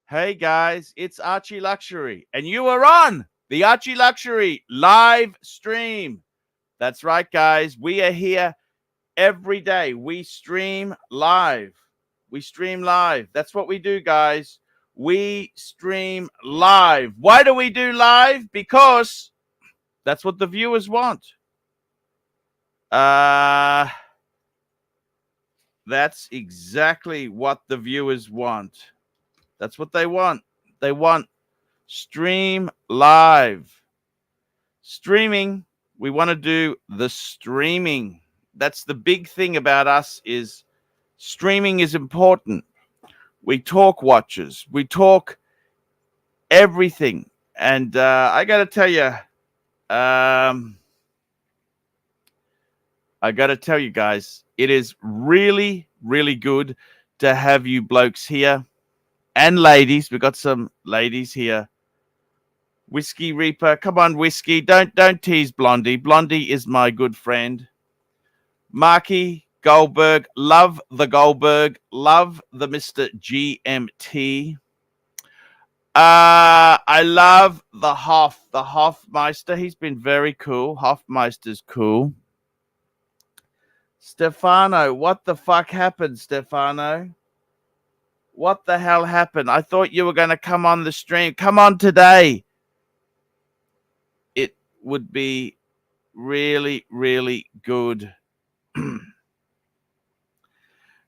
Hey guys, it's Archie Luxury, and you are on the Archie Luxury live stream. That's right, guys. We are here every day. We stream live. We stream live. That's what we do, guys. We stream live. Why do we do live? Because that's what the viewers want. That's exactly what the viewers want. That's what they want. They want stream live. Streaming. We want to do the streaming. That's the big thing about us is streaming is important. We talk watches. We talk everything. And I got to tell you, guys, it is really, really good to have you blokes here. And ladies, we got some ladies here. Whiskey Reaper, come on, Whiskey. Don't tease Blondie. Blondie is my good friend. Marky Goldberg, love the Goldberg, love the Mr. GMT. I love the Hoffmeister. He's been very cool. Hoffmeister's cool. Stefano, what the fuck happened, Stefano? What the hell happened? I thought you were going to come on the stream. Come on today. It would be really, really good.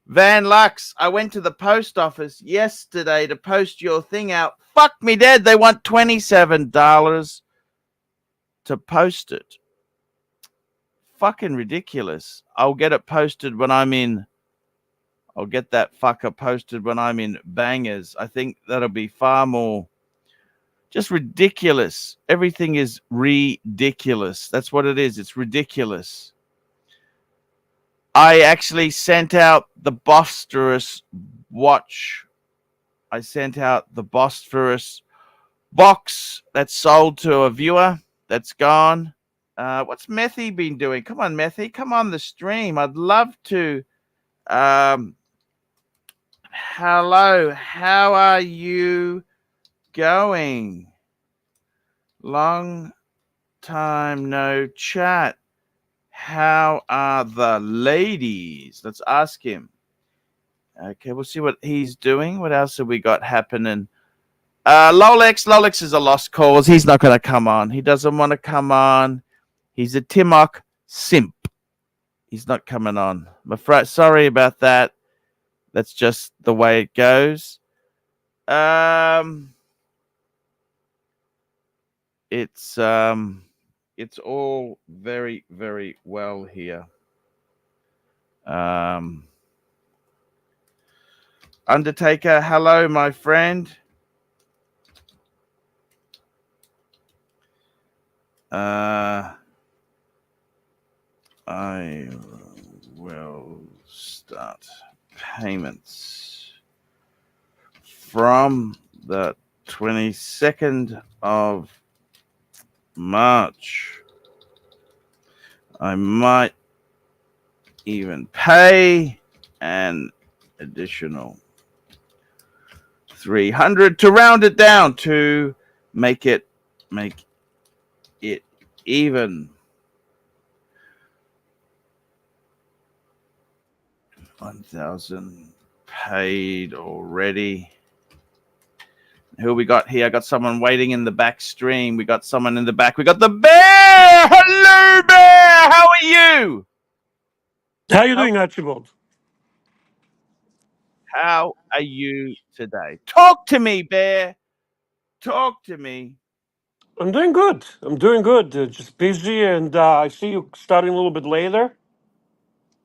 Van Lux, I went to the post office yesterday to post your thing out. Fuck me dead. They want $27 to post it. Fucking ridiculous. I'll get it posted when I'm in. I'll get that fucker posted when I'm in Bangers. I think that'll be far more just ridiculous. Everything is ridiculous. That's what it is. It's ridiculous. I actually sent out the Bosphorus watch. I sent out the Bosphorus box that's sold to a viewer. That's gone. What's Methy been doing? Come on, Methy. Come on the stream. I'd love to. Hello. How are you going? Long time no chat. How are the ladies? Let's ask him. Okay, we'll see what he's doing. What else have we got happening? Lolex is a lost cause. He's not going to come on. He doesn't want to come on. He's a Timok simp. He's not coming on. I'm afraid. Sorry about that. That's just the way it goes. It's all very, very well here. Undertaker, hello, my friend. I will start payments from the 22nd of March. I might even pay an additional 300 to round it down to make it even. 1,000 paid already. Who we got here? I got someone waiting in the back stream. We got someone in the back. We got the Bear. Hello, Bear. How are you? How are you doing, Archibald? How are you today? Talk to me, Bear. Talk to me. I'm doing good. Just busy, and I see you starting a little bit later.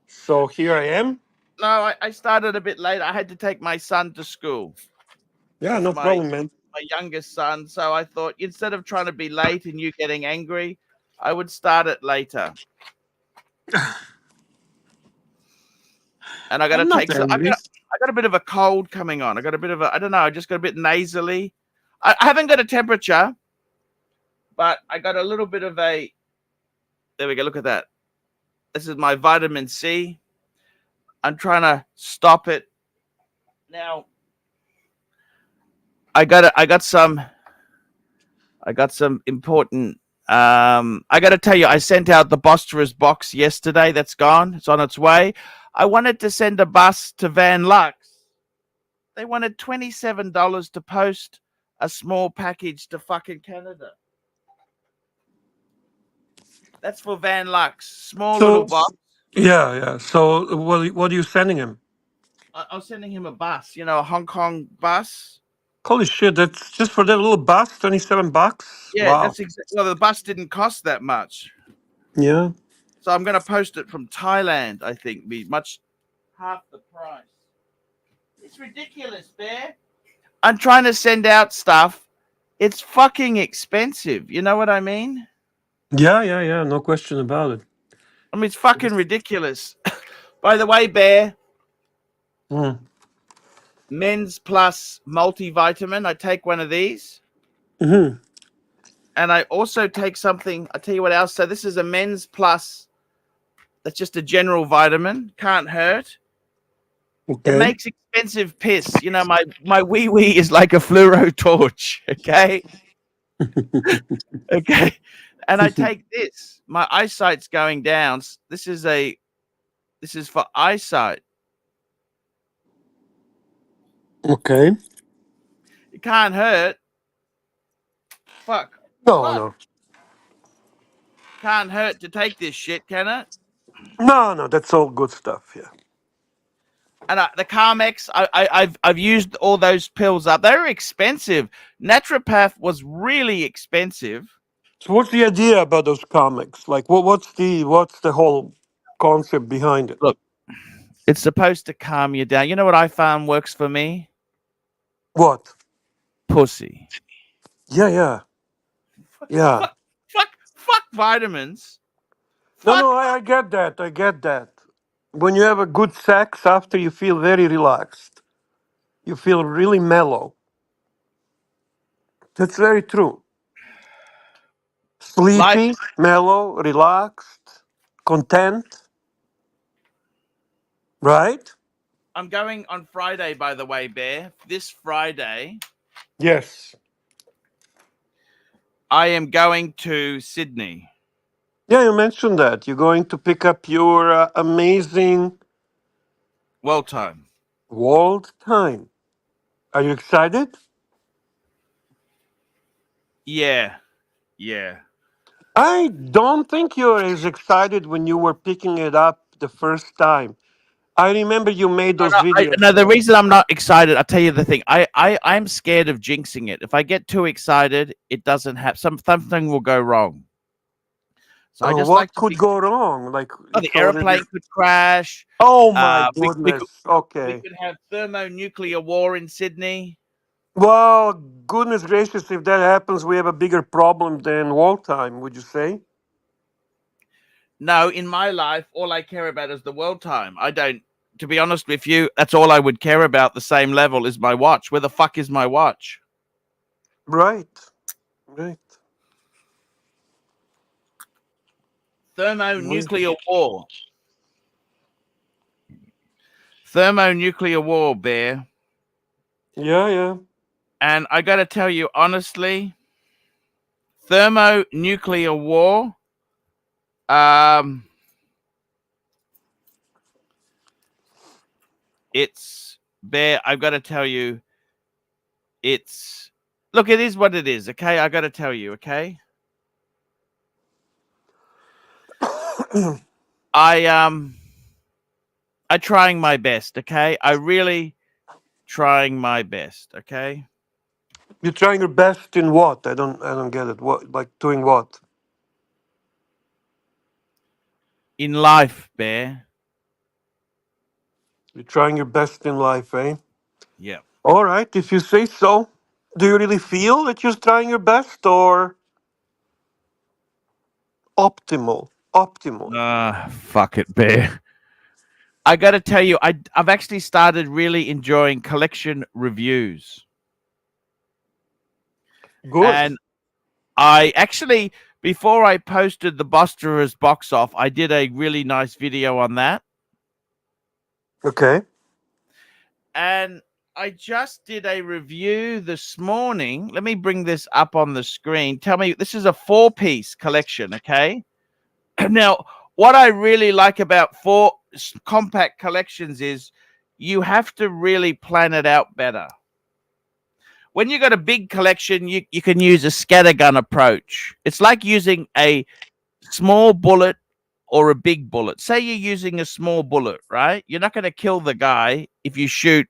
So here I am. No, I started a bit late. I had to take my son to school. Yeah, no problem, man. My youngest son. So I thought instead of trying to be late and you getting angry, I would start it later. And I got to take some. I got a bit of a cold coming on. I got a bit of a. I don't know. I just got a bit nasally. I haven't got a temperature, but I got a little bit of a. There we go. Look at that. This is my vitamin C. I'm trying to stop it. Now, got some important. I got to tell you, I sent out the Bosterous box yesterday. That's gone. It's on its way. I wanted to send a bus to Van Lux. They wanted $27 to post a small package to fucking Canada. That's for Van Lux. Small little So box. yeah. So what are you sending him? I was sending him a bus, a Hong Kong bus. Holy shit! That's just for that little bus, $27. Yeah, Wow. that's exactly. Well, the bus didn't cost that much. Yeah. So I'm going to post it from Thailand, I think, be much half the price. It's ridiculous, Bear. I'm trying to send out stuff. It's fucking expensive. You know what I mean? Yeah. No question about it. I mean, it's fucking ridiculous. By the way, Bear, Mm. Men's Plus multivitamin. I take one of these. Hmm. And I also take something. I'll tell you what else. So this is a Men's Plus. That's just a general vitamin. Can't hurt. It Okay. makes expensive piss. My wee wee is like a fluoro torch. Okay. Okay. And I take this. My eyesight's going down. This is for eyesight. Okay. It can't hurt. Fuck. No, Fuck. no, Can't hurt to take this shit, can it? no. That's all good stuff. Yeah. And the Carmex, I've used all those pills up. They were expensive. Naturopath was really expensive. So what's the idea about those comics? Like, what's the whole concept behind it? Look, it's supposed to calm you down. You know what I found works for me? What? Pussy. Yeah. Fuck, Yeah. fuck, fuck vitamins. No, Fuck. no. I get that. I get that. When you have a good sex after, you feel very relaxed. You feel really mellow. That's very true. Life. Sleepy, mellow, relaxed, content. Right? I'm going on Friday, by the way, Bear. This Friday, Yes. I am going to Sydney. Yeah, you mentioned that. You're going to pick up your amazing World time. world time. Are you excited? Yeah. Yeah. I don't think you're as excited when you were picking it up the first time. I remember you made those videos. No, the reason I'm not excited, I'll tell you the thing. I'm scared of jinxing it. If I get too excited, it doesn't have something will go wrong. So I just like What to could be. go wrong? Like Oh, the it's already. aeroplane could crash. Oh my We goodness. we Okay. could have thermonuclear war in Sydney. Well, goodness gracious, if that happens, we have a bigger problem than wall time, would you say? No, in my life, all I care about is the world time. I don't. To be honest with you, that's all I would care about. The same level is my watch. Where the fuck is my watch? Right. Right. Thermonuclear war. Thermonuclear war, Bear. Yeah. And I got to tell you honestly, thermonuclear war. It's Bear. I've got to tell you, it's look. It is what it is. Okay, I got to tell you. Okay, I I'm trying my best. Okay, I really trying my best. Okay, You're trying your best in what? I don't get it. What, like doing what? in life, Bear. You're trying your best in life, eh? Yeah. All right, if you say so. Do you really feel that you're trying your best or optimal? Optimal. Fuck it, Bear. I got to tell you, I've actually started really enjoying collection reviews, Good. and I actually before I posted the Bosterous box off, I did a really nice video on that, Okay. and I just did a review this morning. Let me bring this up on the screen. Tell me, this is a 4-piece collection, okay? Now, what I really like about compact collections is you have to really plan it out better. When you got a big collection, you can use a scattergun approach. It's like using a small bullet or a big bullet. Say you're using a small bullet, right? You're not going to kill the guy if you shoot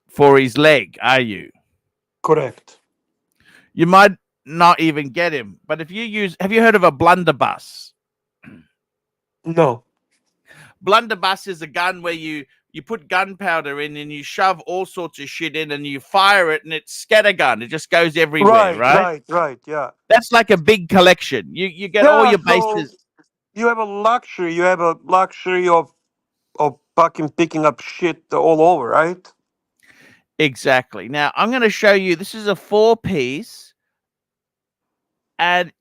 for his leg, are you? Correct. You might not even get him. But if you use, have you heard of a blunderbuss? No. Blunderbuss is a gun where you put gunpowder in and you shove all sorts of shit in and you fire it and it's scattergun. It just goes everywhere, Right, right? right, right. Yeah. That's like a big collection. You get all Yeah, your so bases. you have a luxury. You have a luxury of fucking picking up shit all over, right? Exactly. Now I'm going to show you. This is a 4-piece, and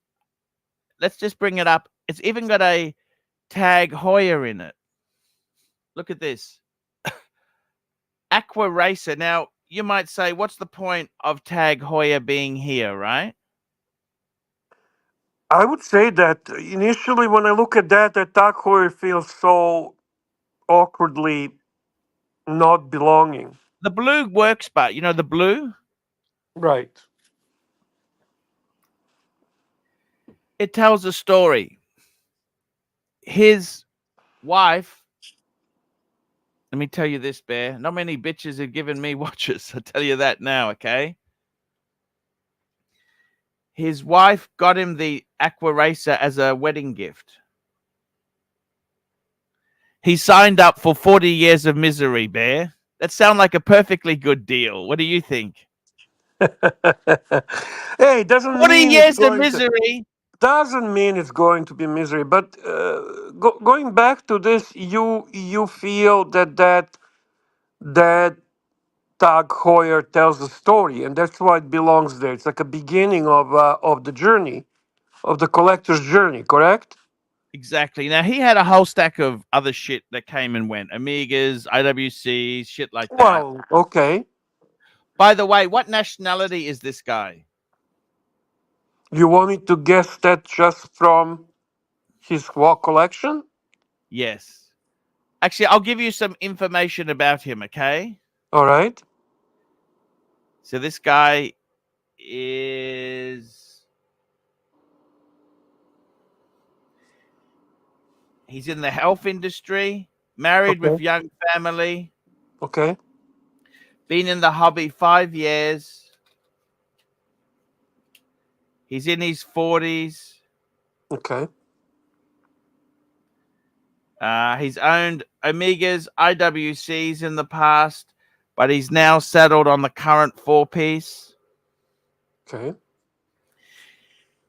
let's just bring it up. It's even got a Tag Heuer in it. Look at this. Aqua Racer. Now, you might say, what's the point of Tag Heuer being here, right? I would say that initially when I look at that Tag Heuer feels so awkwardly not belonging. The blue works, but you know the blue? Right. It tells a story. His wife, let me tell you this, Bear. Not many bitches have given me watches. I'll tell you that now, okay? His wife got him the Aqua Racer as a wedding gift. He signed up for 40 years of misery, Bear. That sounds like a perfectly good deal. What do you think? Hey, doesn't 40 mean it's years of going to misery. doesn't mean it's going to be misery. But going back to this, you feel that Tag Heuer tells a story, and that's why it belongs there. It's like a beginning of the journey, of the collector's journey. Correct? Exactly. Now, he had a whole stack of other shit that came and went. Amigas, IWCs, shit like that. Well, okay. By the way, what nationality is this guy? You want me to guess that just from his walk collection? Yes. Actually, I'll give you some information about him, okay? All right. So this guy is he's in the health industry, married with Okay. young family, Okay. been in the hobby 5 years. He's in his 40s. Okay. He's owned Omegas, IWCs in the past, but he's now settled on the current 4-piece. Okay.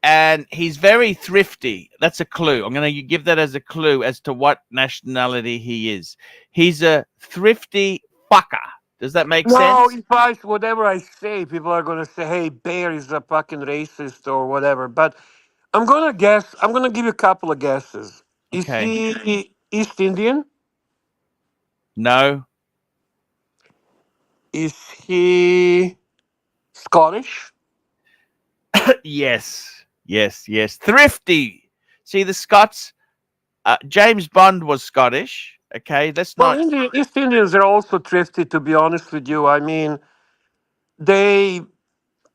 And he's very thrifty. That's a clue. I'm going to give that as a clue as to what nationality he is. He's a thrifty fucker. Does that make No, sense? if I whatever I say, people are gonna say, "Hey, Bear is a fucking racist" or whatever. But I'm gonna guess. I'm gonna give you a couple of guesses. Is Okay. he East Indian? No. Is he Scottish? Yes. Yes. Yes. Thrifty. See, the Scots, James Bond was Scottish. Okay. Let's Well, not. East Indians are also thrifty. To be honest with you, I mean, they.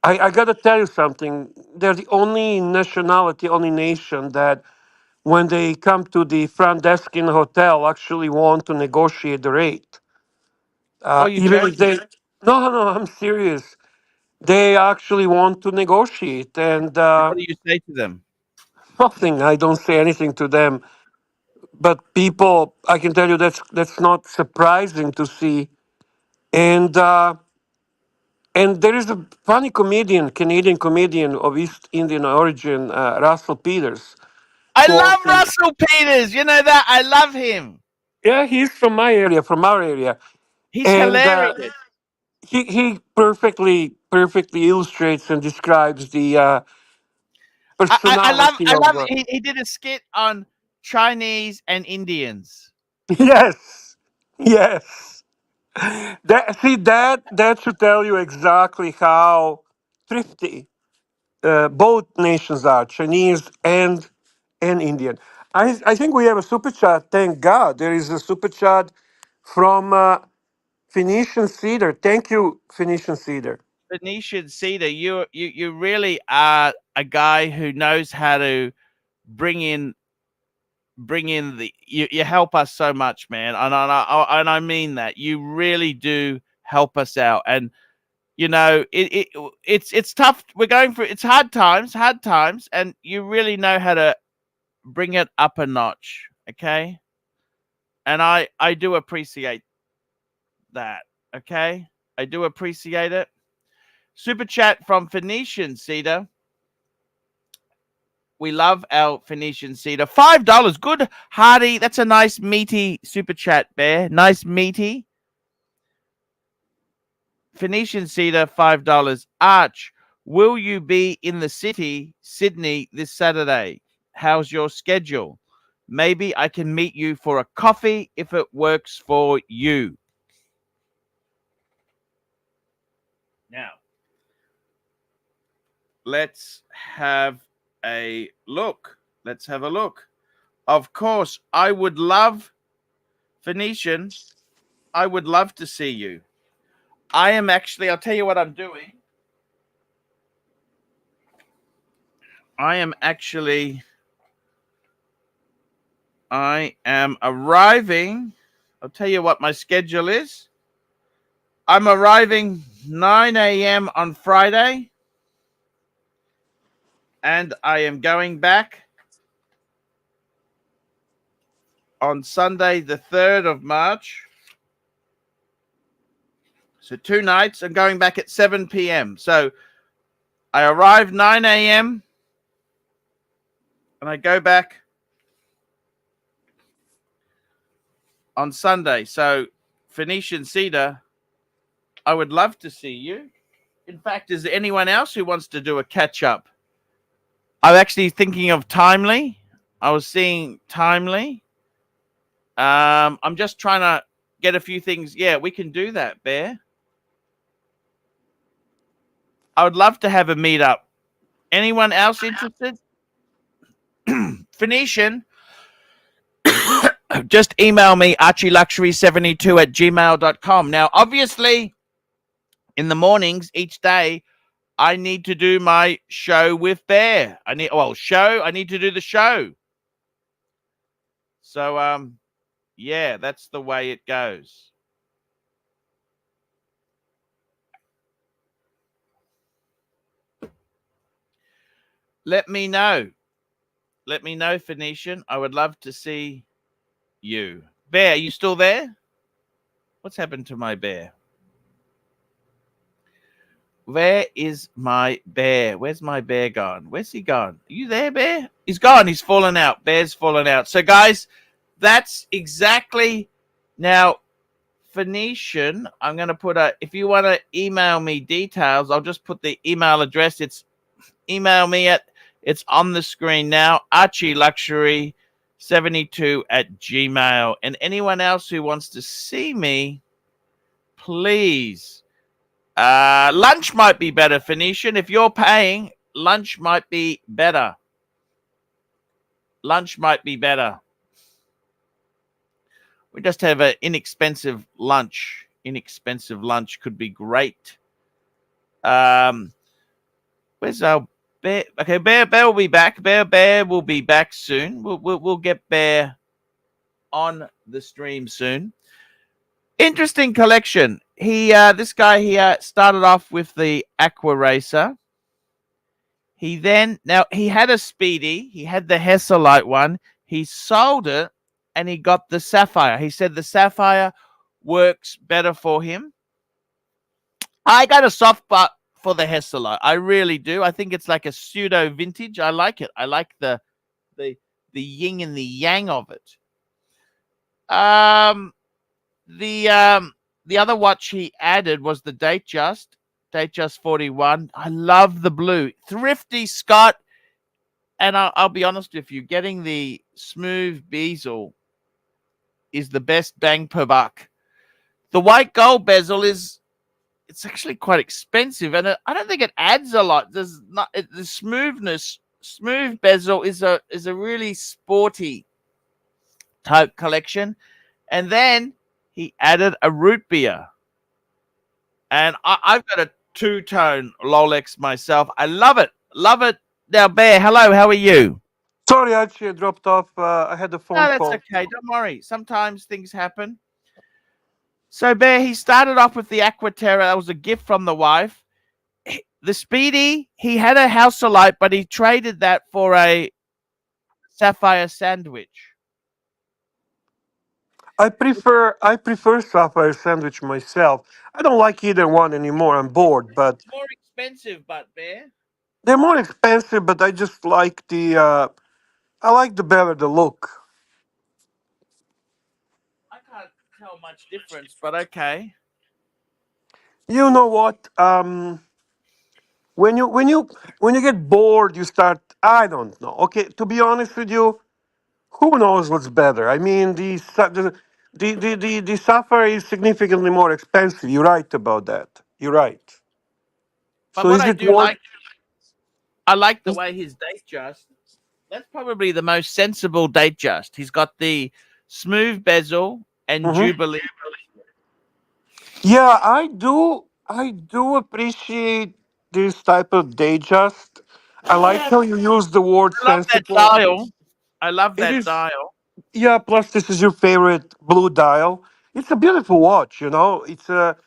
I gotta tell you something. They're the only nationality, only nation that, when they come to the front desk in a hotel, actually want to negotiate the rate. Oh, you Even if joking? they, no, no, I'm serious. They actually want to negotiate, and And what do you say to them? nothing. I don't say anything to them. But people, I can tell you that's not surprising to see. And there is a funny comedian, Canadian comedian of East Indian origin, Russell Peters, I who love also, Russell Peters. You know that? I love him. yeah, he's from my area, from our area, He's and hilarious. he perfectly illustrates and describes the I personality of love he did a skit on Chinese and Indians. yes, yes. That should tell you exactly how thrifty both nations are, Chinese and Indian. I think we have a super chat. Thank God there is a super chat from Phoenician Cedar. Thank you, Phoenician Cedar. Venetian Cedar, you really are a guy who knows how to bring in the you help us so much, man, and I mean that. You really do help us out, and you know it's tough. We're going through it's hard times, and you really know how to bring it up a notch, okay? And I do appreciate that, okay? I do appreciate it. Super chat from Phoenician Cedar. We love our Phoenician Cedar. $5. Good, hearty. That's a nice, meaty super chat, Bear. Nice, meaty. Phoenician Cedar, $5. Arch, will you be in the city, Sydney, this Saturday? How's your schedule? Maybe I can meet you for a coffee if it works for you. Now, let's have a look. Let's have a look. Of course, I would love, Phoenician, I would love to see you. I am actually, I'll tell you what I'm doing. I am arriving. I'll tell you what my schedule is. I'm arriving 9 a.m. on Friday, and I am going back on Sunday, the 3rd of March. So 2 nights. I'm going back at 7 p.m. So I arrive 9 a.m. and I go back on Sunday. So Phoenician Cedar, I would love to see you. In fact, is there anyone else who wants to do a catch up? I'm actually thinking of Timely. I was seeing Timely. I'm just trying to get a few things. Yeah, we can do that, Bear. I would love to have a meetup. Anyone else interested? Phoenician, just email me, ArchieLuxury72@gmail.com. Now, obviously, in the mornings each day, I need to do my show with Bear. I need to do the show. So, yeah, that's the way it goes. Let me know. Let me know, Phoenician. I would love to see you. Bear, are you still there? What's happened to my bear? Where is my bear? Where's my bear gone? Where's he gone? Are you there, Bear? He's gone. He's fallen out. Bear's fallen out. So, guys, that's exactly now. Phoenician, I'm going to put if you want to email me details, I'll just put the email address. Email me it's on the screen now, ArchieLuxury72@gmail. And anyone else who wants to see me, please. Lunch might be better, Phoenician. If you're paying, lunch might be better. Lunch might be better. We just have an inexpensive lunch. Inexpensive lunch could be great. Where's our Bear? Okay, Bear will be back. Bear will be back soon. We'll get Bear on the stream soon. Interesting collection. This guy here started off with the Aqua Racer. He had a Speedy. He had the Hesselite one. He sold it and he got the Sapphire. He said the Sapphire works better for him. I got a soft spot for the Hesselite. I really do. I think it's like a pseudo vintage. I like it. I like the yin and the yang of it. The other watch he added was the Datejust 41. I love the blue. Thrifty Scott. And I'll be honest with you, getting the smooth bezel is the best bang per buck. The white gold bezel it's actually quite expensive, and I don't think it adds a lot. There's not the smoothness. Smooth bezel is a really sporty type collection, and then he added a root beer, and I've got a two-tone Rolex myself. I love it, love it. Now, Bear, hello, how are you? Sorry, Archie, I dropped off. I had a phone No, that's call. okay. Don't worry. Sometimes things happen. So, Bear, he started off with the Aquaterra. That was a gift from the wife. The Speedy, he had a House of Light, but he traded that for a Sapphire Sandwich. I prefer sapphire sandwich myself. I don't like either one anymore. I'm bored, but More expensive, but Bear, they're more expensive. But I just like I like the better the look. I can't tell much difference, but okay. You know what? When you get bored, you start. I don't know. Okay, to be honest with you, who knows what's better? I mean, the sapphire is significantly more expensive. You're right about that. You're right. But So what is I it do worth? like, I like the way his date just. That's probably the most sensible date just. He's got the smooth bezel and Mhm. Jubilee. Yeah, I do. I do appreciate this type of Datejust. I like how you use the word I love that sensible. dial. I love It that is, dial. yeah. Plus, this is your favorite blue dial. It's a beautiful watch. You know, it's a.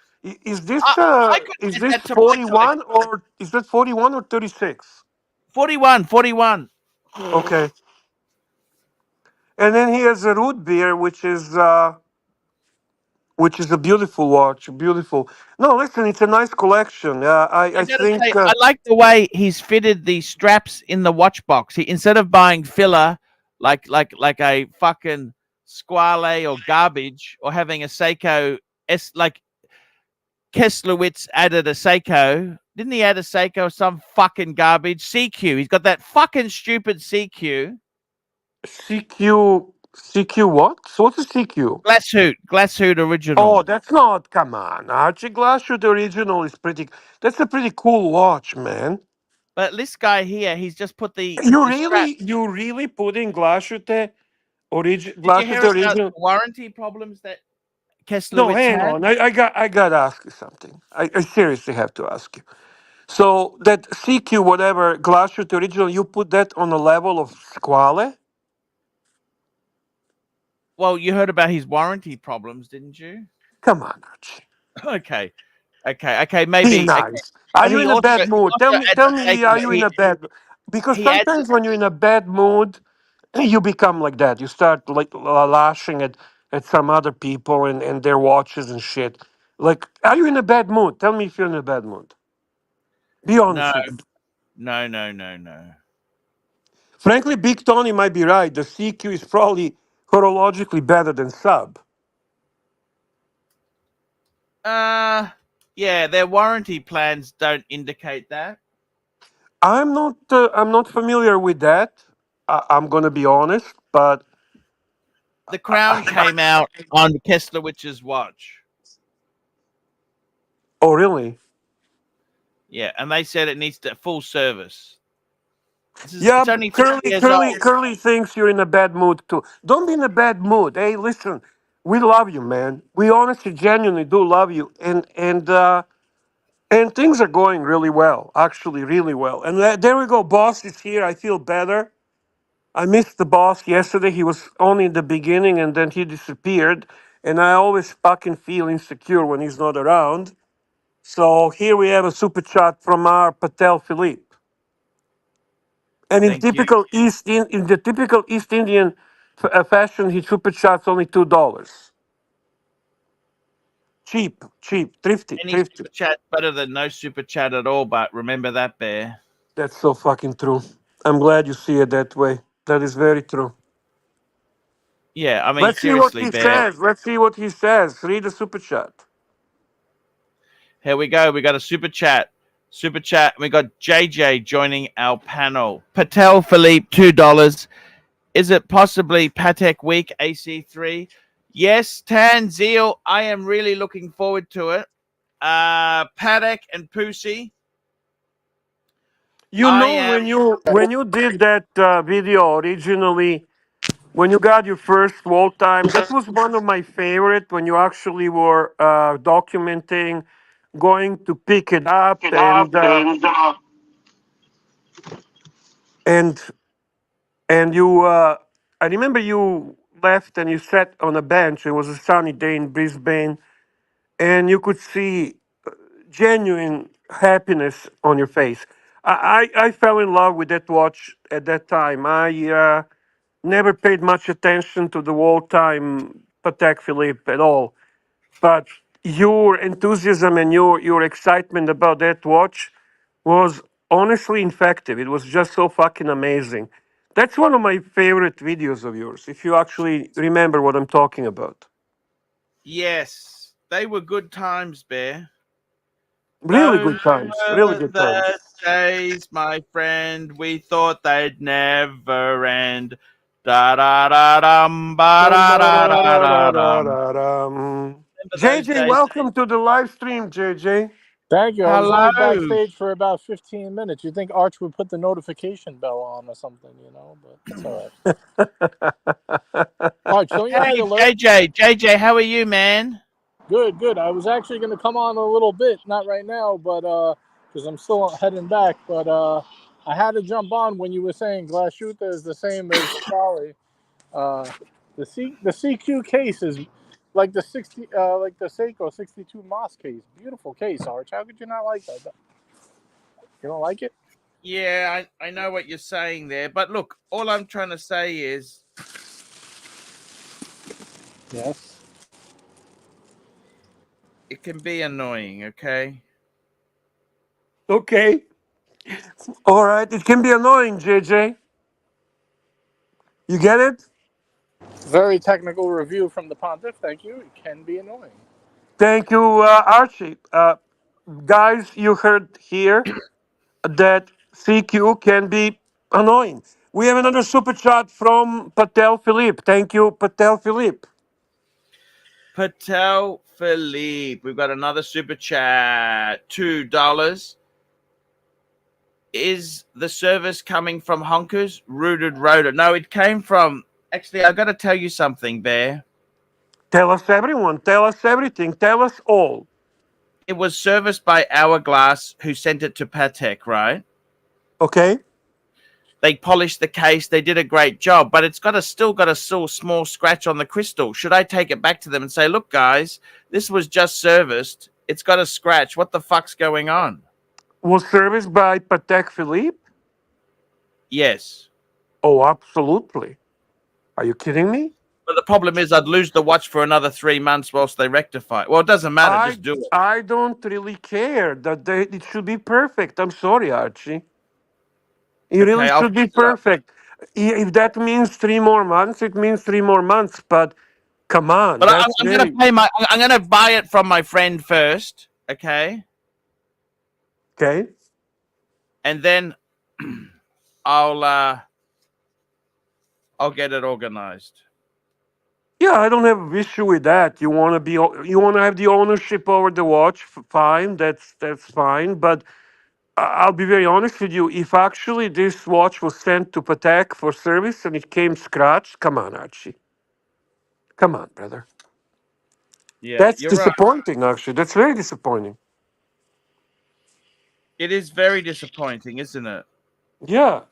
I, I could Is add this that to my 41 collection. or is that 41 or 36? 41, 41. Okay. And then he has a root beer, which is a beautiful watch. Beautiful. No, listen, it's a nice collection. I I gotta think. say, I like the way he's fitted the straps in the watch box. He instead of buying filler like a fucking squale or garbage, or having a Seiko like Kesslowitz added a Seiko. Didn't he add a Seiko? Some fucking garbage CQ. He's got that fucking stupid CQ. CQ what? So what's a CQ? Glass hood original. Oh, that's not. Come on, Archie Glasshoot original is pretty. That's a pretty cool watch, man. But this guy here, he's just put You the strap. really, you really put in Glasshoot Did you hear Glasshoot about original? the warranty problems that No, Kesslowitz hang had? on. I got to ask you something. I seriously have to ask you. So that CQ whatever Glasshoot original, you put that on the level of Squale? Well, you heard about his warranty problems, didn't you? Come on, Archie. Okay, okay, Be maybe. Okay. nice. Are But you he in a also bad mood? Tell me, adds tell a me, are Seiko. you in a bad? Because He adds. sometimes when you're in a bad mood, you become like that. You start like lashing at some other people and their watches and shit. Like, are you in a bad mood? Tell me if you're in a bad mood. Be No, honest with me. no. Frankly, Big Tony might be right. The CQ is probably horologically better than Sub. Uh, yeah, their warranty plans don't indicate that. I'm not familiar with that. I'm gonna be honest, but The crown came out on Kesslerwich's watch. oh really? Yeah, and they said it needs to full service. Yeah, It's only 3 Curly, years Curly, old. Curly thinks you're in a bad mood too. Don't be in a bad mood. Hey, listen, we love you, man. We honestly, genuinely do love you, and things are going really well, actually, really well. And there we go. Boss is here. I feel better. I missed the boss yesterday. He was only in the beginning, and then he disappeared. And I always fucking feel insecure when he's not around. So here we have a super chat from our Patel Philippe. And Thank you. in the typical East Indian fashion, he super chats only $2. Cheap, cheap, thrifty, Any thrifty. super chat better than no super chat at all, but remember that, Bear. That's so fucking true. I'm glad you see it that way. That is very true. Yeah, I mean Let's see what seriously, he Bear. says. Let's see what he says. Read the super chat. Here we go. We got a super chat. Super chat. We got JJ joining our panel. Patel Philippe, $2. Is it possibly Patek Week AC3? Yes, Tanzil. I am really looking forward to it. Patek and Pussy. You I know, am. when you did that video originally, when you got your first wall time, that was one of my favorite. When you actually were documenting, going to pick it up, It up and and and you. I remember you left and you sat on a bench. It was a sunny day in Brisbane, and you could see genuine happiness on your face. I fell in love with that watch at that time. I never paid much attention to the wall time Patek Philippe at all. But your enthusiasm and your excitement about that watch was honestly infective. It was just so fucking amazing. That's one of my favorite videos of yours, if you actually remember what I'm talking about. Yes, they were good times, Bear. Really Those good times. Really were good times. the days, my friend. We thought they'd never end. Da da da dum, ba Dun, da da, da da, da da, da da, da, dum. da, dum. Remember those JJ, days? welcome to the live stream, JJ. thank you. I was only Hello. backstage for about 15 minutes. You think Arch would put the notification bell on or something, but it's all right. Arch, don't you hide Hey, alert? JJ, how are you, man? Good, good. I was actually going to come on a little bit, not right now, but because I'm still heading back. But I had to jump on when you were saying Glashuta is the same as Charlie. Uh, the CQ case is like the 60, like the Seiko 62 Moss case. Beautiful case, Arch. How could you not like that? You don't like it? Yeah, I know what you're saying there, but look, all I'm trying to say is Yes. it can be annoying, okay? Okay. All right. It can be annoying, JJ. You get it? Very technical review from the Pontiff. Thank you. It can be annoying. Thank you, Archie. Guys, you heard here that CQ can be annoying. We have another super chat from Patel Philippe. Thank you, Patel Philippe. Patel Philippe, we've got another super chat. $2. Is the service coming from Honkers? Rooted Rotor. No, it came from. Actually, I've got to tell you something, Bear. Tell us everyone. Tell us everything. Tell us all. It was serviced by Hourglass, who sent it to Patek, right? Okay? They polished the case. They did a great job, but it's still got a small scratch on the crystal. Should I take it back to them and say, look, guys, this was just serviced. It's got a scratch. What the fuck's going on? Was serviced by Patek Philippe? Yes. Oh, absolutely. Are you kidding me? But the problem is I'd lose the watch for another 3 months whilst they rectify it. Well, it doesn't matter. I Just do it. I don't really care that it should be perfect. I'm sorry, Archie. It really Okay, I'll should fix be it up. perfect. If that means 3 more months, it means 3 more months. But come on, But that's I'm going to very pay my. I'm going to buy it from my friend first. Okay, okay. and then I'll uh I'll get it organized. Yeah, I don't have an issue with that. You want to have the ownership over the watch. Fine, that's fine. But I'll be very honest with you. If actually this watch was sent to Patek for service and it came scratched, come on, Archie. Come on, brother. Yeah, That's you're right. disappointing. Actually, that's very disappointing. It is very disappointing, isn't it? Yeah.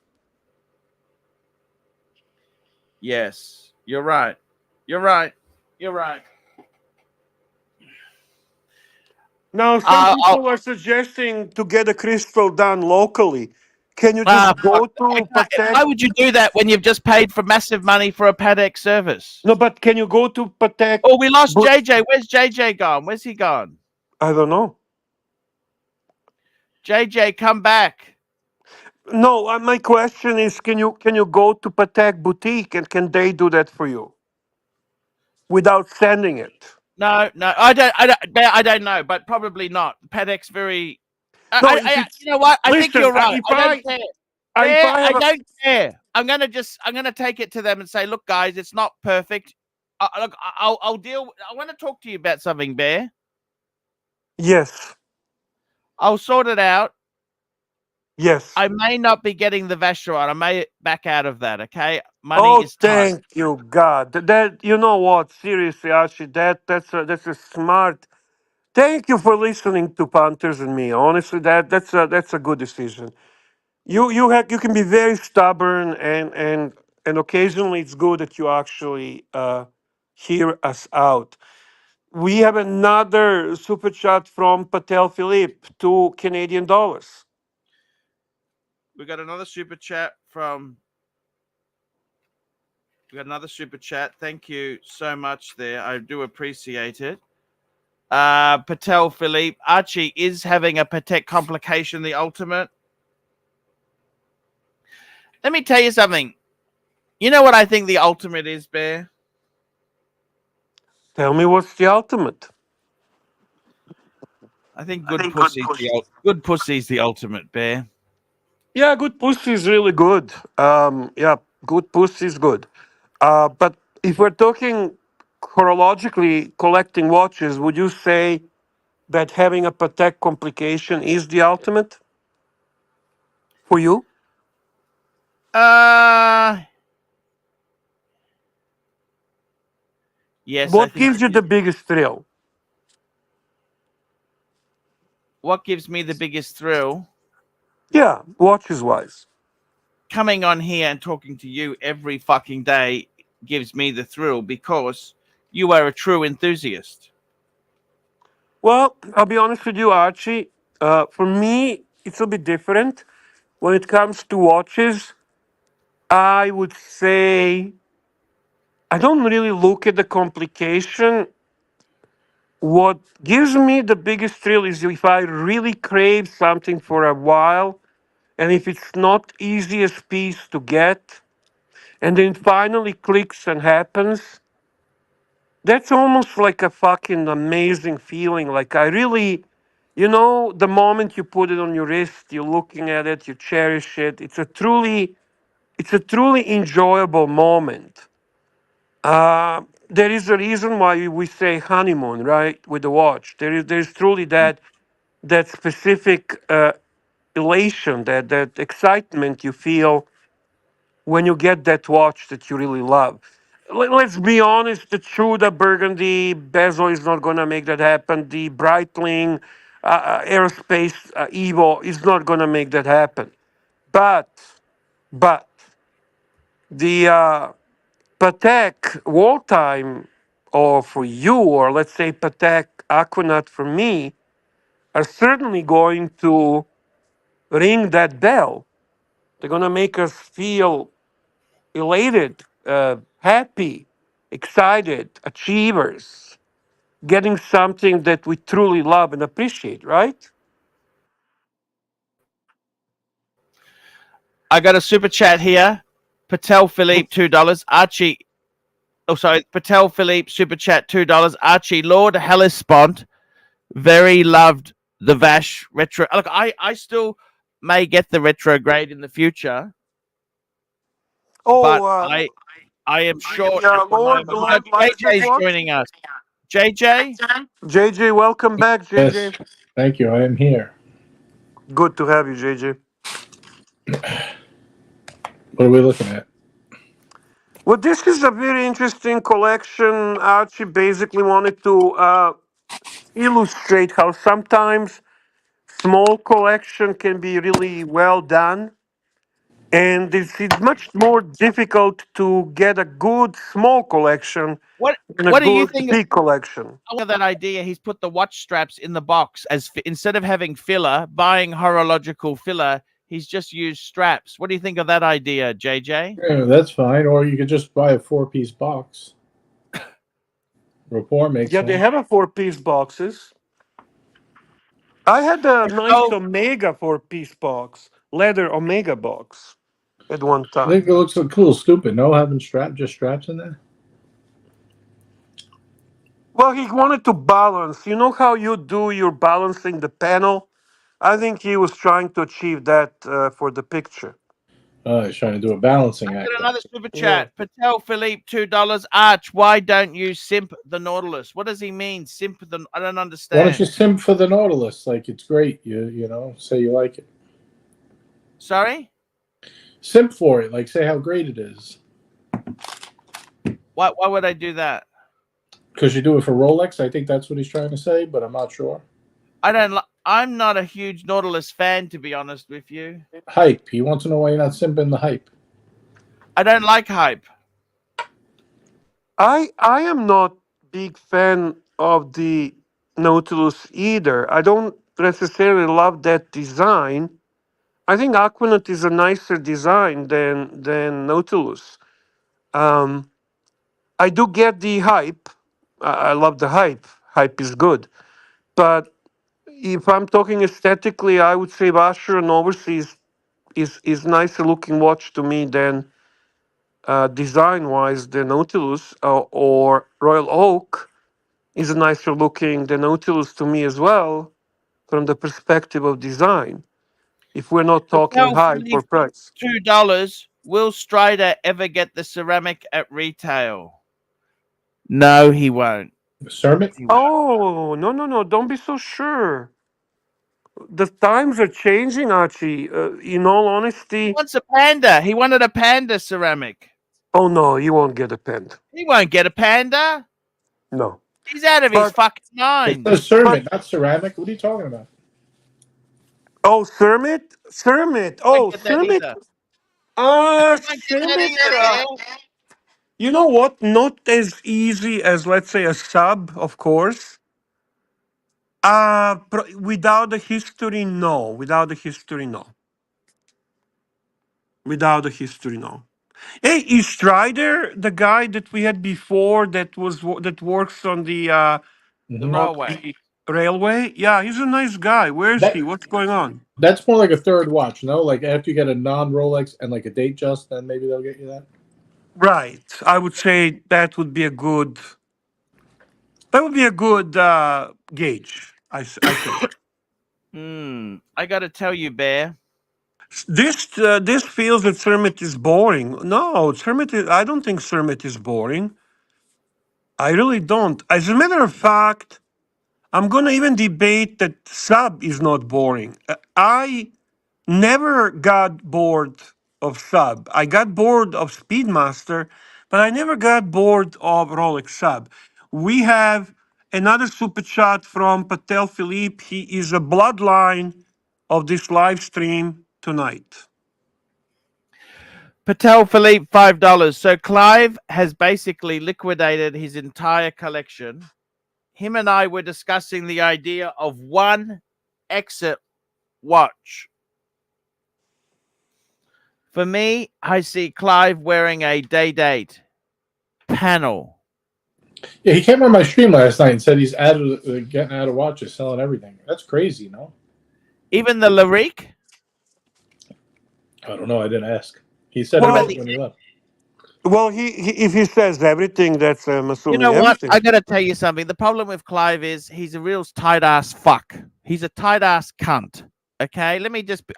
Yes, you're right. You're right. You're right. Now, some I'll people are suggesting to get a crystal done locally. Can you just fuck. go to Patek? Why would you do that when you've just paid for massive money for a Patek service? No, but can you go to Patek? Oh, we lost JJ. Where's JJ gone? Where's he gone? I don't know. JJ, come back. No, my question is, can you go to Patek boutique and can they do that for you without sending it? No, no, I don't know, but probably not. Patek's very. No, if it's You know what? I think listen, you're right. I don't care. if Bear, I I have a don't care. I'm gonna take it to them and say, look, guys, it's not perfect. look, I'll deal. I want to talk to you about something, Bear. Yes, I'll sort it out. yes. I may not be getting the Vacheron. I may back out of that. Okay, money Oh, is tight. thank you, God. That you know what? Seriously, Archie, that's a smart. Thank you for listening to Panthers and me. Honestly, that's a good decision. You can be very stubborn and occasionally it's good that you actually hear us out. We have another super chat from Patel Philippe, $2 Canadian. We got another super chat from. We got another super chat. Thank you so much. There, I do appreciate it. Patel Philippe, Archie is having a Patek complication, the ultimate. Let me tell you something. You know what I think the ultimate is, Bear? Tell me what's the ultimate. I think good pussy's the ultimate, Bear. Yeah, good pussy is really good. Yeah, good pussy is good. But if we're talking chronologically collecting watches, would you say that having a Patek complication is the ultimate for you? Uh yes, I What think gives you it is. the biggest thrill? What gives me the biggest thrill? Yeah, watches wise. Coming on here and talking to you every fucking day gives me the thrill because you are a true enthusiast. Well, I'll be honest with you, Archie. For me, it's a bit different. When it comes to watches, I would say I don't really look at the complication. What gives me the biggest thrill is if I really crave something for a while, and if it's not easiest piece to get, and then finally clicks and happens, that's almost like a fucking amazing feeling. Like I really, the moment you put it on your wrist, you're looking at it, you cherish it. It's a truly enjoyable moment. There is a reason why we say honeymoon, right, with the watch. There is truly that specific elation, that excitement you feel when you get that watch that you really love. Let's be honest, the Truda Burgundy bezel is not going to make that happen. The Breitling Aerospace Evo is not going to make that happen. But, but the Patek Wartime, or for you, or let's say Patek Aquanaut for me, are certainly going to ring that bell. They're going to make us feel elated, happy, excited, achievers, getting something that we truly love and appreciate, right? I got a super chat here. Patel Philippe, $2. Archie, oh sorry, Patel Philippe super chat $2. Archie Lord Hellespont very loved the Vash retro. Look, I still may get the retrograde in the future, Oh, but I am short yeah, at the Lord, moment. We got Lord likes this JJ's watch. joining us. JJ, JJ, welcome back, Yes, JJ. thank you. I am here. Good to have you, JJ. What are we looking at? Well, this is a very interesting collection. Archie basically wanted to illustrate how sometimes small collection can be really well done, and it's much more difficult to get a good small collection what than a what do you good think big collection. of that idea? He's put the watch straps in the box as instead of having filler, buying horological filler. He's just used straps. What do you think of that idea, JJ? Yeah, that's fine. Or you could just buy a 4-piece box. Rapport makes Yeah, they one. have a four-piece boxes. I had a nice Oh, Omega four-piece box, leather Omega box at one I think time. it looks a little stupid. No, having just straps in there. Well, he wanted to balance. You know how you do your balancing the panel? I think he was trying to achieve that for the picture. Oh, he's trying to do a balancing I act. got another super Yeah. chat. Patel Philippe, $2. Arch, why don't you simp the Nautilus? What does he mean? Simp the? I don't Why don't understand. you simp for the Nautilus? Like, it's great. You know, say you like it. Sorry. Simp for it. Like, say how great it is. Why would I do that? Because you do it for Rolex. I think that's what he's trying to say, but I'm not sure. I don't. I'm not a huge Nautilus fan, to be honest with you. Hype. He wants to know why you're not simping the hype. I don't like hype. I am not big fan of the Nautilus either. I don't necessarily love that design. I think Aquanaut is a nicer design than Nautilus. Um, I do get the hype. I love the hype. Hype is good. But if I'm talking aesthetically, I would say Vasher and Overseas is nicer looking watch to me than design wise the Nautilus or Royal Oak is nicer looking than Nautilus to me as well from the perspective of design. If we're not talking Patel hype or Philippe, price. $2. Will Strider ever get the ceramic at retail? No, he won't. Sermon? He won't. Oh no! Don't be so sure. The times are changing, Archie. In all He honesty, wants a panda. He wanted a panda ceramic. oh no, you won't get a pen. He won't get a panda. No, He's out of his but fucking It mind. says but Sermon, not ceramic. What are you talking about? oh, Cermit. He won't Oh, get that Cermit. either. He won't get that Cermit. either, Bear. You know what? Not as easy as, let's say, a sub, of course. Without the history, no. Without the history, no. Without the history, no. Hey, is Strider the guy that we had before that works on the The Mm-hmm. railway. railway? Yeah, he's a nice guy. Where is he? That What's going on? that's more like a third watch, no? Like after you get a non-Rolex and like a date just, then maybe they'll get you that. Right. I would say that would be a good gauge. I think. I got to tell you, Bear. This feels that Cermit is boring. No, I don't think Cermit is boring. I really don't. As a matter of fact, I'm gonna even debate that sub is not boring. I never got bored of sub. I got bored of Speedmaster, but I never got bored of Rolex sub. We have another super chat from Patel Philippe. He is a bloodline of this live stream tonight. Patel Philippe, $5. So Clive has basically liquidated his entire collection. Him and I were discussing the idea of one exit watch. For me, I see Clive wearing a day date panel. Yeah, he came on my stream last night and said he's getting out of watches, selling everything. That's crazy, no? Even the Lyrique. I don't know. I didn't ask. He said What about Well, the? it when he left. well, if he says everything, that's I'm You assuming know what? everything. I gotta tell you something. The problem with Clive is he's a real tight ass fuck. He's a tight ass cunt. Okay,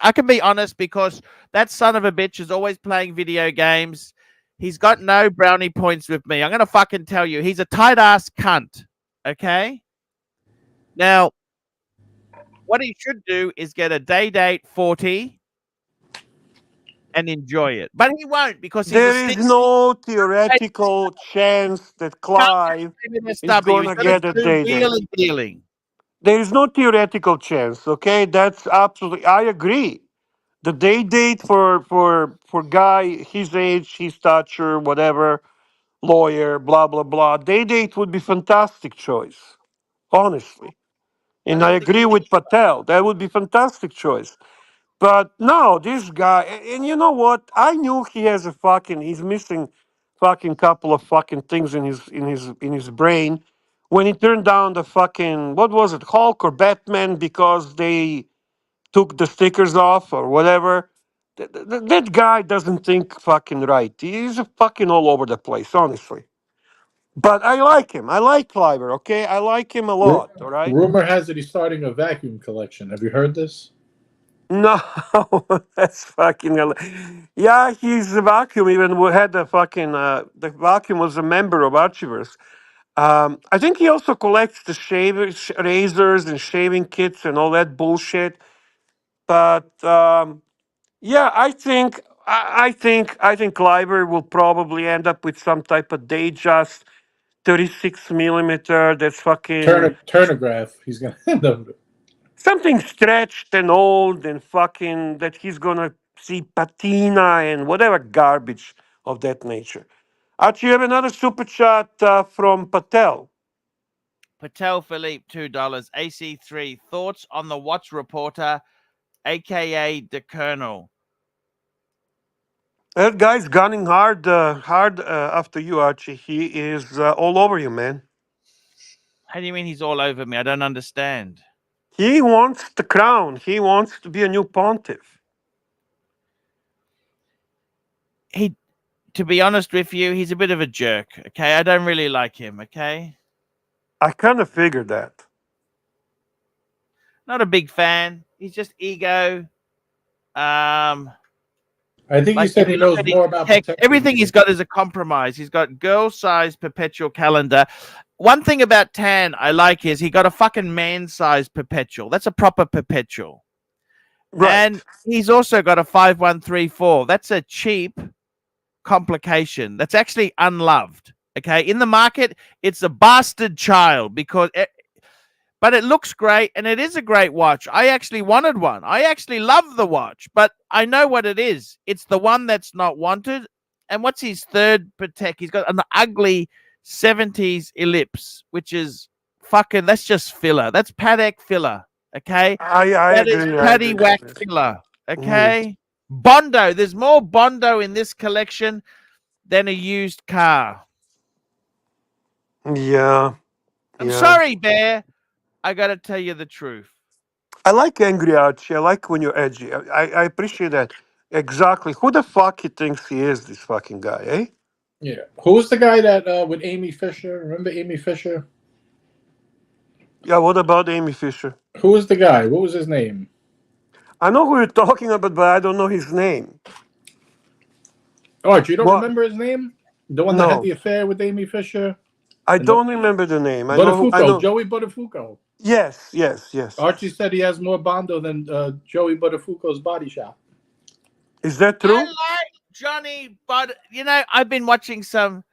I can be honest because that son of a bitch is always playing video games. He's got no brownie points with me. I'm gonna fucking tell you, he's a tight ass cunt. Okay. Now, what he should do is get a day date 40 and enjoy it, but he won't because he's a There is stick. no theoretical chance that Clive is SW. He's gonna got to get a do day date. wheeling dealing. There is no theoretical chance. Okay, that's absolutely. I agree. The day date for guy his age, his stature, whatever, lawyer, blah blah blah. Day date would be fantastic choice, honestly. I And I don't think agree with Patel. That would be fantastic choice. But no, this guy, and you know what? I knew he has he's missing fucking couple of fucking things in his brain. When he turned down the fucking what was it, Hulk or Batman because they took the stickers off or whatever. That guy doesn't think fucking right. He's fucking all over the place, honestly. But I like him. I like Cliver. Okay, I like him a lot. All right. Rumor has it he's starting a vacuum collection. Have you heard this? No, that's fucking. Yeah, he's a vacuum. Even we had a fucking. The vacuum was a member of Archiverse. I think he also collects the razors and shaving kits and all that bullshit. But yeah, I think Cliver will probably end up with some type of Datejust 36 millimeter. That's fucking Turnograph. He's gonna end up with. something stretched and old and fucking that he's gonna see patina and whatever garbage of that nature. Archie, you have another super chat from Patel. Patel Philippe, $2. AC3, thoughts on the watch reporter, aka the Colonel. That guy's gunning hard, after you, Archie. He is all over you, man. How do you mean he's all over me? I don't understand. He wants the crown. He wants to be a new pontiff. He, to be honest with you, he's a bit of a jerk. Okay, I don't really like him. Okay, I kind of figured that. not a big fan. He's just ego. I think he said he knows more about protection. Everything he's got is a compromise. He's got girl-sized perpetual calendar. One thing about Tan I like is he got a fucking man-sized perpetual. That's a proper perpetual. Right. And he's also got a 5134. That's a cheap complication. That's actually unloved. Okay, in the market, it's a bastard child but it looks great and it is a great watch. I actually wanted one. I actually love the watch, but I know what it is. It's the one that's not wanted. And what's his third Patek? He's got an ugly 70s ellipse, which is fucking, that's just filler. That's Patek filler. Okay. I That is agree. Paddy Whack filler. Okay. Bondo. There's more Bondo in this collection than a used car. Yeah. I'm sorry, Bear. I gotta tell you the truth. I like angry Archie. I like when you're edgy. I appreciate that. Exactly. Who the fuck he thinks he is, this fucking guy, eh? Yeah. Who's the guy that with Amy Fisher? Remember Amy Fisher? Yeah, what about Amy Fisher? Who was the guy? What was his name? I know who you're talking about, but I don't know his name. Oh, you don't What? remember his name? The one that No. had the affair with Amy Fisher? I don't remember the name. I Buttafuoco, know. Joey Buttafuoco. Yes. Archie said he has more Bondo than Joey Buttafuoco's body shop. Is that true? I like Johnny, but I've been watching some.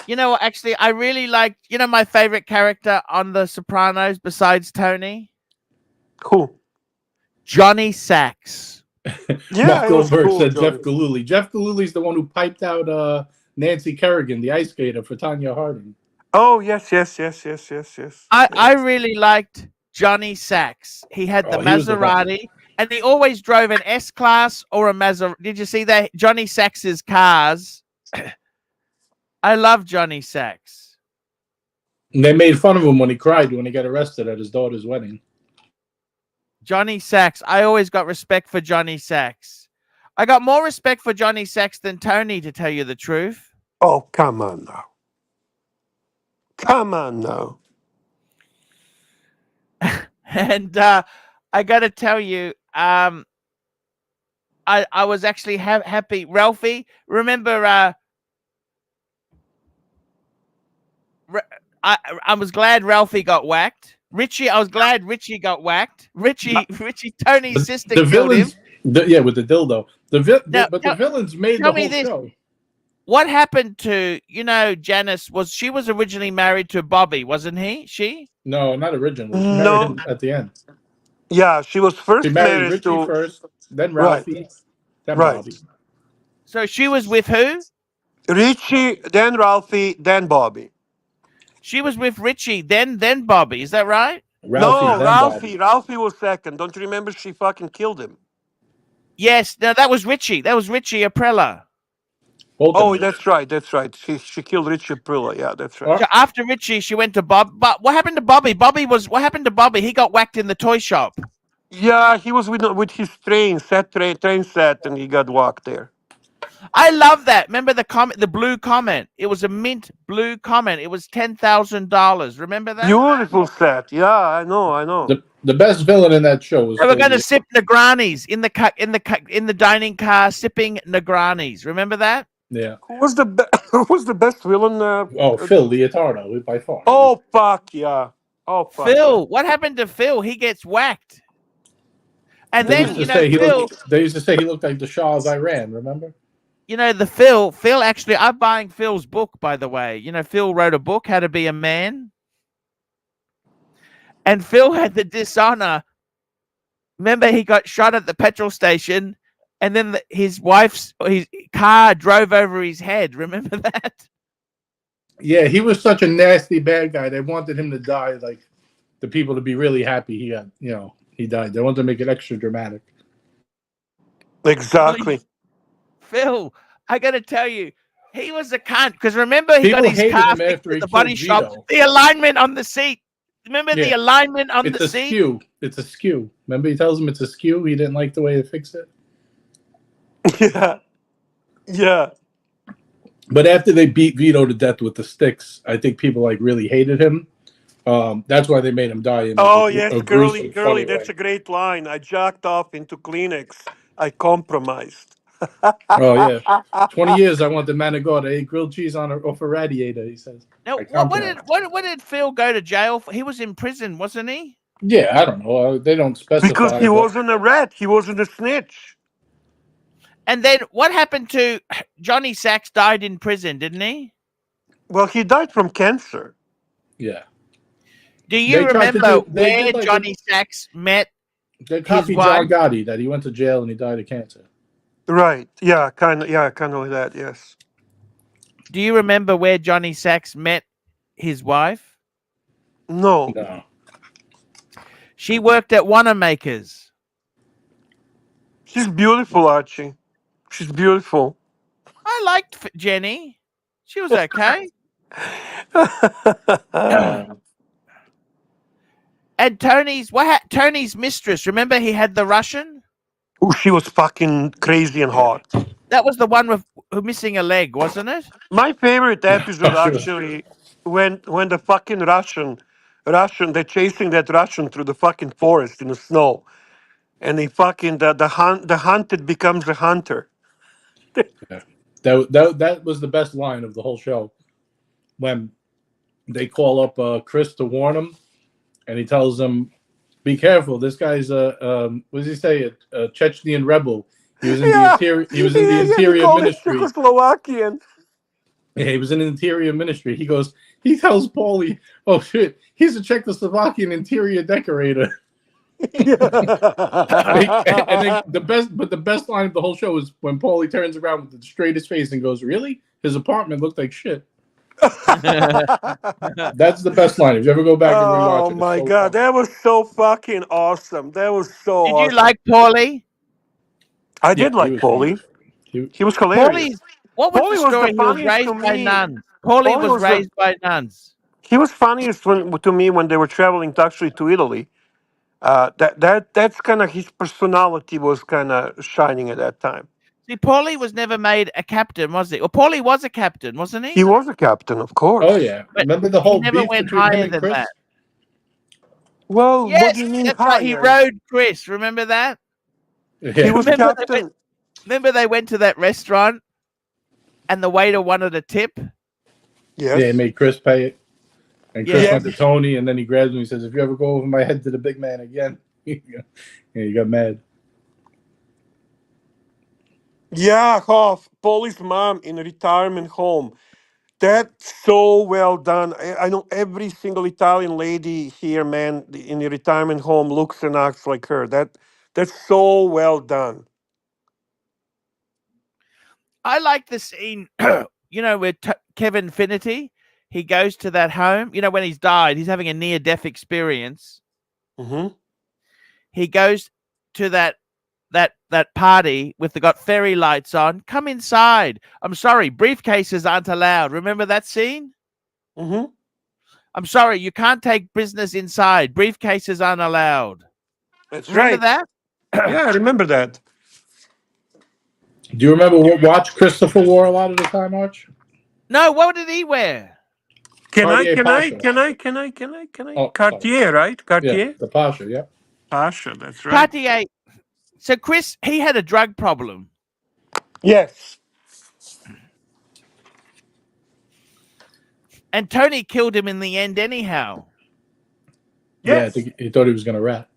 Actually, I really like. My favorite character on The Sopranos besides Tony, Who? Johnny Sachs. Yeah, Mark it was Goldberg cool, said Johnny. Jeff Gillooly. Jeff Gillooly's the one who piped out Nancy Kerrigan, the ice skater, for Tanya Harding. Oh, yes. I really liked Johnny Sachs. He had the he was the Maserati, and he always drove an S class or a Maserati. Did you see that? Johnny Sachs's cars. I love Johnny Sachs. And they made fun of him when he cried when he got arrested at his daughter's wedding. Johnny Sachs. I always got respect for Johnny Sachs. I got more respect for Johnny Sachs than Tony, to tell you the truth. Oh, come on now. And I got to tell you, I was actually happy. Ralphie, remember? I was glad Ralphie got whacked. Richie, I was glad Richie got whacked. Richie, Tony's sister The killed him. villains, with the dildo. But the Now, villains made the tell me whole this. show. What happened to Janice? She was originally married to Bobby, wasn't he? She? No, not originally. She married him at the end. Yeah, she was first She married married Richie to first, then Ralphie, then Right. Bobby. So she was with who? Richie, then Ralphie, then Bobby. She was with Richie, then Bobby. Is that right? Ralphie was second. Don't you remember she fucking killed him? Yes. No, that was Richie. That was Richie Aprella. Oh, that's right. She killed Richie Aprilla. Yeah, that's right. So after Richie, she went to Bob. But what happened to Bobby? What happened to Bobby? He got whacked in the toy shop. Yeah, he was with his train set, and he got whacked there. I love that. Remember the blue comment? It was a mint blue comment. It was $10,000. Remember that? Beautiful set. Yeah, I know. The best villain in that show was They were Phil going to Leotardo. sip Negranis in the dining car, sipping Negranis. Remember that? Yeah. Who was the who was the best villain? Oh, Phil Leotardo by far. Oh fuck yeah! Oh fuck yeah! Phil. What happened to Phil? He gets whacked. And They then, used to say Phil, They used to say he looked like the Shah of Iran. Remember? Phil actually, I'm buying Phil's book, by the way. Phil wrote a book, How to Be a Man. And Phil had the dishonor. Remember, he got shot at the petrol station, and then his car drove over his head. Remember that? Yeah, he was such a nasty bad guy. They wanted him to die, like the people to be really happy he died. They wanted to make it extra dramatic. Exactly. Phil, I got to tell you, he was a cunt. Because remember, he People got his hated car him fixed after at he the killed body shop. Vito. The alignment on the seat. Remember the Yeah. alignment on It's the a seat? skew. It's a skew. Remember, he tells him it's a skew. He didn't like the way they fixed it. Yeah. Yeah. But after they beat Vito to death with the sticks, I think people really hated him. That's why they made him die in Oh yes, a girly, gruesome, girly. funny That's way. a great line. I jacked off into Kleenex. I compromised. Oh yeah, 20 years I want the Manigota. I ate grilled cheese off a radiator. He says. Now, I what compromised. did Phil go to jail for? He was in prison, wasn't he? Yeah, I don't know. They don't Because specify, he but wasn't a rat. He wasn't a snitch. And then what happened to Johnny Sachs? Died in prison, didn't he? Well, he died from cancer. yeah, Do you they tried to remember do. They where did like Johnny Sachs met they his copied wife? John Gotti that he went to jail and he died of cancer. Right. Yeah. Kind of. Yeah. Kind of like that. Yes. Do you remember where Johnny Sachs met his wife? No. No, She worked at Wanamaker's. She's beautiful, Archie. She's beautiful. I liked Jenny. She was okay. And Tony's mistress. Remember, he had the Russian. Oh, she was fucking crazy and yeah, hot. That was the one with who missing a leg, wasn't it? My favorite episode she was. actually when the fucking Russian they're chasing that Russian through the fucking forest in the snow, and they fucking the hunted becomes a hunter. Yeah. That was the best line of the whole show when they call up Chris to warn him, and he tells them, "Be careful. This guy's what does he say? A Chechnyan rebel. He was in the Yeah, interior. He was in the yeah, he interior called it ministry. Czechoslovakian. Yeah, he was in the interior ministry." He goes. He tells Paulie, "Oh shit, he's a Czechoslovakian interior decorator." Yeah. And then the best line of the whole show is when Paulie turns around with the straightest face and goes, "Really? His apartment looked like shit." That's the best line. If you ever go back and rewatch Oh it, it's my so god, funny. that was so fucking awesome. That was so Did you awesome. like Paulie? I Yeah, did he like was funny. Paulie. He, He was hilarious. What was the Paulie was the story? He was funniest to raised by me. nuns. Paulie Paulie was was the raised by nuns. he was funniest to me when they were traveling to Italy. That's kind of his personality was kind of shining at that time. See, Paulie was never made a captain, was he? Well, Paulie was a captain, wasn't He he? was a captain, of oh course. yeah, But remember the he whole never beef went between him higher and than that. Chris? Well, what do Yes, you mean that's right. He higher? rode Chris. Remember that? He Yeah, was captain. Remember they went to that restaurant and the waiter wanted a tip? yeah. Yes. He made Chris pay it, and Chris Yeah. went to Tony, and then he grabs him. And he says, "If you ever go over my head to the big man again," yeah, he got mad. Yeah, Hoff, Paulie's mom in a retirement home. That's so well done. I know every single Italian lady here, man, in the retirement home looks and acts like her. That's so well done. I like the scene, with Kevin Finnerty. He goes to that home. When he's died, he's having a near-death experience. Hmm. He goes to that party with got fairy lights on. Come inside. I'm sorry, briefcases aren't allowed. Remember that scene? Hmm. I'm sorry, you can't take business inside. Briefcases aren't allowed. That's Remember right. that? Yeah, I remember that. Do you remember what watch Christopher wore a lot of the time, Arch? No, what did he wear? Can I? Cartier Can I? Pasha. Can I? Can I? Can I? Can I? Oh, sorry. Cartier, right? Yeah, Cartier. the Pasha. Yeah. Pasha. That's right. Cartier. So Chris, he had a drug problem, Yes. and Tony killed him in the end anyhow. Yeah, I Yes. think he thought he was gonna rat.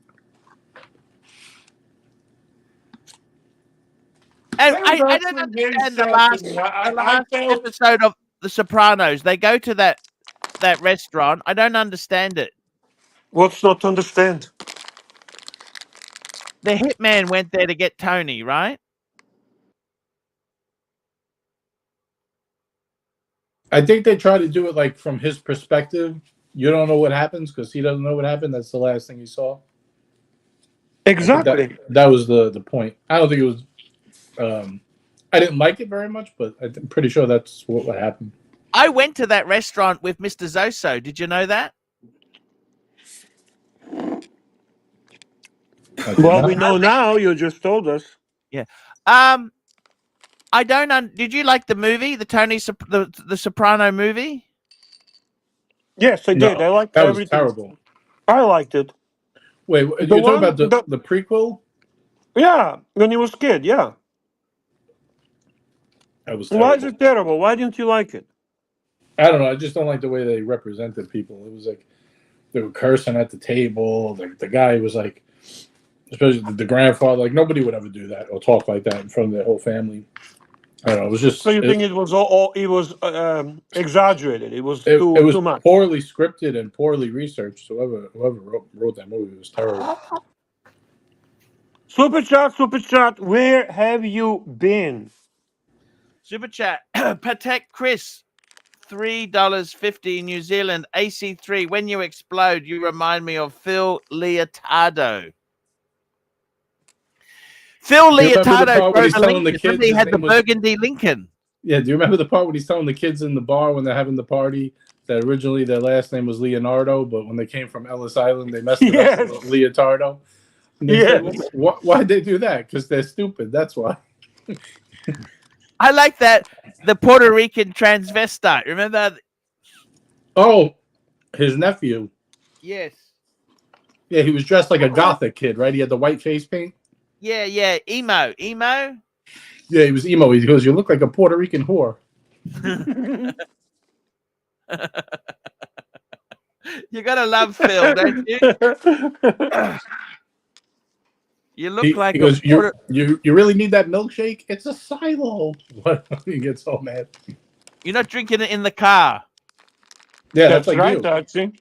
And That was I don't actually very understand the sad to last me. the I last felt. episode of The Sopranos. They go to that restaurant. I don't understand it. What's not to understand? The hitman went there to get Tony, right? I think they try to do it like from his perspective. You don't know what happens because he doesn't know what happened. That's the last thing he saw. I think Exactly. that was the point. I don't think it was. I didn't like it very much, but I'm pretty sure that's what happened. I went to that restaurant with Mr. Zoso. Did you know that? I did Well, not. we know now. You just told us. Yeah. I don't. Did you like the movie, the Soprano movie? Yes, I did. No, I liked that was everything. terrible. I liked it. Wait, The you're talking one, about the prequel? yeah, when he was kid, yeah. That was Why is terrible. it terrible? Why didn't you like it? I don't know. I just don't like the way they represented people. It was like they were cursing at the table. The guy was like, especially the grandfather, like nobody would ever do that or talk like that in front of their whole family. I don't know. It was So just you think it was all it was exaggerated? It was it was too much. poorly scripted and poorly researched. So whoever wrote that movie was terrible. Super chat. Where have you been? Super chat. Patek Chris, $3.50 New Zealand. AC3. When you explode, you remind me of Phil Leotardo. Phil Do you remember the Leotardo part when drove he's a telling the Lincoln. kids Remember, he his had the name was? burgundy Lincoln. Yeah. Do you remember the part when he's telling the kids in the bar when they're having the party that originally their last name was Leonardo, but when they came from Ellis Island, they messed it up Yes. to Leotardo. And they said, Yes. why'd they do that? Because they're stupid. That's why. I like that. The Puerto Rican transvestite. Remember? Oh, his nephew. Yes. Yeah, he was dressed like a gothic kid, right? He had the white face paint. Yeah, yeah. Emo. Yeah, he was emo. He goes, "You look like a Puerto Rican whore." You gotta love Phil, don't you? You look He like a goes, "You really need that milkshake? It's a silo." What? He gets so mad. You're not drinking it in the car. Yeah, that's That's like right, you. Archie.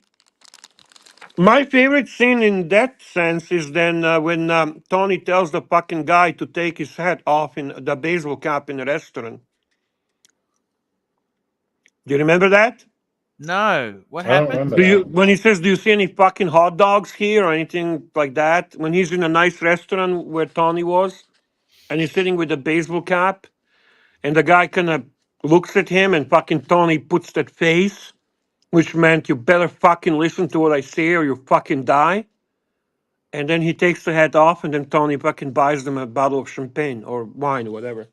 My favorite scene in that sense is then when Tony tells the fucking guy to take his hat off in the baseball cap in the restaurant. Do you remember that? No. What I don't happened? remember Do you that. when he says, "Do you see any fucking hot dogs here or anything like that?" When he's in a nice restaurant where Tony was, and he's sitting with a baseball cap, and the guy kind of looks at him, and fucking Tony puts that face, which meant you better fucking listen to what I say or you fucking die. And then he takes the hat off, and then Tony fucking buys them a bottle of champagne or wine or whatever.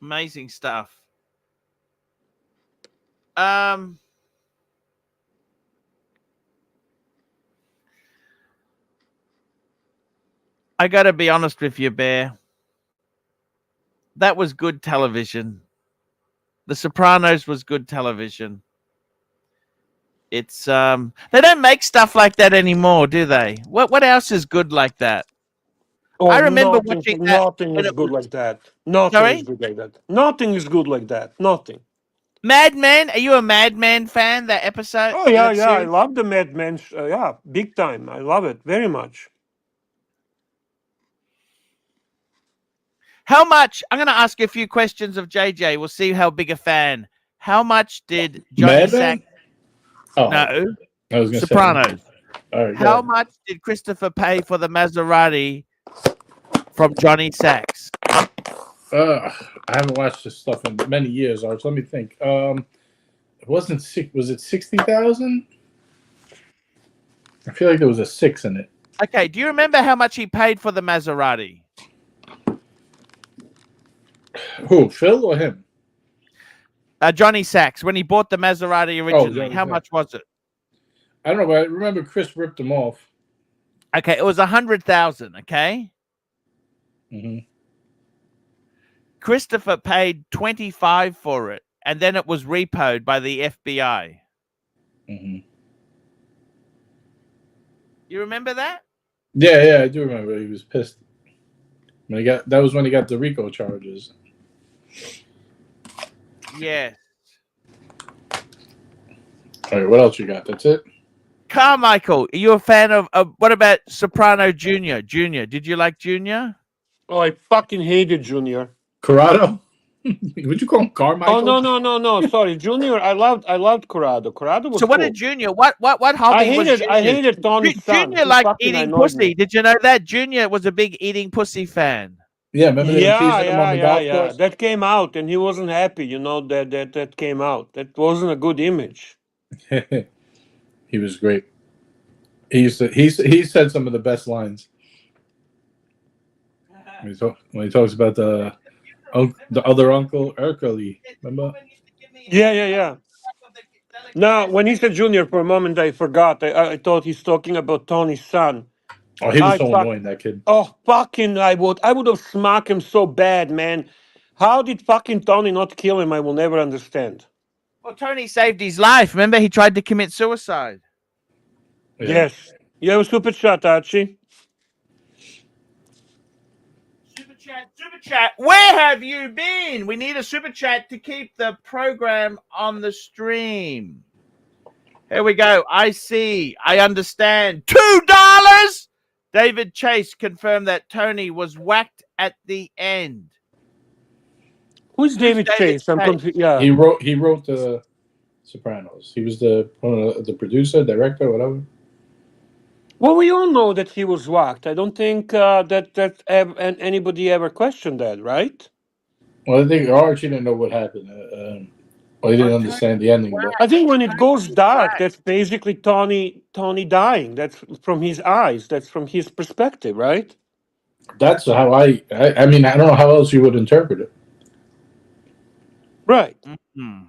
Amazing stuff. I gotta be honest with you, Bear. That was good television. The Sopranos was good television. It's they don't make stuff like that anymore, do they? What else is good like that? Oh, I remember nothing, watching that nothing when is it good was like that. Nothing is sorry? good like that. Nothing is good like that. Nothing. Mad Men? Are you a Mad Men fan? That episode, Oh yeah, that yeah. I series? love the Mad Men. Yeah, big time. I love it very much. How much? I'm gonna ask you a few questions of JJ. We'll see how big a fan. How much did Johnny Sack? Madman? Oh, No, I was gonna say. Sopranos. All right, How good. much did Christopher pay for the Maserati from Johnny Sacks? I haven't watched this stuff in many years, Arch. Let me think. It wasn't six. Was it 60,000? I feel like there was a 6 in it. Okay, do you remember how much he paid for the Maserati? Who? Phil or him? Johnny Sachs, when he bought the Maserati originally, Johnny how Sachs. much was it? I don't know, but I remember Chris ripped them off. Okay, it was 100,000. Okay, Mm-hmm. Christopher paid 25 for it, and then it was repoed by the FBI. Mm-hmm. You remember that? Yeah, I do remember. He was pissed when that was when he got the RICO charges. Yes. All right, what else you got? That's it. Carmichael, are you a fan of what about Soprano Junior? Junior, did you like Junior? Oh, I fucking hated Junior. Corrado? Would you call him Carmichael? Oh no! Sorry, Junior. I loved Corrado. Corrado was So what cool. did Junior? What hobby was Junior? I hated Tony's son. Junior He liked fucking eating annoyed pussy. me. Did you know that? Junior was a big eating pussy fan. Yeah, remember they were teasing him on the golf Yeah. course? That came out, and he wasn't happy. You know that came out. That wasn't a good image. He was great. He said some of the best lines when he talks about the other uncle Ercole. Remember? Yeah. Now, when he said Junior, for a moment I forgot. I thought he's talking about Tony's son. Oh, he was so annoying, that kid. Oh, fucking! I would have smacked him so bad, man. How did fucking Tony not kill him? I will never understand. Well, Tony saved his life. Remember, he tried to commit suicide. Yeah. Yes. You have a super chat, Archie. Super chat. Where have you been? We need a super chat to keep the program on the stream. Here we go. I see. I understand. $2. David Chase confirmed that Tony was whacked at the end. Who's David Chase? I'm confused. Yeah. He wrote the Sopranos. He was the producer, director, whatever. Well, we all know that he was whacked. I don't think anybody ever questioned that, right? Well, I think Archie didn't know what happened. Well, he didn't understand the ending. But I think when it goes dark, that's basically Tony dying. That's from his eyes. That's from his perspective, right? that's how I mean, I don't know how else you would interpret it. Right. Mm-hmm.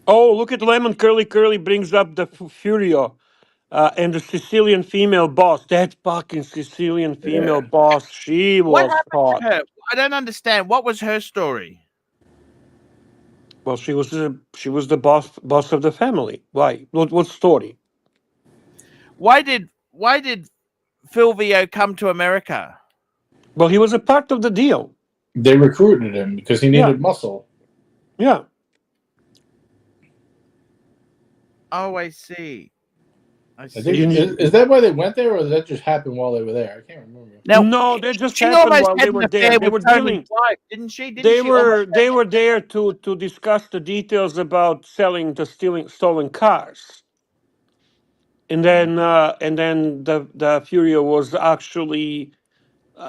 Oh, look at Lemon Curly brings up the Furio and the Sicilian female boss. That fucking Sicilian female boss, she What was happened hot. to her? I don't understand. What was her story? Well, she was the boss of the family. Why? What story? Why did Fulvio come to America? Well, he was a part of the deal. They recruited him because he needed muscle. Yeah. Oh, I see. I think is that why they went there, or did that just happen while they were there? I can't remember. No, that just happened while they were there. They were dealing. Wife, didn't she? They were there to discuss the details about selling the stolen cars, and then the Furio was actually.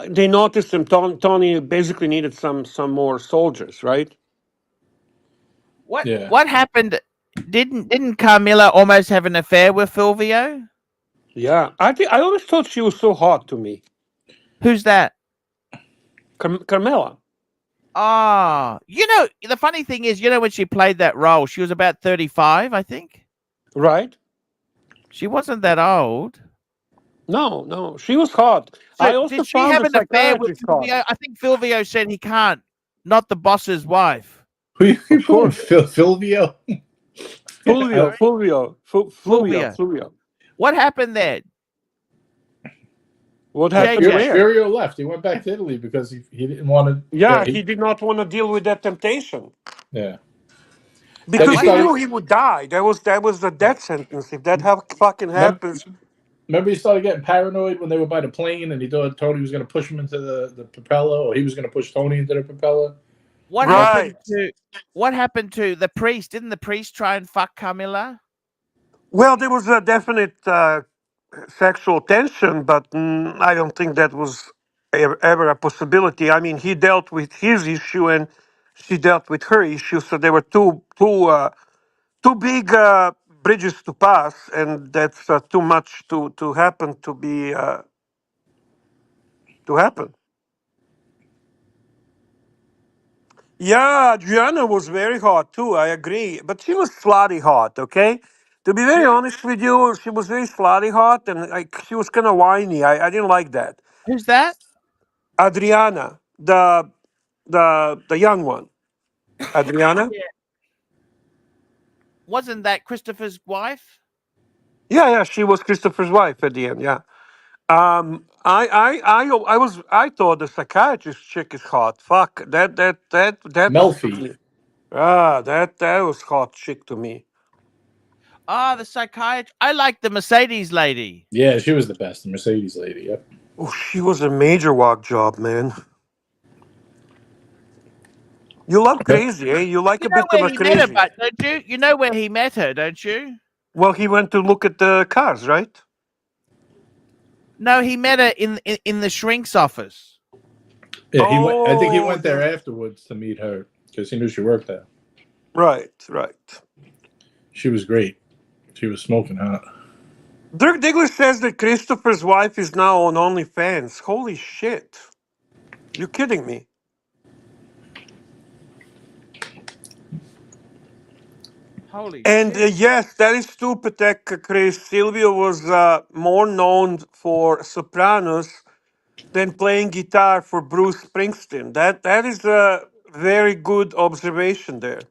They noticed him. Tony basically needed some more soldiers, right? What happened? Didn't Carmilla almost have an affair with Fulvio? Yeah, I always thought she was so hot to me. Who's that? Carmela. Ah, the funny thing is, when she played that role, she was about 35, I think. Right. She wasn't that old. No, she was hot. So I also did she found have the an affair with psychiatrist hot. Fulvio? I think Fulvio said he can't. Not the boss's wife. Who you call Fulvio? Fulvio. What happened there? What happened where? Furio left. He went back to Italy because he didn't want to. Yeah, he did not want to deal with that temptation. Yeah. Because he knew he would die. That was the death sentence. If that fucking happens. Remember he started getting paranoid when they were by the plane and he thought Tony was going to push him into the propeller, or he was going to push Tony into the propeller. What happened to the priest? Didn't the priest try and fuck Carmilla? Well, there was a definite sexual tension, but I don't think that was ever a possibility. I mean, he dealt with his issue and she dealt with her issue, so there were two big bridges to pass, and that's too much to happen to be to happen. Yeah, Adriana was very hot too. I agree, but she was slutty hot. Okay, to be very honest with you, she was very slutty hot, and she was kind of whiny. I didn't like that. Who's that? Adriana, the young one, Adriana. Yeah. Wasn't that Christopher's wife? Yeah, she was Christopher's wife at the end. Yeah. I thought the psychiatrist chick is hot. Fuck that was to Melfi. me. That was hot chick to me. Ah, the psychiatrist. I like the Mercedes lady. Yeah, she was the best. The Mercedes lady. Yep. Oh, she was a major walk job, man. You love Yep. crazy, eh? You like You a know bit of where a he met her, crazy. but don't you? You know where he met her, don't you? Well, he went to look at the cars, right? No, he met her in the shrink's office. Yeah, he went. I think he Oh, went there afterwards to meet her because he knew she worked there. right. She was great. She was smoking hot. Dirk Diggler says that Christopher's wife is now on OnlyFans. Holy shit. You kidding me? Holy And shit! yes, that is true, Patek, Chris. Silvio was more known for Sopranos than playing guitar for Bruce Springsteen. That is a very good observation there.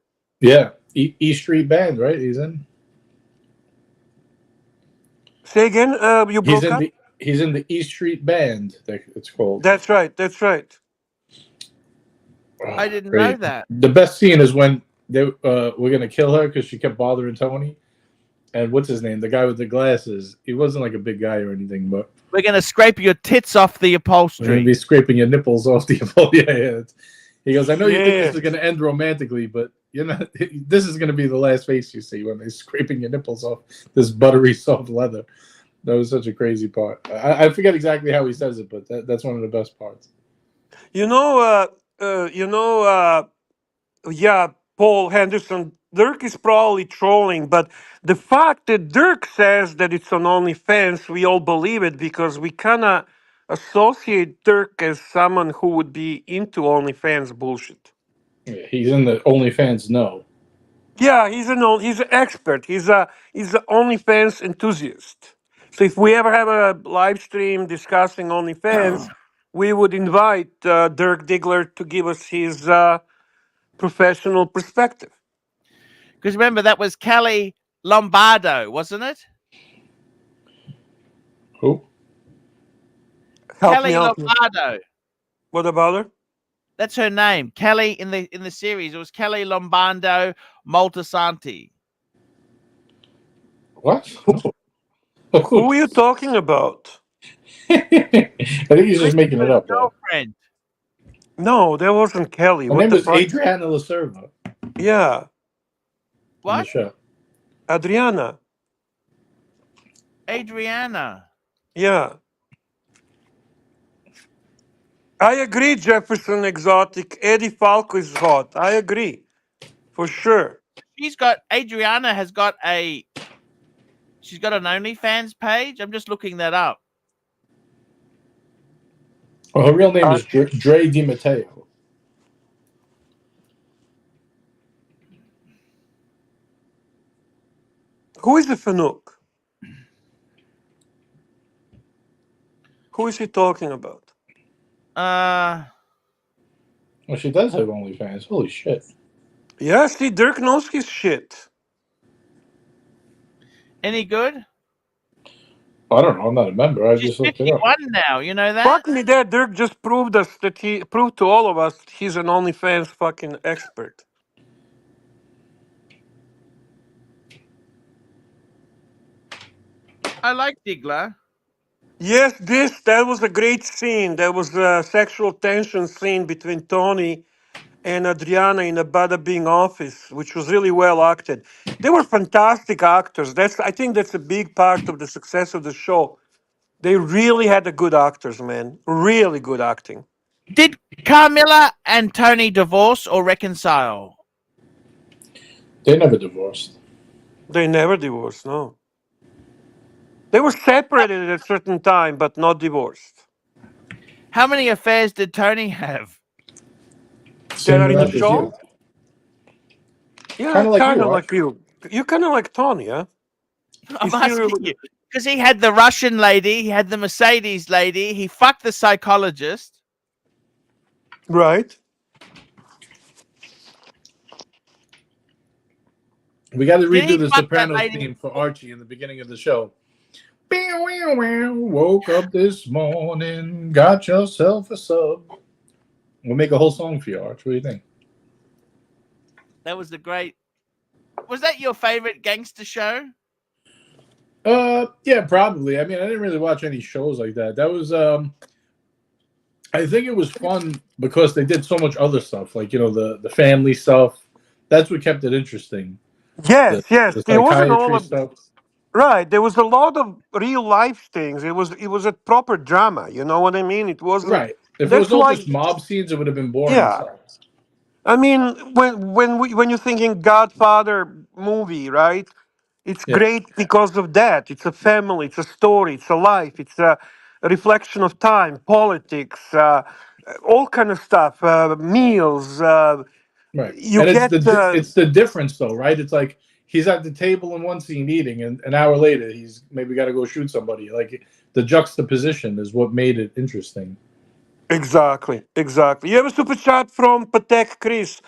Yeah, E Street Band, right? He's in. Say again, you He's broke in up? the. He's in the E Street Band. It's called. That's right, that's right. I Oh, didn't know great. that. The best scene is when they were gonna kill her because she kept bothering Tony. And what's his name? The guy with the glasses. He wasn't like a big guy or anything, but We're gonna scrape your tits off the we're gonna upholstery. be scraping your nipples off the. Yeah. He goes, I know you think this Shit. is gonna end romantically, but you're not. This is gonna be the last face you see when they're scraping your nipples off this buttery soft leather. That was such a crazy part. I forget exactly how he says it, but that's one of the best parts. You know, yeah, Paul Henderson, Dirk is probably trolling, but the fact that Dirk says that it's on OnlyFans, we all believe it because we kind of associate Dirk as someone who would be into OnlyFans bullshit. Yeah, he's in the OnlyFans. No, Yeah, he's an expert. He's an OnlyFans enthusiast. So if we ever have a live stream discussing OnlyFans, we would invite Dirk Diggler to give us his professional perspective. Because remember that was Kelly Lombardo, wasn't it? who? Help me Kelly out. Lombardo. What about her? That's her name. Kelly in the series. It was Kelly Lombardo Moltisanti. What? Who are you talking about? I think he's just making it Christopher's up, though. girlfriend. No, that wasn't Kelly. Her What name the is fuck? Adriana Lacerva Yeah, on the What? show. Adriana. Adriana. Yeah. I agree, Jefferson Exotic. Eddie Falco is hot. I agree. For sure. Adriana has got she's got an OnlyFans page. I'm just looking that up. Well, her real name is Dre DiMatteo. Who is the Fanuc? Who is he talking about? Uh Well, she does have OnlyFans. Holy shit. Yeah, see, Dirk knows his shit. any good? I don't know. I'm not a member. I She's just looked it up. 51 now, you know that? Fuck me there, Dirk just proved us that he proved to all of us he's an OnlyFans fucking expert. I like Diggler. Yes, that was a great scene. There was a sexual tension scene between Tony and Adriana in a Bada Bing office, which was really well acted. They were fantastic actors. I think that's a big part of the success of the show. They really had the good actors, man. Really good acting. Did Carmilla and Tony divorce or reconcile? They never divorced. They never divorced, no. They were separated at a certain time, but not divorced. How many affairs did Tony have? that Same are in the breath as you. show. Yeah, Kind of like kind you, of Arch. like you. You kind of like Tony, huh? I'm Is he asking you because he had the Russian lady, he had the Mercedes lady, he fucked the psychologist. right? We got to Did redo he the fuck that Sopranos lady? theme for Archie in the beginning of the show. Woke up this morning, got yourself a sub. We'll make a whole song for you, Arch. What do you think? That was the great. Was that your favorite gangster show? Yeah, probably. I mean, I didn't really watch any shows like that. That was, I think it was fun because they did so much other stuff, like the family stuff. That's what kept it interesting. The Yes, yes. the It wasn't all psychiatry of, stuff. right. There was a lot of real life things. It was a proper drama. You know what I mean? It wasn't. Right. If it was That's all why. just mob scenes, it would have been boring as Yeah. hell. I mean, when you're thinking Godfather movie, right? It's Yeah. great because of that. It's a family. It's a story. It's a life. It's a reflection of time, politics, all kind of stuff. Meals. Right. You And get. it's the difference though, right? It's like he's at the table in one scene eating, and an hour later he's maybe got to go shoot somebody. Like the juxtaposition is what made it interesting. Exactly, exactly. You have a super chat from Patek Chris.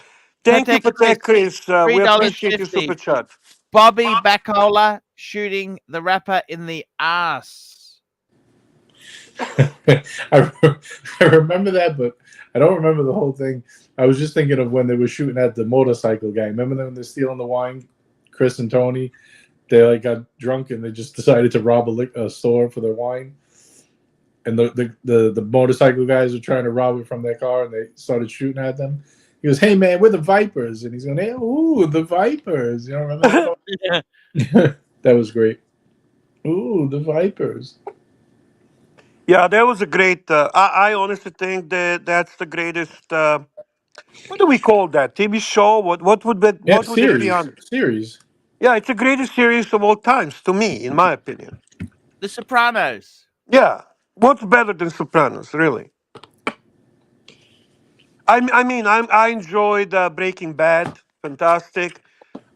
Thank you, Patek Chris, Patek Chris. We appreciate your $3.50. super chat. Bobby Backola shooting the rapper in the ass. I, I remember that, but I don't remember the whole thing. I was just thinking of when they were shooting at the motorcycle guy. Remember when they're stealing the wine, Chris and Tony? They like got drunk and they just decided to rob a store for their wine. And the motorcycle guys were trying to rob it from their car, and they started shooting at them. He goes, "Hey man, we're the Vipers," and he's going, "Hey, ooh, the Vipers." You know, remember that part? That was great. Ooh, the Vipers. Yeah, that was a great. I honestly think that that's the greatest. What do we call that TV show? Yeah, What would it be series, on? series. Yeah, it's the greatest series of all times to me, in my opinion. The Sopranos. Yeah, what's better than Sopranos, really? I enjoyed Breaking Bad, fantastic.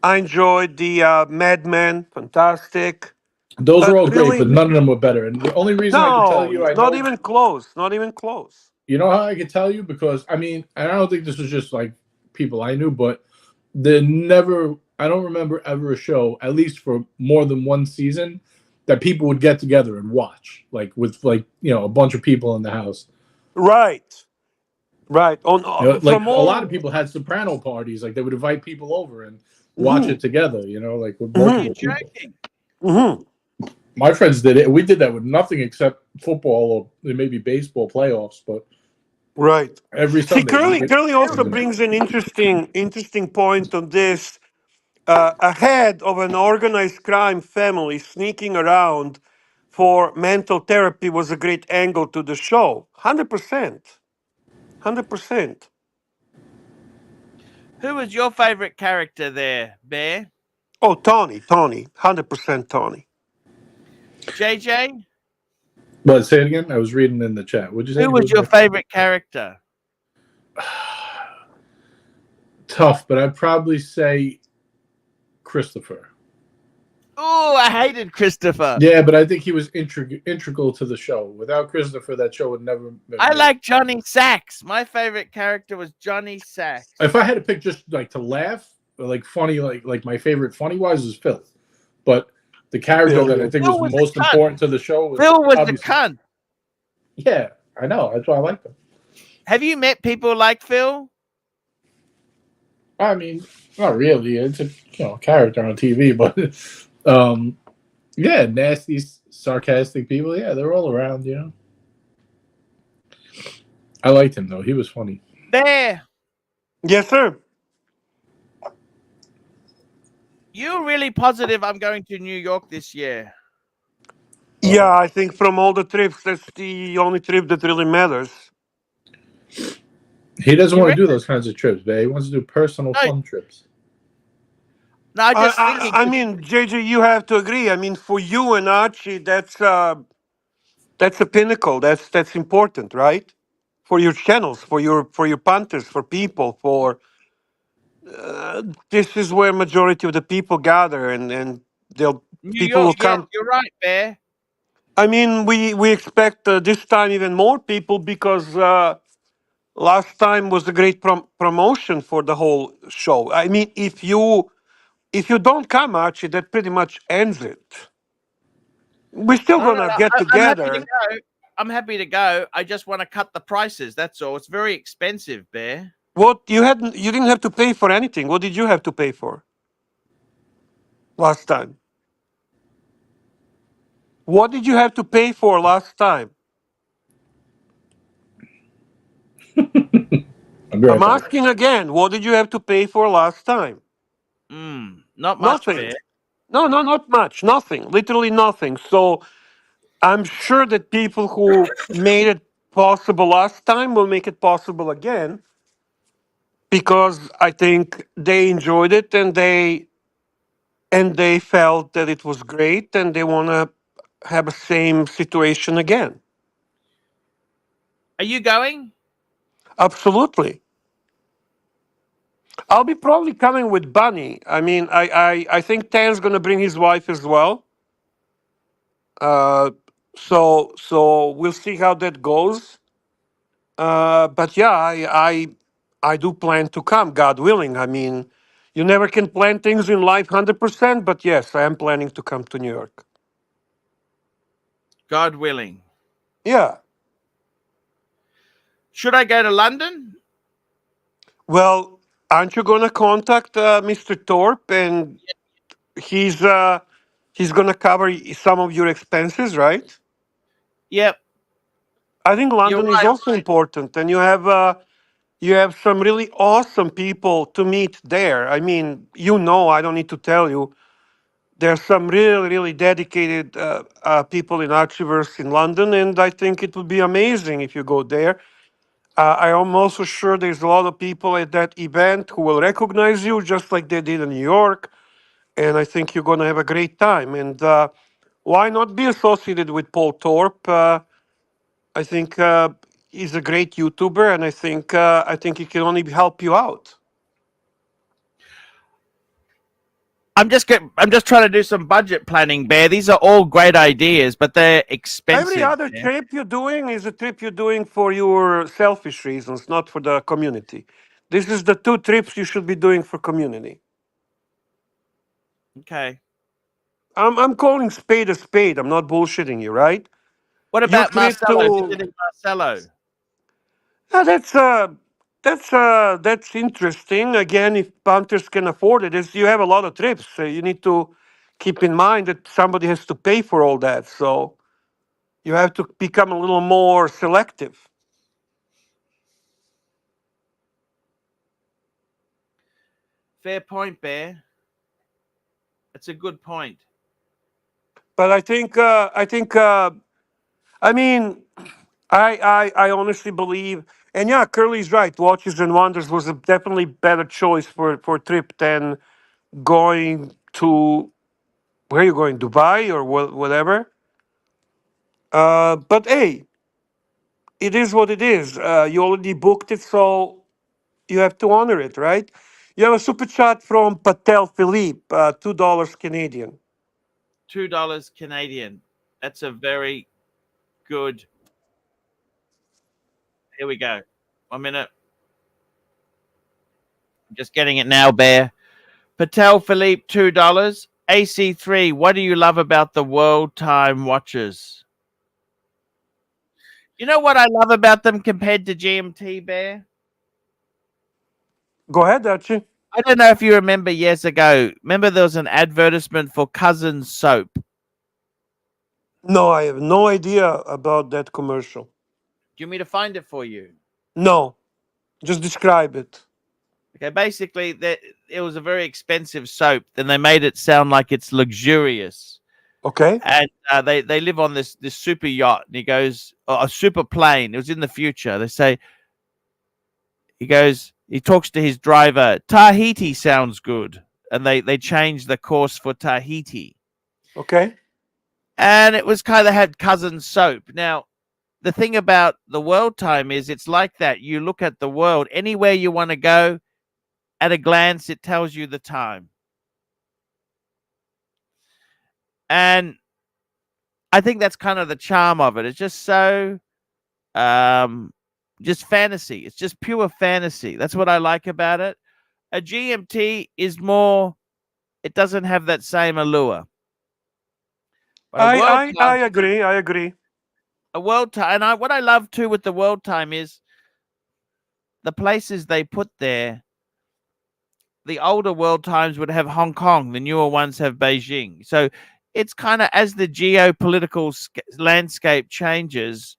I enjoyed the Mad Men, fantastic. Those are But all great, really, but none of them were better. And the only reason I could tell no, you, I not know, even close. Not even close. you know how I could tell you, because I mean, and I don't think this was just like people I knew, but the never, I don't remember ever a show, at least for more than one season, that people would get together and watch, like with like a bunch of people in the house. Right, right. On Like from a lot of all. people had soprano parties, like they would invite people over and watch Hmm. it together. Like with You're multiple people. joking. Hmm. My friends did it. We did that with nothing except football or maybe baseball playoffs, but Right. every See, Sunday we get. Curly also brings an interesting point on this. A head of an organized crime family sneaking around for mental therapy was a great angle to the show. 100%. 100%. Who was your favorite character there, Bear? Oh, Tony. 100% Tony. JJ? But say it again. I was reading in the chat. What'd you say? Who was your favorite character? Tough, but I'd probably say Christopher. Oh, I hated Christopher. Yeah, but I think he was integral to the show. Without Christopher, that show would never been I made. like Johnny Sacks. My favorite character was Johnny Sacks. If I had to pick just like to laugh, or like funny, like my favorite funny wise was Phil. But the character that I think Phil was was a most cunt. important to the show was Phil was the obviously. cunt. Yeah, I know. That's why I liked him. Have you met people like Phil? I mean, not really. It's a character on TV, but yeah, nasty, sarcastic people. Yeah, they're all around. I liked him though. He was funny. There. Yes, sir. You're really positive I'm going to New York this year. Yeah, I think from all the trips, that's the only trip that really matters. He doesn't You want to do reckon? those kinds of trips, man. He wants to do personal, No. fun trips. No, I'm just thinking. I mean, JJ, you have to agree. I mean, for you and Archie, that's a pinnacle. That's important, right? for your channels, for your punters, for people, for this is where majority of the people gather, and they'll New people York, will yeah, come. you're right, Bear. I mean, we expect this time even more people because last time was a great promotion for the whole show. I mean, if you don't come, Archie, that pretty much ends it. We're still No, no, gonna no. get I'm happy to together. go. I'm happy to go. I just want to cut the prices. That's all. It's very expensive, Bear. What you didn't have to pay for anything. What did you have to pay for last time? What did you have to pay for last time? I'll be I'm right back. asking again. What did you have to pay for last time? Not much, Nothing. Bear. No, no, not much. Nothing. Literally nothing. So I'm sure that people who made it possible last time will make it possible again because I think they enjoyed it and they felt that it was great and they want to have the same situation again. Are you going? Absolutely. I'll be probably coming with Bunny. I mean, I think Tan's going to bring his wife as well. Uh, so we'll see how that goes. But yeah, I do plan to come, God willing. I mean, you never can plan things in life 100%, but yes, I am planning to come to New York. God willing. Yeah. Should I go to London? Well, aren't you going to contact Mr. Thorpe and he's going to cover some of your expenses, right? Yep. I think You're London is right. also important, and you have some really awesome people to meet there. I mean, I don't need to tell you. There's some really, really dedicated people in Archiverse in London, and I think it would be amazing if you go there. I am also sure there's a lot of people at that event who will recognize you, just like they did in New York. And I think you're going to have a great time. And why not be associated with Paul Thorpe? I think he's a great YouTuber, and I think he can only help you out. I'm just trying to do some budget planning, Bear. These are all great ideas, but they're Every expensive. other Bear. trip you're doing is a trip you're doing for your selfish reasons, not for the community. This is the two trips you should be doing for community. Okay. I'm calling spade a spade. I'm not bullshitting you, right? What Your about trip Marcelo? to Visiting Marcelo. uh, that's that's interesting. Again, if punters can afford it, is you have a lot of trips. So you need to keep in mind that somebody has to pay for all that. So you have to become a little more selective. Fair point, Bear. That's a good point. But I mean, I honestly believe, and yeah, Curly's right. Watches and Wonders was a definitely better choice for a trip than going to where you going, Dubai or whatever. But hey, it is what it is. You already booked it, so you have to honor it, right? You have a super chat from Patek Philippe, $2 Canadian. $2 Canadian. That's a very good. Here we go. 1 minute. I'm just getting it now, Bear. Patel Philippe, $2. AC3, what do you love about the world time watches? You know what I love about them compared to GMT, Bear? Go ahead, Archie. I don't know if you remember years ago. Remember there was an advertisement for Cousins soap. No, I have no idea about that commercial. Do you want me to find it for you? No, just describe it. Okay, basically, it was a very expensive soap, and they made it sound like it's luxurious. Okay. And they live on this super yacht, and he goes, a super plane. It was in the future. They say he talks to his driver. Tahiti sounds good, and they changed the course for Tahiti, Okay. and it was kind of had cousin soap. Now the thing about the world time is it's like that. You look at the world, anywhere you want to go, at a glance, it tells you the time. And I think that's kind of the charm of it. It's just so just fantasy. It's just pure fantasy. That's what I like about it. A GMT is more, it doesn't have that same allure. But I agree. I agree. a world time, and what I love too with the world time is the places they put there. The older world times would have Hong Kong, the newer ones have Beijing. So it's kind of, as the geopolitical landscape changes,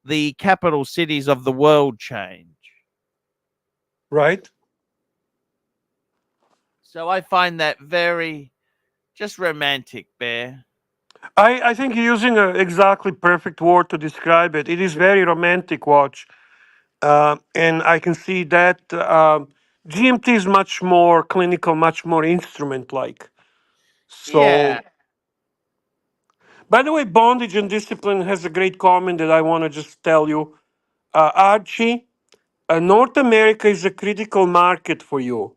the capital cities of the world change. Right. So I find that very just romantic, Bear. I think you're using an exactly perfect word to describe it. It is very romantic watch, and I can see that GMT is much more clinical, much more instrument-like. So, Yeah. by the way, Bondage and Discipline has a great comment that I want to just tell you. Archie, North America is a critical market for you.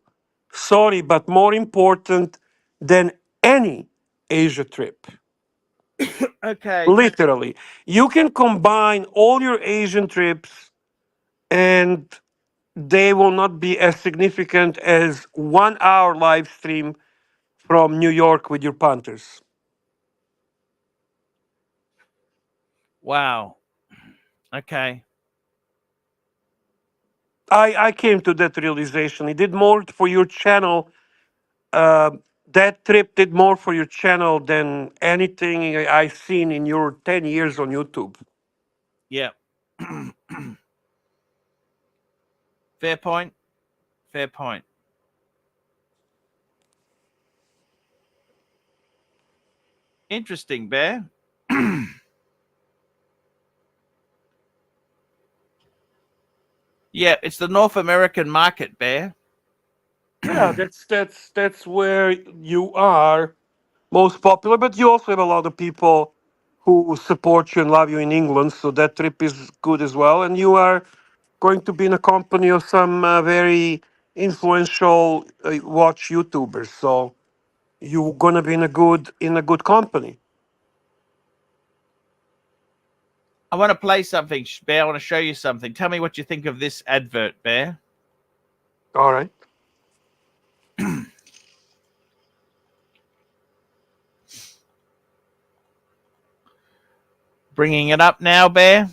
Sorry, but more important than any Asia trip. Okay. Literally. You can combine all your Asian trips and they will not be as significant as 1 hour live stream from New York with your punters. Wow. Okay. I came to that realization. It did more for your channel. That trip did more for your channel than anything I've seen in your 10 years on YouTube. Yeah. Fair point. Fair point. Interesting, Bear. Yeah, it's the North American market, Bear. Yeah, that's where you are most popular, but you also have a lot of people who support you and love you in England, so that trip is good as well. And you are going to be in a company of some very influential watch YouTubers, so you're gonna be in a good company. I want to play something, Bear. I want to show you something. Tell me what you think of this advert, Bear. All right. Bringing it up now, Bear.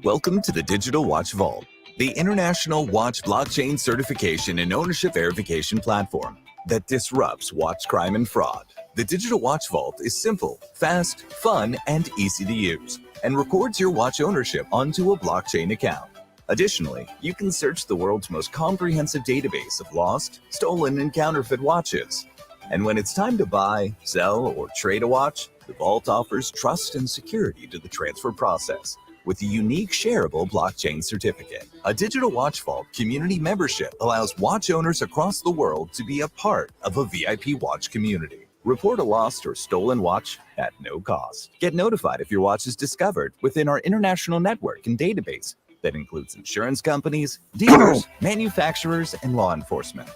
Welcome to the Digital Watch Vault, the international watch blockchain certification and ownership verification platform that disrupts watch crime and fraud. The Digital Watch Vault is simple, fast, fun, and easy to use, and records your watch ownership onto a blockchain account. Additionally, you can search the world's most comprehensive database of lost, stolen, and counterfeit watches. And when it's time to buy, sell, or trade a watch, the Vault offers trust and security to the transfer process with a unique shareable blockchain certificate. A Digital Watch Vault community membership allows watch owners across the world to be a part of a VIP watch community. Report a lost or stolen watch at no cost. Get notified if your watch is discovered within our international network and database that includes insurance companies, dealers, manufacturers, and law enforcement.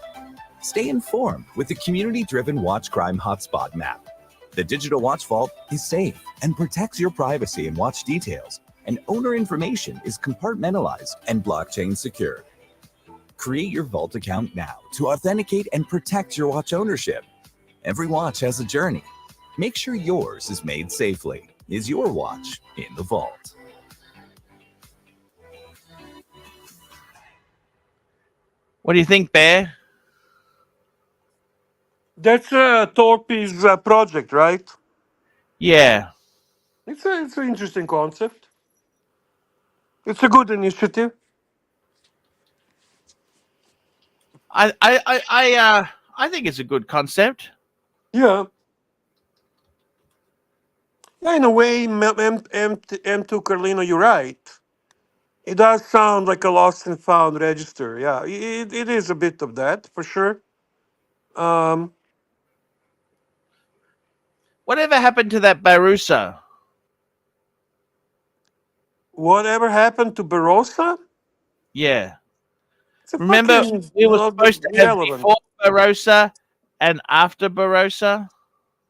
Stay informed with the community-driven watch crime hotspot map. The Digital Watch Vault is safe and protects your privacy and watch details, and owner information is compartmentalized and blockchain secured. Create your Vault account now to authenticate and protect your watch ownership. Every watch has a journey. Make sure yours is made safely. Is your watch in the Vault? What do you think, Bear? That's Torpy's project, right? Yeah. It's an interesting concept. It's a good initiative. I think it's a good concept. Yeah. Yeah, in a way, M2 Carlino, you're right. It does sound like a lost and found register. Yeah, it is a bit of that for sure. Um, Whatever happened to that Barusa? whatever happened to Barossa? Yeah. It's a Remember, fucking we were not supposed to have relevant. before Barossa and after Barossa.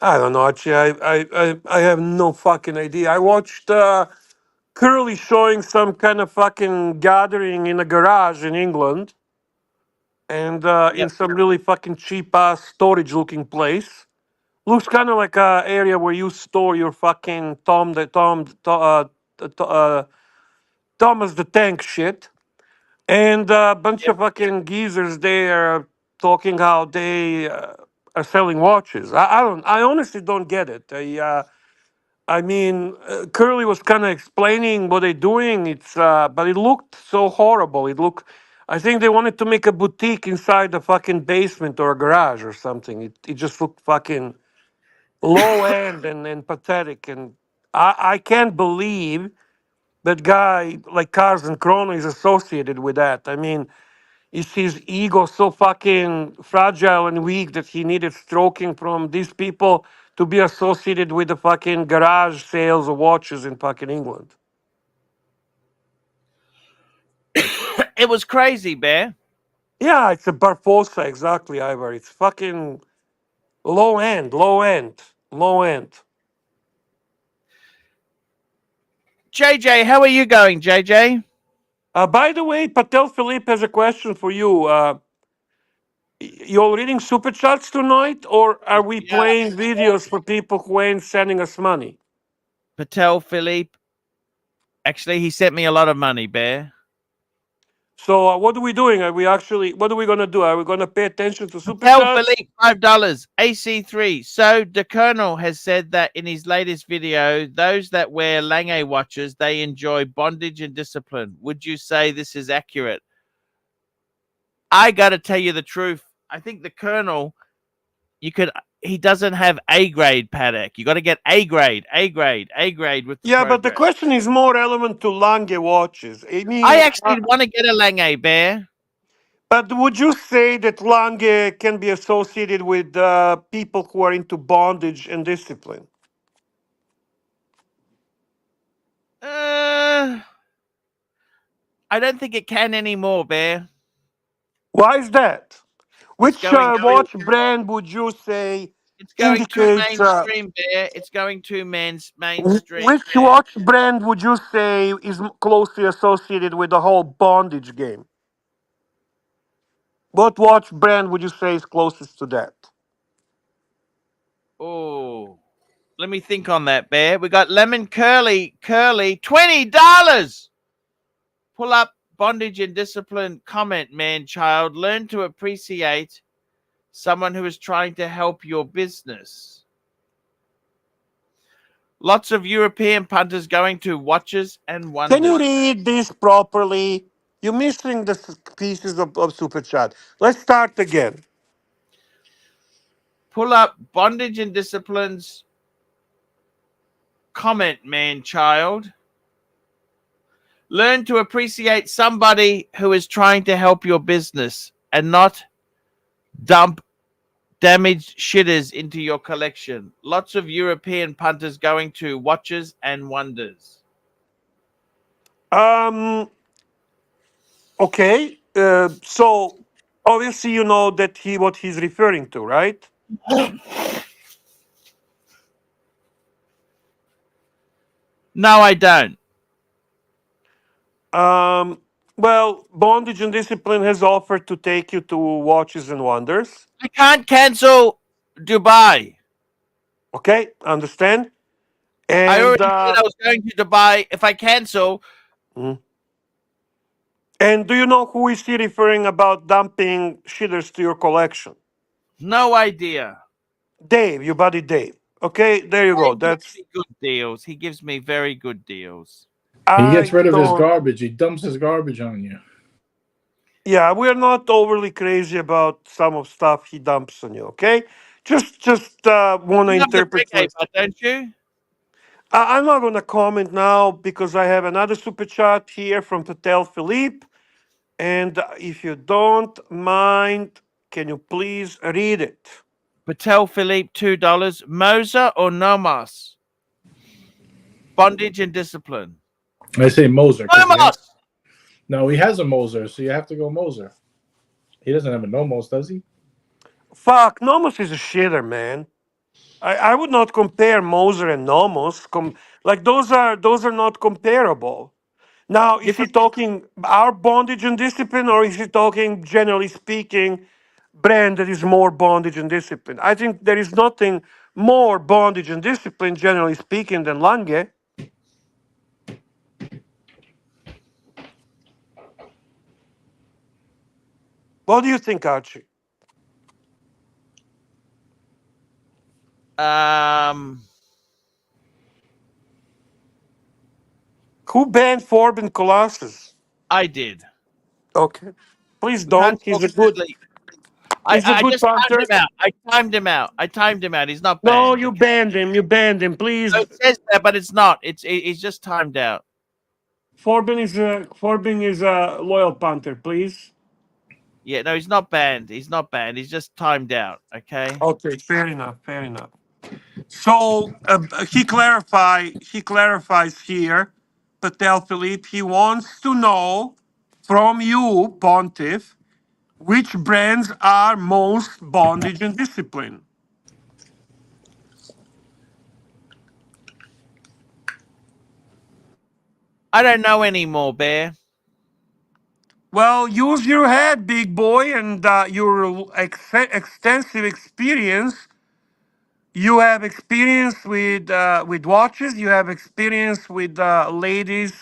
I don't know. Actually, I have no fucking idea. I watched Curly showing some kind of fucking gathering in a garage in England, and in Yep. some really fucking cheap ass storage looking place. Looks kind of like a area where you store your fucking Thomas the Tank shit, and a bunch Yep. of fucking geezers there talking how they are selling watches. I honestly don't get it. I mean, Curly was kind of explaining what they're doing. But it looked so horrible. I think they wanted to make a boutique inside the fucking basement or a garage or something. It just looked fucking low end and pathetic. And I can't believe that guy like Carson Chrono is associated with that. I mean, is his ego so fucking fragile and weak that he needed stroking from these people to be associated with the fucking garage sales of watches in fucking England? It was crazy, Bear. Yeah, it's a Barfosa, exactly, Ivor. It's fucking low end, low end, low end. JJ, how are you going, JJ? By the way, Patel Philippe has a question for you. You all reading super chats tonight, or are we Yeah. playing videos for people who ain't sending us money? Patel Philippe. Actually, he sent me a lot of money, Bear. So what are we doing? Are we actually? What are we gonna do? Are we gonna pay attention to super Patel chats? Philippe, $5. AC3. So the Colonel has said that in his latest video, those that wear Lange watches, they enjoy bondage and discipline. Would you say this is accurate? I got to tell you the truth. I think the Colonel, he doesn't have A grade Patek. You got to get A grade, A grade, A grade with the Yeah, but the program. question is more relevant to Lange watches. I I mean, actually want to get a Lange, Bear. but would you say that Lange can be associated with people who are into bondage and discipline? Uh, I don't think it can anymore, Bear. Why is that? It's Which going too. watch brand would you say It's going too indicates? mainstream, Bear. It's going too mainstream, Which Bear. watch brand would you say is closely associated with the whole bondage game? What watch brand would you say is closest to that? Oh, let me think on that, Bear. We got Lemon Curly, $20. Pull up bondage and discipline. Comment, man, child. Learn to appreciate someone who is trying to help your business. Lots of European punters going to watches and Can you wonders. read this properly? You're missing the pieces of super chat. Let's start again. Pull up bondage and disciplines. Comment, man, child. Learn to appreciate somebody who is trying to help your business and not dump damaged shitters into your collection. Lots of European punters going to watches and wonders. Um. Okay. So obviously you know that what he's referring to, right? No, I don't. Um. Well, Bondage and Discipline has offered to take you to Watches and Wonders. I can't cancel Dubai. Okay, understand? I And already said I was going to Dubai. If I cancel, mm. And do you know who is he referring about dumping shitters to your collection? no idea. Dave, your buddy Dave. Okay, there you go. He gives That's me good deals. He gives me very good deals. He gets I rid of his don't. garbage. He dumps his garbage on you. Yeah, we're not overly crazy about some of stuff he dumps on you. Okay, just want to You love the interpret. reggae, but don't you? I'm not going to comment now because I have another super chat here from Patek Philippe. And if you don't mind, can you please read it? Patek Philippe, $2. Moser or Nomos? Bondage and discipline. I say Moser because Nomos! no, he has a Moser, so you have to go Moser. He doesn't have a Nomos, does he? Fuck, Nomos is a shitter, man. I would not compare Moser and Nomos. Like those are not comparable. Now, is he Different. talking our bondage and discipline, or is he talking generally speaking, brand that is more bondage and discipline? I think there is nothing more bondage and discipline, generally speaking, than Lange. What do you think, Archie? Who banned Forbin Colossus? I did. Okay. Please We can't don't. He's talk a to good sleep. he's a I good just timed punter. him out. I timed him out. He's not No, banned. you Okay. banned him. You banned him. So Please. it says that, but it's not. He's just timed out. Forbin is a loyal punter, please. Yeah, no, he's not banned. He's not banned. He's just timed out. Okay. Okay, fair enough. Fair enough. So he clarifies here, Patel Philippe, he wants to know from you, Pontiff, which brands are most bondage and discipline. I don't know anymore, Bear. Well, use your head, big boy, and your extensive experience. You have experience with watches. You have experience with ladies.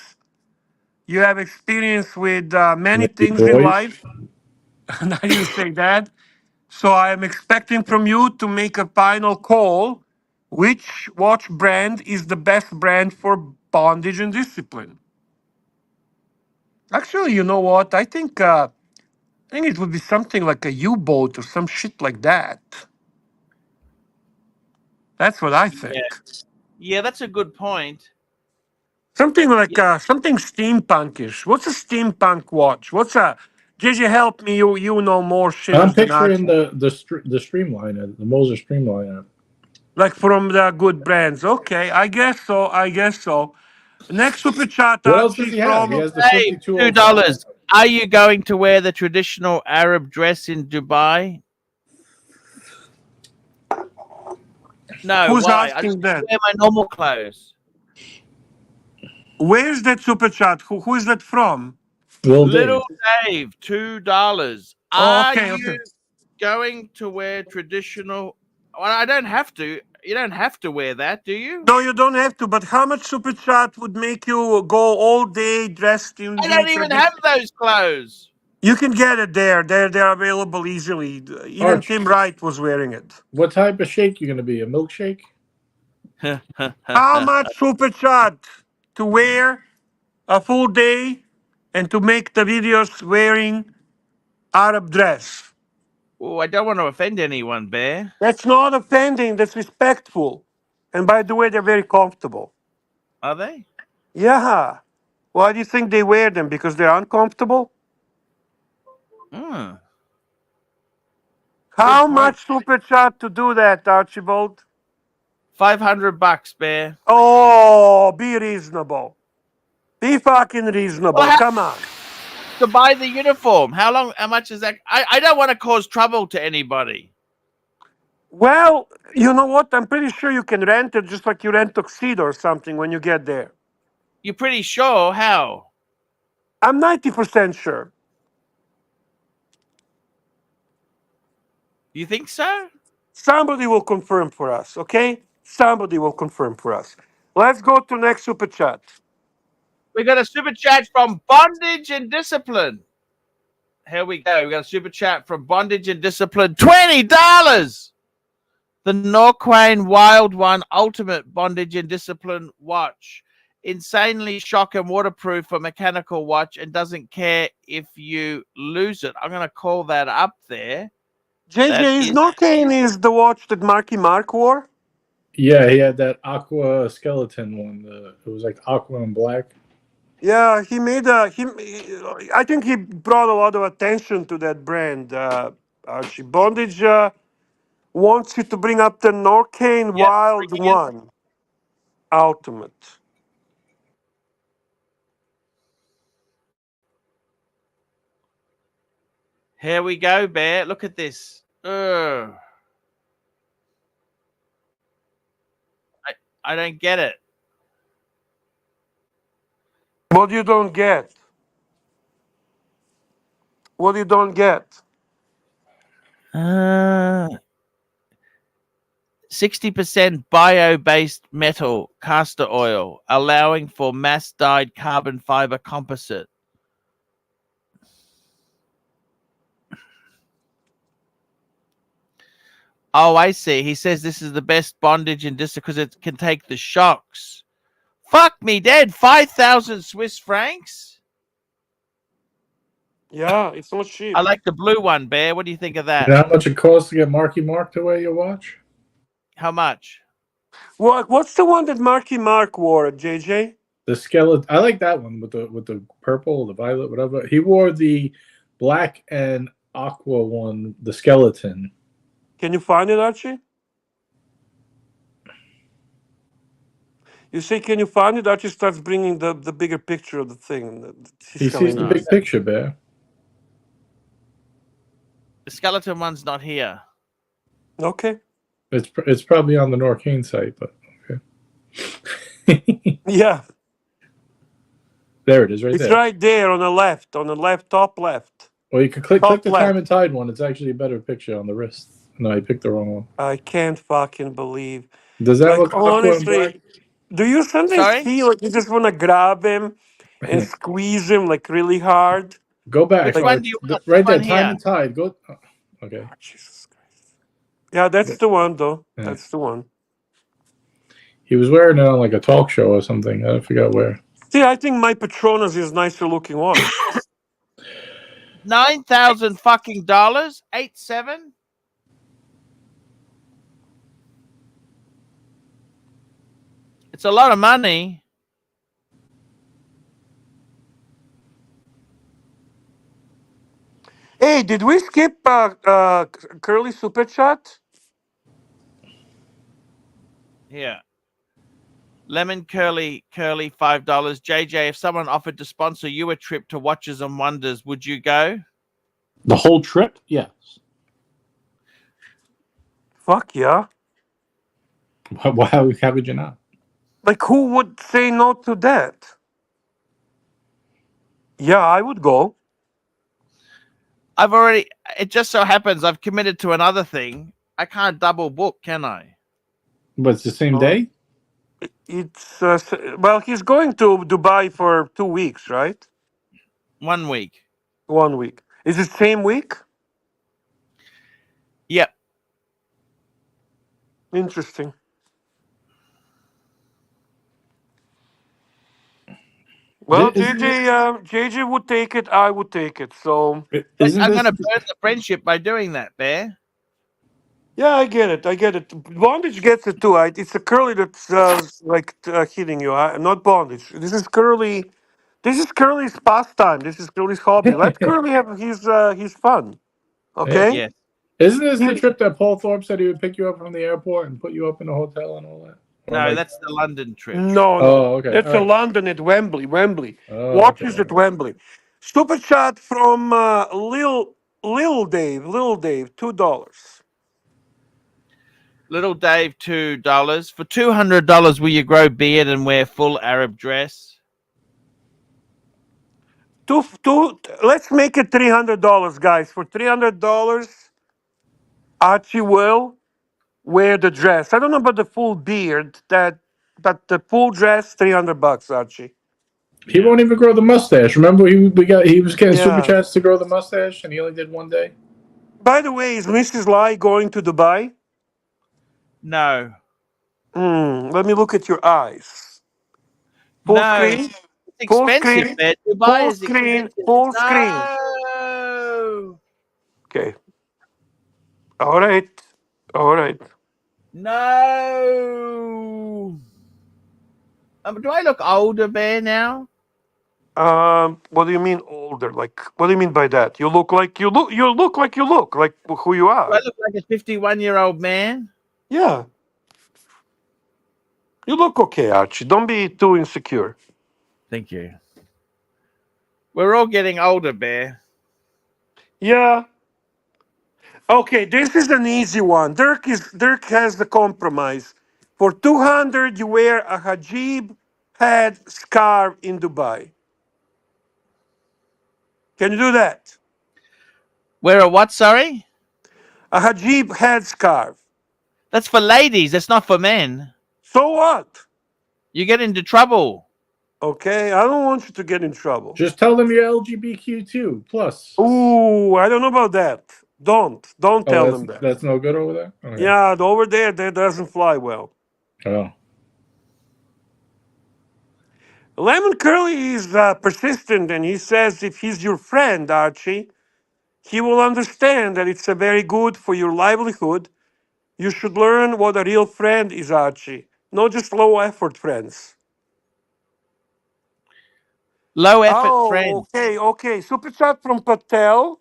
You have experience with many Lady things in boys. life. And I didn't say that. So I am expecting from you to make a final call. Which watch brand is the best brand for bondage and discipline? Actually, you know what? I think it would be something like a U-boat or some shit like that. That's what I Yeah. think. Yeah, that's a good point. Something like Yeah. something steampunkish. What's a steampunk watch? What's a? JJ, help me. You know more I'm shitters than picturing Archie. the Streamliner, the Moser Streamliner. Like from the good brands. Okay, I guess so. I guess so. Next super chat, What else does Archie he have? He from has the Dave, 5205. $2. Are you going to wear the traditional Arab dress in Dubai? No, who's why? I just asking that? wear my normal clothes. Where's that super chat? Who is that from? Little Dave. Little Dave, $2. Oh, Are okay, okay. you going to wear traditional? Well, I don't have to. You don't have to wear that, do you? No, you don't have to. But how much super chat would make you go all day dressed in I the don't even have tradition? those clothes. You can get it there. They're available easily. Even Arch, Tim Wright was wearing it. what type of shake you gonna be? A milkshake? How much super chat to wear a full day and to make the videos wearing Arab dress? Oh, I don't want to offend anyone, Bear. That's not offending. That's respectful. And by the way, they're very comfortable. Are they? Yeah. Why do you think they wear them? Because they're uncomfortable? Hmm. Good How point. much super chat to do that, Archibald? $500, Bear. Oh, be reasonable. Be fucking Well, reasonable. how Come on. to buy the uniform? How long? How much is that? I don't want to cause trouble to anybody. Well, you know what? I'm pretty sure you can rent it just like you rent tuxedo or something when you get there. You're pretty sure? How? I'm 90% sure. You think so? Somebody will confirm for us, okay? Somebody will confirm for us. Let's go to next super chat. We got a super chat from Bondage and Discipline. Here we go. We got a super chat from Bondage and Discipline. $20. The Norquine Wild One Ultimate Bondage and Discipline watch. Insanely shock and waterproof for mechanical watch and doesn't care if you lose it. I'm going to call that up there. That JJ, is is Norcane is the watch that Marky Mark wore? Yeah, he had that aqua skeleton one. It was like aqua and black. Yeah, he made a he. I think he brought a lot of attention to that brand. Archie Bondage wants you to bring up the Norcane Yep, Wild bringing it. One Ultimate. Here we go, Bear. Look at this. Ugh. I don't get it. What you don't get? What you don't get? 60% bio-based metal castor oil, allowing for mass-dyed carbon fiber composite. Oh, I see. He says this is the best bondage in this because it can take the shocks. Fuck me dead. 5,000 Swiss francs? Yeah, it's not cheap. I like the blue one, Bear. What do you think of You that? know how much it costs to get Marky Mark to wear your watch? How much? What's the one that Marky Mark wore, JJ? The skeleton. I like that one with the purple, the violet, whatever. He wore the black and aqua one, the skeleton. Can you find it, Archie? You say, can you find it? Archie starts bringing the bigger picture of the thing. He sees the No. big picture, Bear. The skeleton one's not here. Okay. It's probably on the Norcane site, but okay. Yeah. There it is, right It's there. right there on the left, top left. Well, you can click Top the left. Time and Tide one. It's actually a better picture on the wrist. No, I picked the wrong one. I can't fucking believe. Does that Like, look aqua and black? honestly, do you sometimes Sorry? feel like you just want to grab him and squeeze him like really hard? Go back. Which Like, one do you want? Right This there, one Time here. and Tide. Go. Oh, okay. oh, Jesus Christ. Yeah, that's the one, though. Yeah. That's the one. He was wearing it on like a talk show or something. I forgot where. See, I think my Patronus is nicer looking watch. 9,000 fucking dollars? 8,700? It's a lot of money. Hey, did we skip Curly Super Chat? Here. Lemon curly $5. JJ, if someone offered to sponsor you a trip to Watches and Wonders, would you go? The whole trip? Yes. Fuck yeah. How would you not? Like, who would say no to that? Yeah, I would go. It just so happens I've committed to another thing. I can't double book, can I? But it's the same Oh. day? It's, well, he's going to Dubai for 2 weeks, right? 1 week. 1 week. Is it same week? Yep. Interesting. Well, JJ would take it. I would take it. So But Isn't I'm this going to burn the friendship by doing that, Bear. yeah, I get it. I get it. Bondage gets it too. It's a curly that's hitting you. Not bondage. This is curly. This is Curly's pastime. This is Curly's hobby. Let Curly have his fun. Okay. Yes. Isn't this the trip that Paul Thorpe said he would pick you up from the airport and put you up in a hotel and all that? Or No, like- that's the London trip. No. Oh, okay. That's All a right. London at Wembley. Oh, Watches okay. at Wembley. Stupid chat from Lil Dave. $2. Little Dave, $2. For $200, will you grow beard and wear full Arab dress? Let's make it $300, guys. For $300, Archie will wear the dress. I don't know about the full beard. But the full dress, $300, Archie. He won't even grow the mustache. Remember, he was getting super Yeah. chats to grow the mustache, and he only did 1 day. By the way, is Mrs. Lai going to Dubai? No. Let me look at your eyes. Full No. screen. It's Full expensive, screen. Bear. Dubai Full is screen. expensive. Full screen. No. Okay. All right. No. Do I look older, Bear, now? What do you mean older? Like, what do you mean by that? You look like you look. You look like you look like who you Do I are. look like a 51-year-old man? Yeah, you look okay, Archie. Don't be too insecure. Thank you. We're all getting older, Bear. Yeah. Okay, this is an easy one. Dirk has the compromise. For 200, you wear a hijab head scarf in Dubai. Can you do that? Wear a what, sorry? A hijab head scarf. That's for ladies. That's not for men. So what? You get into trouble. Okay, I don't want you to get in trouble. Just tell them you're LGBTQ plus. Ooh, I don't know about that. Don't tell them that. That's no good over there. Okay. Yeah, over there, that doesn't fly well. Oh. Lemon Curly is persistent, and he says if he's your friend, Archie, he will understand that it's a very good for your livelihood. You should learn what a real friend is, Archie, not just low effort friends. Low effort Oh, friends. okay. Super chat from Patel,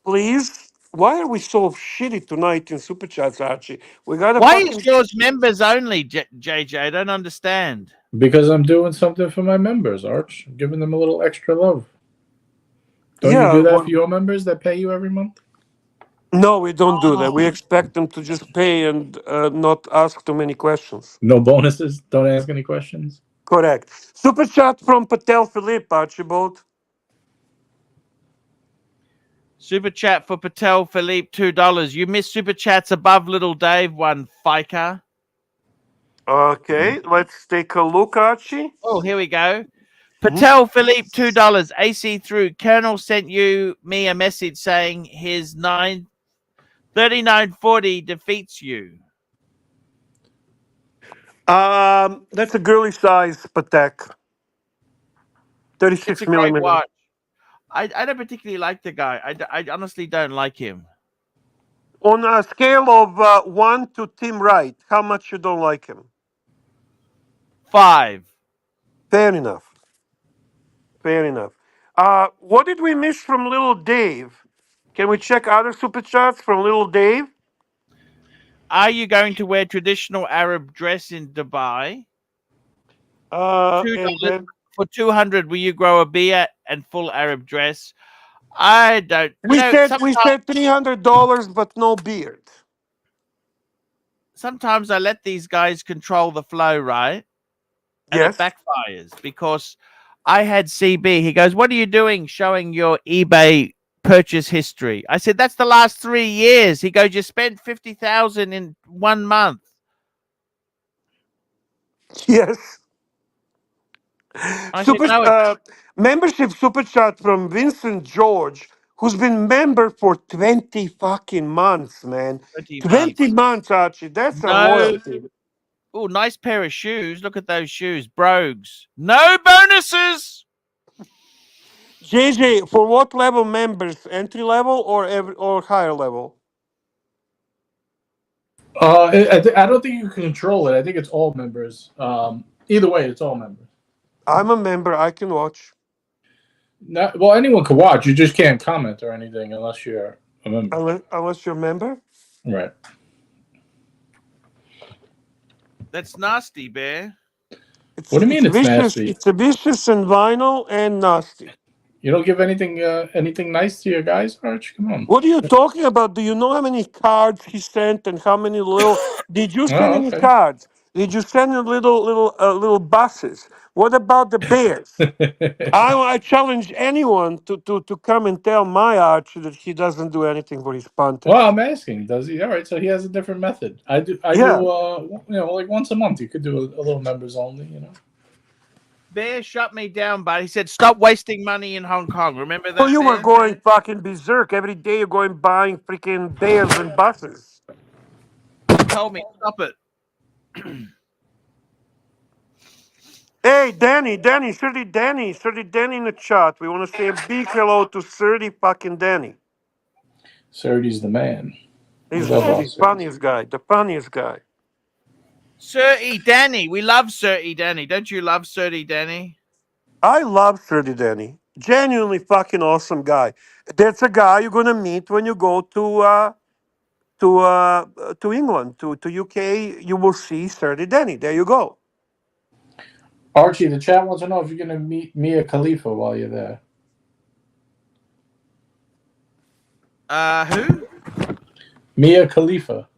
please. Why are we so shitty tonight in super chats, Archie? We got a Why is fucking. yours members only, JJ? I don't understand. Because I'm doing something for my members, Arch. I'm giving them a little extra love. Don't you Yeah. do that for your members that pay you every month? No, we don't do that. We Oh. expect them to just pay and not ask too many questions. No bonuses? Don't ask any questions? Correct. Super chat from Patel Philippe, Archibald. Super chat for Patel Philippe, $2. You missed super chats above Little Dave, one FICA. Okay, let's take a look, Archie. Oh, here we go. Patel Philippe, $2. AC through Colonel sent me a message saying his 3940 defeats you. That's a girly size Patek. It's 36 a great millimeter. watch. I don't particularly like the guy. I honestly don't like him. On a scale of 1 to Tim Wright, how much you don't like him? 5. Fair enough. Fair enough. What did we miss from Little Dave? Can we check other super chats from Little Dave? Are you going to wear traditional Arab dress in Dubai? And $2 then for 200. Will you grow a beard and full Arab dress? I don't. we said Sometimes $300, but no beard. I let these guys control the flow, right? And Yes. it backfires because I had CB. He goes, "What are you doing? Showing your eBay purchase history?" I said, "That's the last 3 years." He goes, "You spent 50,000 in 1 month." Yes. I said, Super "No, membership super chat from Vincent George, who's been member for 20 fucking months, man. 20 20 months. months, Archie. That's a No. loyalty. Oh, nice pair of shoes. Look at those shoes, brogues. No bonuses." JJ, for what level members? Entry level or higher level? I don't think you can control it. I think it's all members. Either way, it's all members. I'm a member. I can watch. Well, anyone can watch. You just can't comment or anything unless you're a member. Unless you're a member? Right. That's nasty, Bear. What do you mean it's vicious? nasty? It's a vicious and vinyl and nasty. You don't give anything nice to your guys, Arch? Come on. What are you talking about? Do you know how many cards he sent and how many little? Did you send any okay. cards? Did you send little buses? What about the bears? I challenge anyone to come and tell my Arch that he doesn't do anything for his punters. Well, I'm asking, does he? All right, so he has a different method. I do like once a month. You could do a little members only, Bear shut me down, but he said, "Stop wasting money in Hong Kong." Remember that? So you were Bear? going fucking berserk every day. You're going buying freaking bears and buses. He told me, "Stop it." Hey, Danny, 30 Danny in the chat. We want to say a big hello to 30 fucking Danny. Serdy's the man. He's Love the our Serdy. funniest guy. Sir E. Danny. We love Sir E. Danny. Don't you love Sir E. Danny? I love 30 Danny. Genuinely fucking awesome guy. That's a guy you're gonna meet when you go to England, to UK. You will see 30 Danny. There you go. Archie, the chat wants to know if you're going to meet Mia Khalifa while you're there. Who? Mia Khalifa.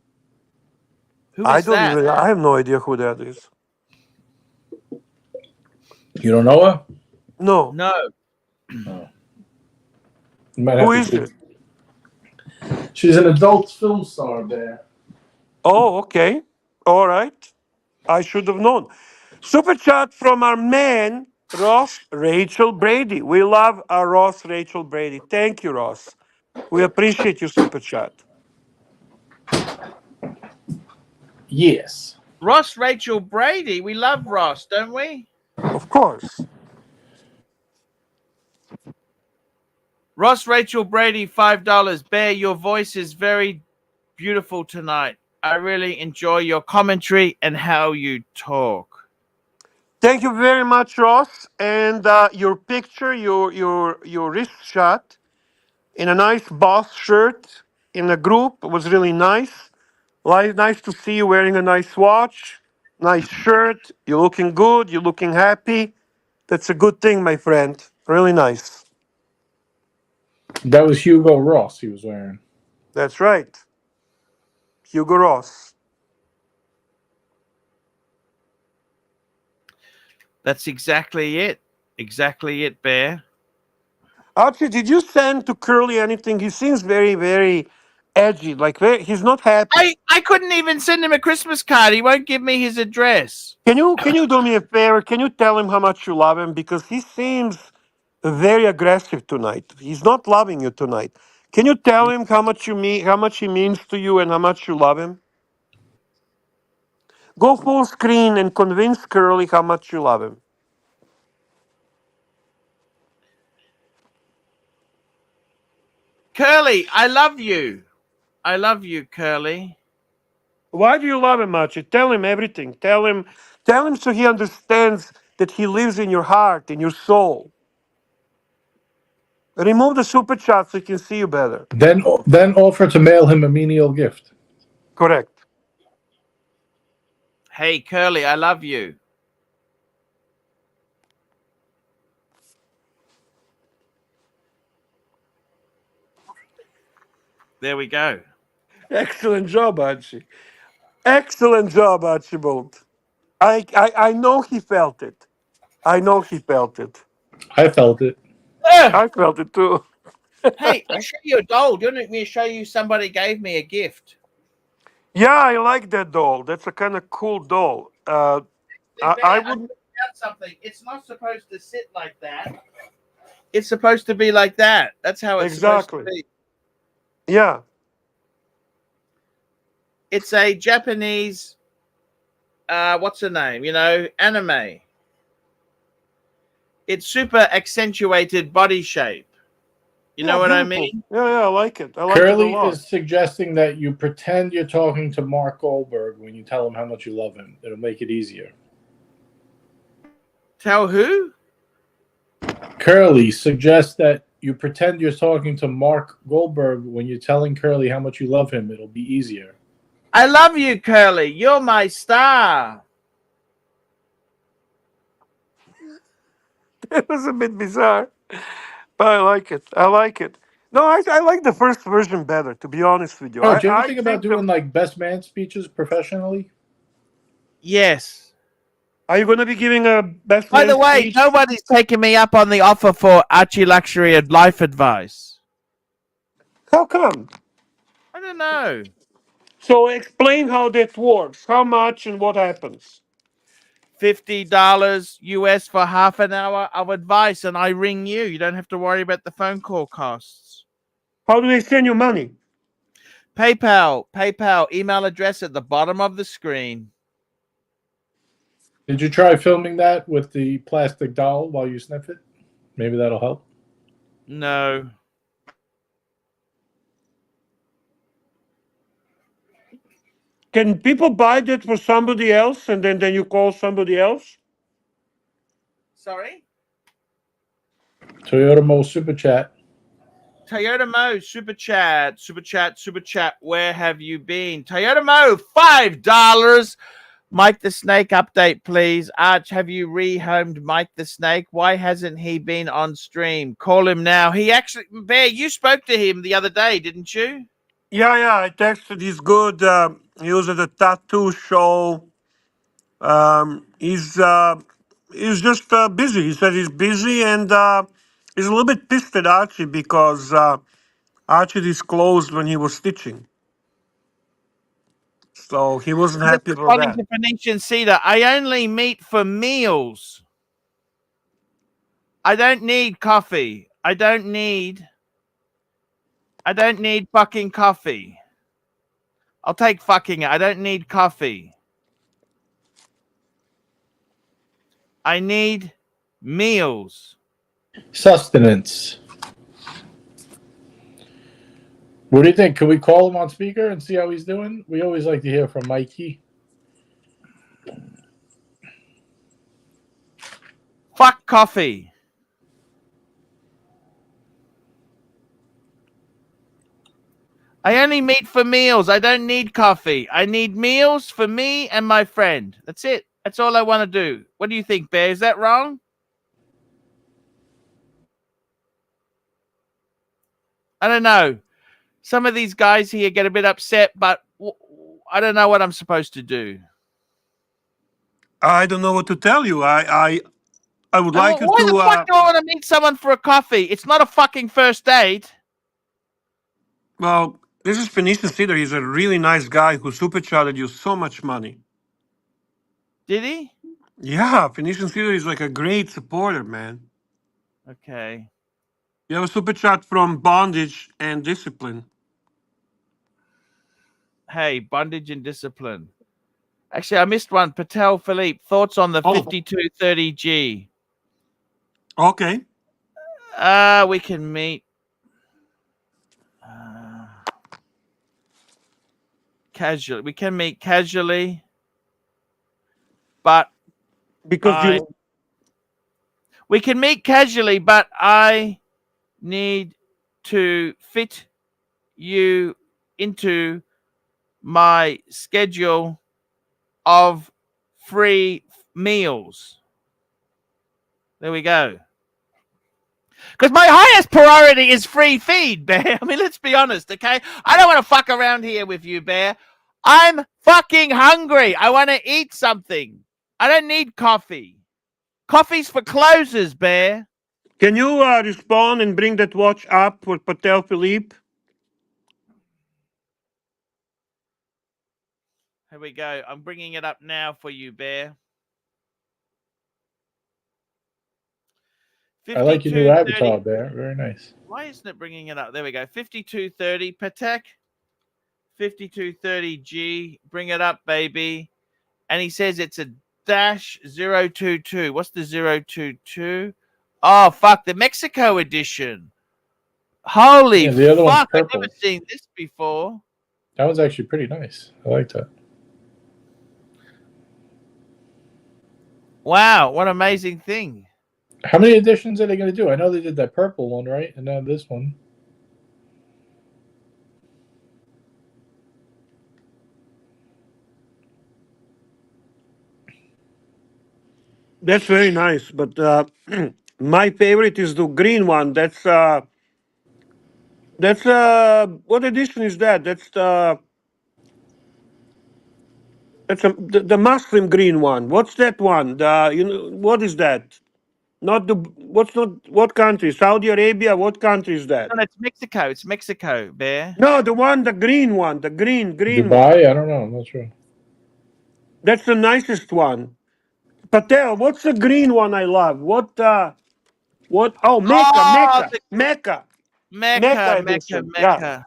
Who is that? I have no idea who that is. You don't know her? No. No. No. You might have Who to is keep... it? She's an adult film star there. Oh, okay. All right. I should have known. Super chat from our man, Ross Rachel Brady. We love our Ross Rachel Brady. Thank you, Ross. We appreciate your super chat. Yes. Ross Rachel Brady. We love Ross, don't we? Of course. Ross Rachel Brady, $5. Bear, your voice is very beautiful tonight. I really enjoy your commentary and how you talk. Thank you very much, Ross. And your picture, your wrist shot in a nice boss shirt in a group was really nice. Nice to see you wearing a nice watch, nice shirt. You're looking good. You're looking happy. That's a good thing, my friend. Really nice. That was Hugo Ross he was wearing. That's right. Hugo Ross. That's exactly it. Exactly it, Bear. Archie, did you send to Curly anything? He seems very, very edgy. Like he's not happy. I couldn't even send him a Christmas card. He won't give me his address. Can you do me a favor? Can you tell him how much you love him? Because he seems very aggressive tonight. He's not loving you tonight. Can you tell him how much he means to you, and how much you love him? Go full screen and convince Curly how much you love him. Curly, I love you. I love you, Curly. Why do you love him, Archie? Tell him everything. Tell him so he understands that he lives in your heart, in your soul. Remove the super chat so he can see you better. Then offer to mail him a menial gift. Correct. Hey, Curly, I love you. There we go. Excellent job, Archie. Excellent job, Archibald. I know he felt it. I know he felt it. I felt it. I felt it too. Hey, I show you a doll. Do you want me to show you somebody gave me a gift? Yeah, I like that doll. That's a kind of cool doll. I would. Out something. It's not supposed to sit like that. It's supposed to be like that. That's how it's supposed to be. Yeah. It's a Japanese, what's the name? Anime. It's super accentuated body shape. You know what I mean? Yeah, I like it. I like Curly it a lot. is suggesting that you pretend you're talking to Mark Goldberg when you tell him how much you love him. It'll make it easier. Tell who? Curly suggests that you pretend you're talking to Mark Goldberg when you're telling Curly how much you love him. It'll be easier. I love you, Curly. You're my star. It was a bit bizarre, but I like it. I like it. No, I like the first version better, to be honest with you. Oh, do you ever I think about doing like best man speeches professionally? Yes. Are you going to be giving a best By man the way, speech? nobody's taken me up on the offer for ArchieLuxury and life advice. How come? I don't know. So explain how that works. How much and what happens? $50 US for half an hour of advice, and I ring you. You don't have to worry about the phone call costs. How do they send you money? PayPal, email address at the bottom of the screen. Did you try filming that with the plastic doll while you sniff it? Maybe that'll help. No. Can people buy that for somebody else, and then you call somebody else? Sorry? Toyota Mo Super Chat. Toyota Mo, super chat. Where have you been? Toyota Mo, $5. Mike the Snake update, please. Arch, have you rehomed Mike the Snake? Why hasn't he been on stream? Call him now. He actually, Bear, you spoke to him the other day, didn't you? Yeah, I texted. He's good. He was at a tattoo show. He's just busy. He said he's busy, and he's a little bit pissed at Archie because Archie disclosed when he was stitching. So he wasn't I'm just happy about responding that. to Phoenician Cedar. I only meet for meals. I don't need coffee. I don't need fucking coffee. I'll take fucking it. I don't need coffee. I need meals. Sustenance. What do you think? Can we call him on speaker and see how he's doing? We always like to hear from Mikey. Fuck coffee. I only meet for meals. I don't need coffee. I need meals for me and my friend. That's it. That's all I want to do. What do you think, Bear? Is that wrong? I don't know. Some of these guys here get a bit upset, but I don't know what I'm supposed to do. I don't know what to tell you. I would like you Why the fuck to. do I want to meet someone for a coffee? It's not a fucking first date. Well, this is Phoenician Cedar. He's a really nice guy who super chatted you so much money. Did he? Yeah, Phoenician Cedar is like a great supporter, man. Okay. You have a super chat from Bondage and Discipline. Hey, bondage and discipline. Actually, I missed one. Patek Philippe, thoughts on the 5230G? Okay. We can meet. Casually. We can meet casually. But Because we can meet casually, but I need to fit you into my schedule of free meals. There we go. Because my highest priority is free feed, Bear. I mean, let's be honest, okay? I don't want to fuck around here with you, Bear. I'm fucking hungry. I want to eat something. I don't need coffee. Coffee's for closers, Bear. Can you respond and bring that watch up for Patek Philippe? Here we go. I'm bringing it up now for you, Bear. I like your new avatar, Bear. Very nice. Why isn't it bringing it up? There we go. 5230 Patek 5230G. Bring it up, baby. And he says it's a -022. What's the 022? Oh, fuck. The Mexico edition. Holy the other one's fuck. I've purple. never seen this before. That one's actually pretty nice. I like that. Wow. What an amazing thing. How many editions are they going to do? I know they did that purple one, right? And now this one. That's very nice, but my favorite is the green one. That's what edition is that? That's the Muslim green one. What's that one? What is that? Not the what country? Saudi Arabia. What country is that? No, it's Mexico. It's Mexico, Bear. No, the green one, the green Dubai? one. I don't know. I'm not sure. That's the nicest one. Patel, what's the green one I love? What? Oh, Mecca edition. Yeah,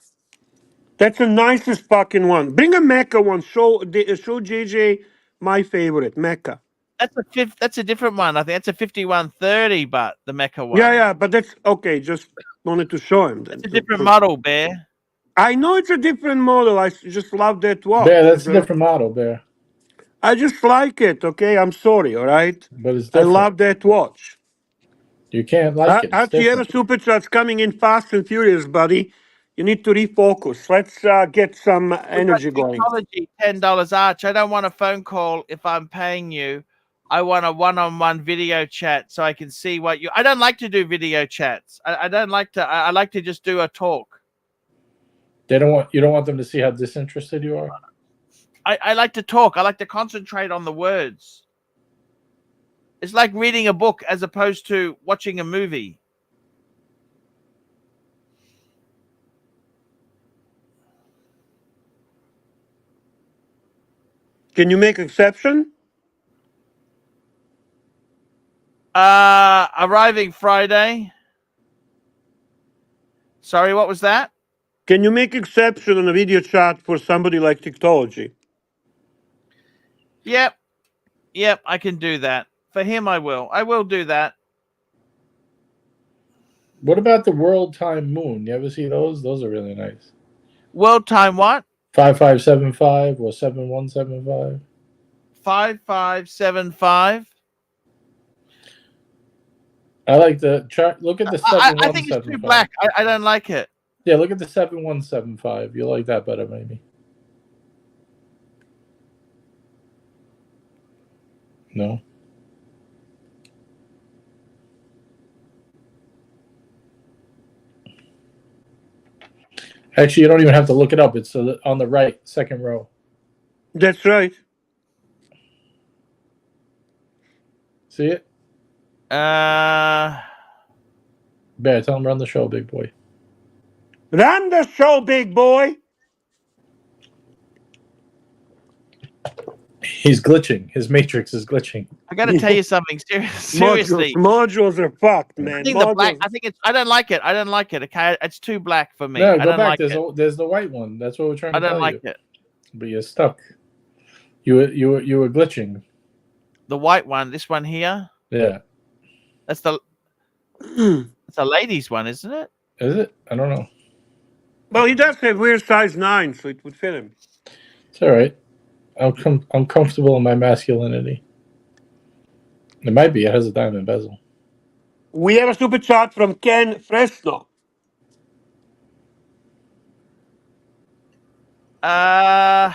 that's the nicest fucking one. Bring a Mecca one. Show JJ my favorite Mecca. That's a different one. I think that's a 5130, but the Mecca one. Yeah, but that's okay. Just wanted to show him. It's a different model, Bear. I know it's a different model. I just love that watch. Bear, that's a different model, Bear. I just like it. Okay, I'm sorry. All right. But it's I different. love that watch. You can't like it. It's Archie, you have a different. super chat's coming in fast and furious, buddy. You need to refocus. Let's get some energy going. Technology, $10, Arch. I don't want a phone call if I'm paying you. I want a one-on-one video chat so I can see what you. I don't like to do video chats. I don't like to. I like to just do a talk. You don't want them to see how disinterested you are. I like to talk. I like to concentrate on the words. It's like reading a book as opposed to watching a movie. Can you make exception? Arriving Friday. Sorry, what was that? Can you make exception on a video chat for somebody like technology? Yep, I can do that. For him, I will. I will do that. What about the World Time Moon? You ever see those? Those are really nice. World time what? 5575 or 7175. 5575. I like the chart. Look at the 7175. I think it's too black. I don't like it. Yeah, look at the 7175. You like that better, maybe? No. Actually, you don't even have to look it up. It's on the right, second row. That's right. See it? Bear, tell him run the show, big boy. Run the show, big boy. He's glitching. His matrix is glitching. I got to tell you something. Seriously, modules are fucked, man. I think the black. I think it's. I don't like it. I don't like it. Okay, it's too black for me. No, I go don't back. like it. There's the white one. That's what we're trying to tell you. I don't like it. But you're stuck. You were glitching. The white one. This one here. Yeah. That's the. It's a ladies one, isn't it? Is it? I don't know. Well, he does have weird size 9, so it would fit him. It's all right. I'm comfortable in my masculinity. It might be. It has a diamond bezel. We have a super chat from Ken Fresno. Boy,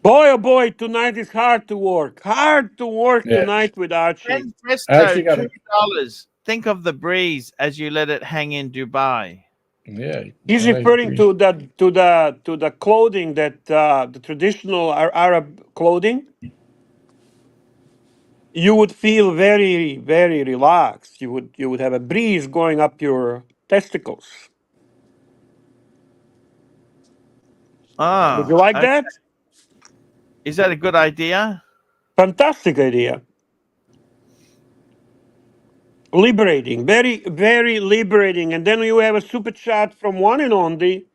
oh boy, tonight is hard to work. Hard to work tonight with Archie. Ken Fresno, $2. Think of the breeze as you let it hang in Dubai. Yeah, he's referring to the clothing that the traditional Arab clothing. You would feel very, very relaxed. You would have a breeze going up your testicles. Would you like that? Is that a good idea? Fantastic idea. Liberating, very, very liberating. And then you have a super chat from one and only,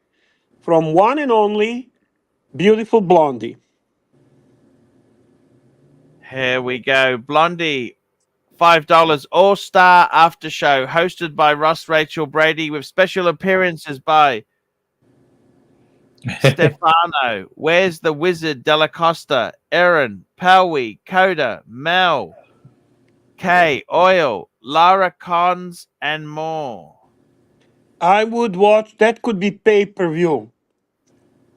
beautiful Blondie. Here we go. Blondie, $5. All-Star After Show, hosted by Ross Rachel Brady, with special appearances by Stefano, Where's the Wizard, Della Costa, Erin, Powie, Coda, Mel, Kay, Oil, Lara Cons, and more. I would watch. That could be pay-per-view.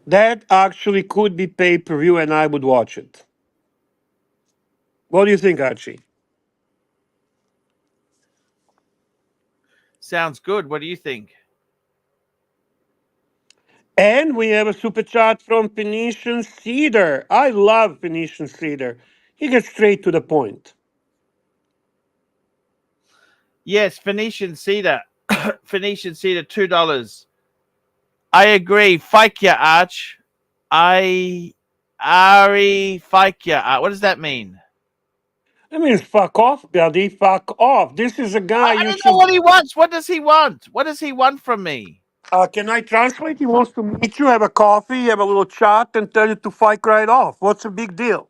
That actually could be pay-per-view, and I would watch it. What do you think, Archie? Sounds good. What do you think? And we have a super chat from Phoenician Cedar. I love Phoenician Cedar. He gets straight to the point. Yes, Phoenician Cedar. Phoenician Cedar, $2. I agree. Fike ya, Arch. Ari Fike ya. What does that mean? That means fuck off, buddy. Fuck off. This is a guy I don't know what he wants. What does he want? What does he want from me? Can I translate? He wants to meet you, have a coffee, have a little chat, and tell you to fuck right off. What's the big deal?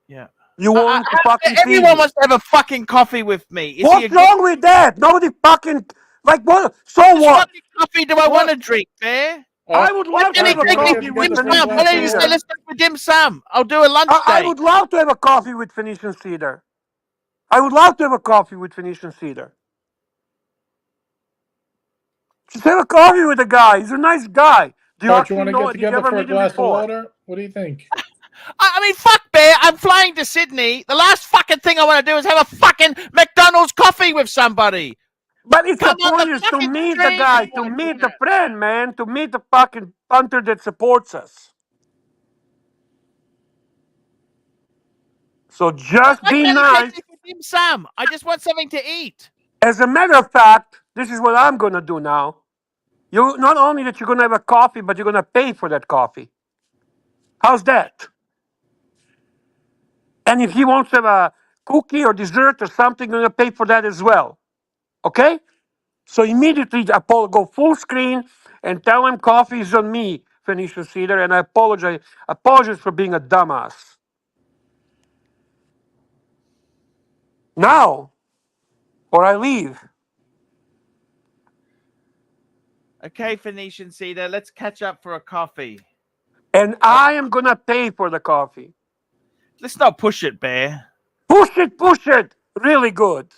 Yeah. You want to fucking everyone wants to have a fucking coffee with me. What's wrong with that? Nobody fucking Like what? So What what? fucking coffee do I What? want to drink, Bear? I would Why love to didn't he have a take me coffee to with dim together for a sum? Why Phoenician glass don't of you say Cedar. let's water? go for dim sum? I'll do a lunch I date. would love to have a coffee with Phoenician Cedar. I would love to have a coffee with Phoenician Cedar. Just have a coffee with the guy. He's a nice guy. Do you Art, you actually want to get know? Did you together ever for a meet him glass of before? water? What do you think? I mean, fuck, Bear. I'm flying to Sydney. The last fucking thing I want to do is have a fucking McDonald's coffee with somebody. But it's the Come on the point is to fucking meet the stream. guy, to meet the friend, man, to meet the fucking punter that supports us. So just Why be can't he take nice. me for dim sum? I just want something to eat. As a matter of fact, this is what I'm gonna do now. You not only that you're gonna have a coffee, but you're gonna pay for that coffee. How's that? And if he wants to have a cookie or dessert or something, you're gonna pay for that as well. Okay? So immediately Apollo go full screen and tell him coffee is on me, Phoenician Cedar, and I apologize for being a dumbass. Now, or I leave. Okay, Phoenician Cedar, let's catch up for a coffee. And I am gonna pay for the coffee. Let's not push it, Bear. Push it. Really good.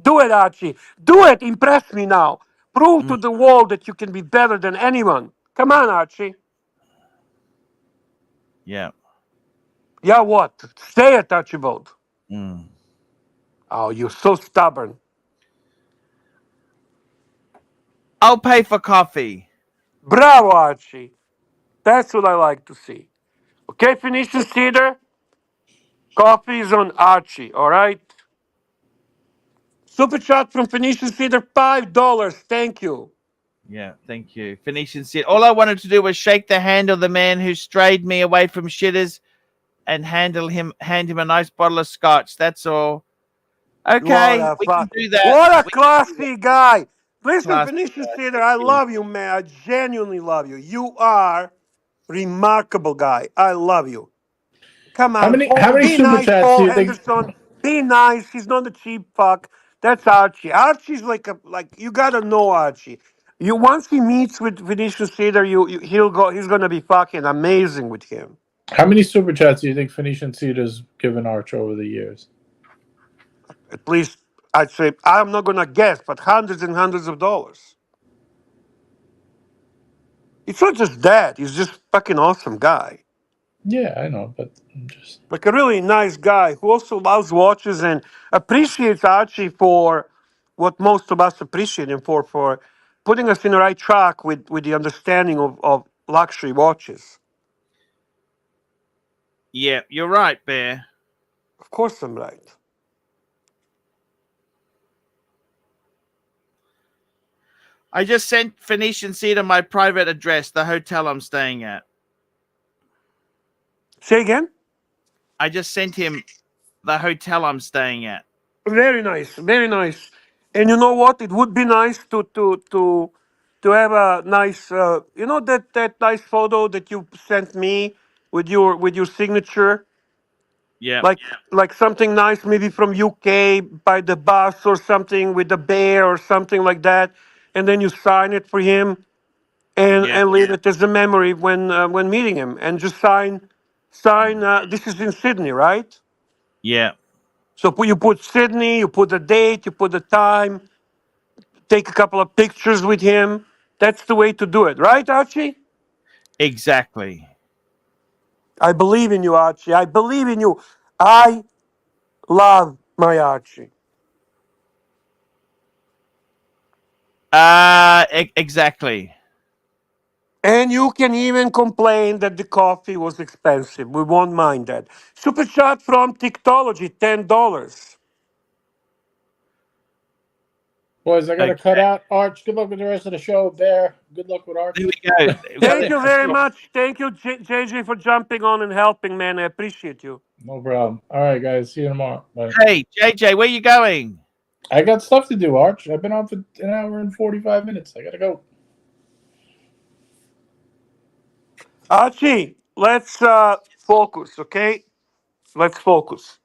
Do it, Archie. Do it. Impress me now. Prove Mm, to the world that you can be better than anyone. Come on, Archie. yeah. Yeah, what? Say it, Archibald. Mm. Oh, you're so stubborn. I'll pay for coffee. Bravo, Archie. That's what I like to see. Okay, Phoenician Cedar. Coffee is on Archie, all right? Super chat from Phoenician Cedar, $5. Thank you. Yeah, thank you. Phoenician Cedar. All I wanted to do was shake the hand of the man who strayed me away from shitters and hand him a nice bottle of scotch. That's all. Okay, we can do that. What a We can do that. classy guy. Listen, Class. Phoenician Cedar, I love you, man. I genuinely love you. You are remarkable guy. I love you. Come How on, many Paul. how many Be super nice, chats do Paul you think? Anderson. Be nice. He's not a cheap fuck. That's Archie. Archie's like you gotta know Archie. You once he meets with Venetian Cedar, he's gonna be fucking amazing with him. How many super chats do you think Phoenician Cedar's given Arch over the years? At least I'd say I'm not gonna guess, but hundreds and hundreds of dollars. It's not just that. He's just fucking awesome guy. Yeah, I know, but I'm just Like a really nice guy who also loves watches and appreciates Archie for what most of us appreciate him for putting us in the right track with the understanding of luxury watches. Yeah, you're right, Bear. Of course I'm right. I just sent Phoenician Cedar my private address, the hotel I'm staying at. Say again? I just sent him the hotel I'm staying at. Very nice, very nice. And you know what? It would be nice to have a nice that nice photo that you sent me with your signature. Yeah, like like something nice maybe from UK by the bus or something with a bear or something like that, and then you sign it for him yeah, and leave it as a memory when meeting him, and just sign. This is in Sydney, right? yeah. So you put Sydney, you put the date, you put the time, take a couple of pictures with him. That's the way to do it, right, Archie? Exactly. I believe in you, Archie. I believe in you. I love my Archie. Exactly. And you can even complain that the coffee was expensive. We won't mind that. Super chat from Tiktology, $10. boys. I got to Okay. cut out. Arch, good luck with the rest of the show. Bear, good luck with Arch. There we go. Thank you very much. Thank you, JJ, for jumping on and helping, man. I appreciate you. No problem. All right, guys. See you tomorrow. Bye. Hey, JJ, where you going? I got stuff to do, Arch. I've been on for an hour and 45 minutes. I gotta go. Archie, let's focus, okay? Let's focus.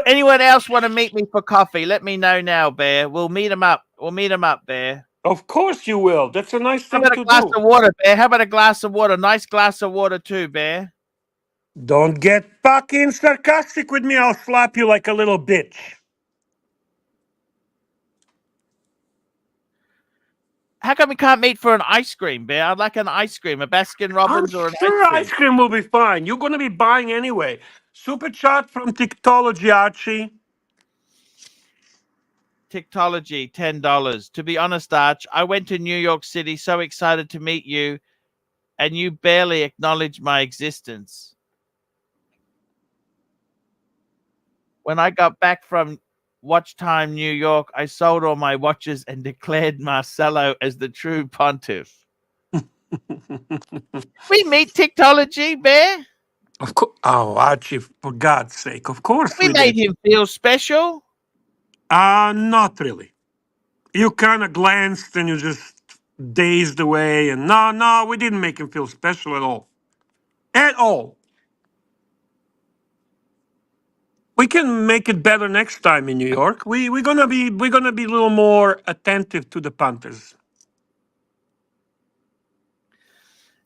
Anyone else want to meet me for coffee? Let me know now, Bear. We'll meet them up. Bear. Of course you will. That's a nice How thing about a to glass do. of water, Bear? How about a glass of water? Nice glass of water too, Bear. Don't get fucking sarcastic with me. I'll slap you like a little bitch. How come we can't meet for an ice cream, Bear? I'd like an ice cream, a Baskin I'm Robbins or an ice sure cream. ice cream will be fine. You're going to be buying anyway. Super chat from Tiktology, Archie. Tiktology, $10. To be honest, Arch, I went to New York City so excited to meet you, and you barely acknowledged my existence. When I got back from Watch Time New York, I sold all my watches and declared Marcello as the true pontiff. We meet Tiktology, Bear. Of course. Oh, Archie, for God's sake. Of course We we made did. him feel special. Not really. You kind of glanced and you just dazed away. And no, we didn't make him feel special at all. At all. We can make it better next time in New York. We're gonna be a little more attentive to the punters.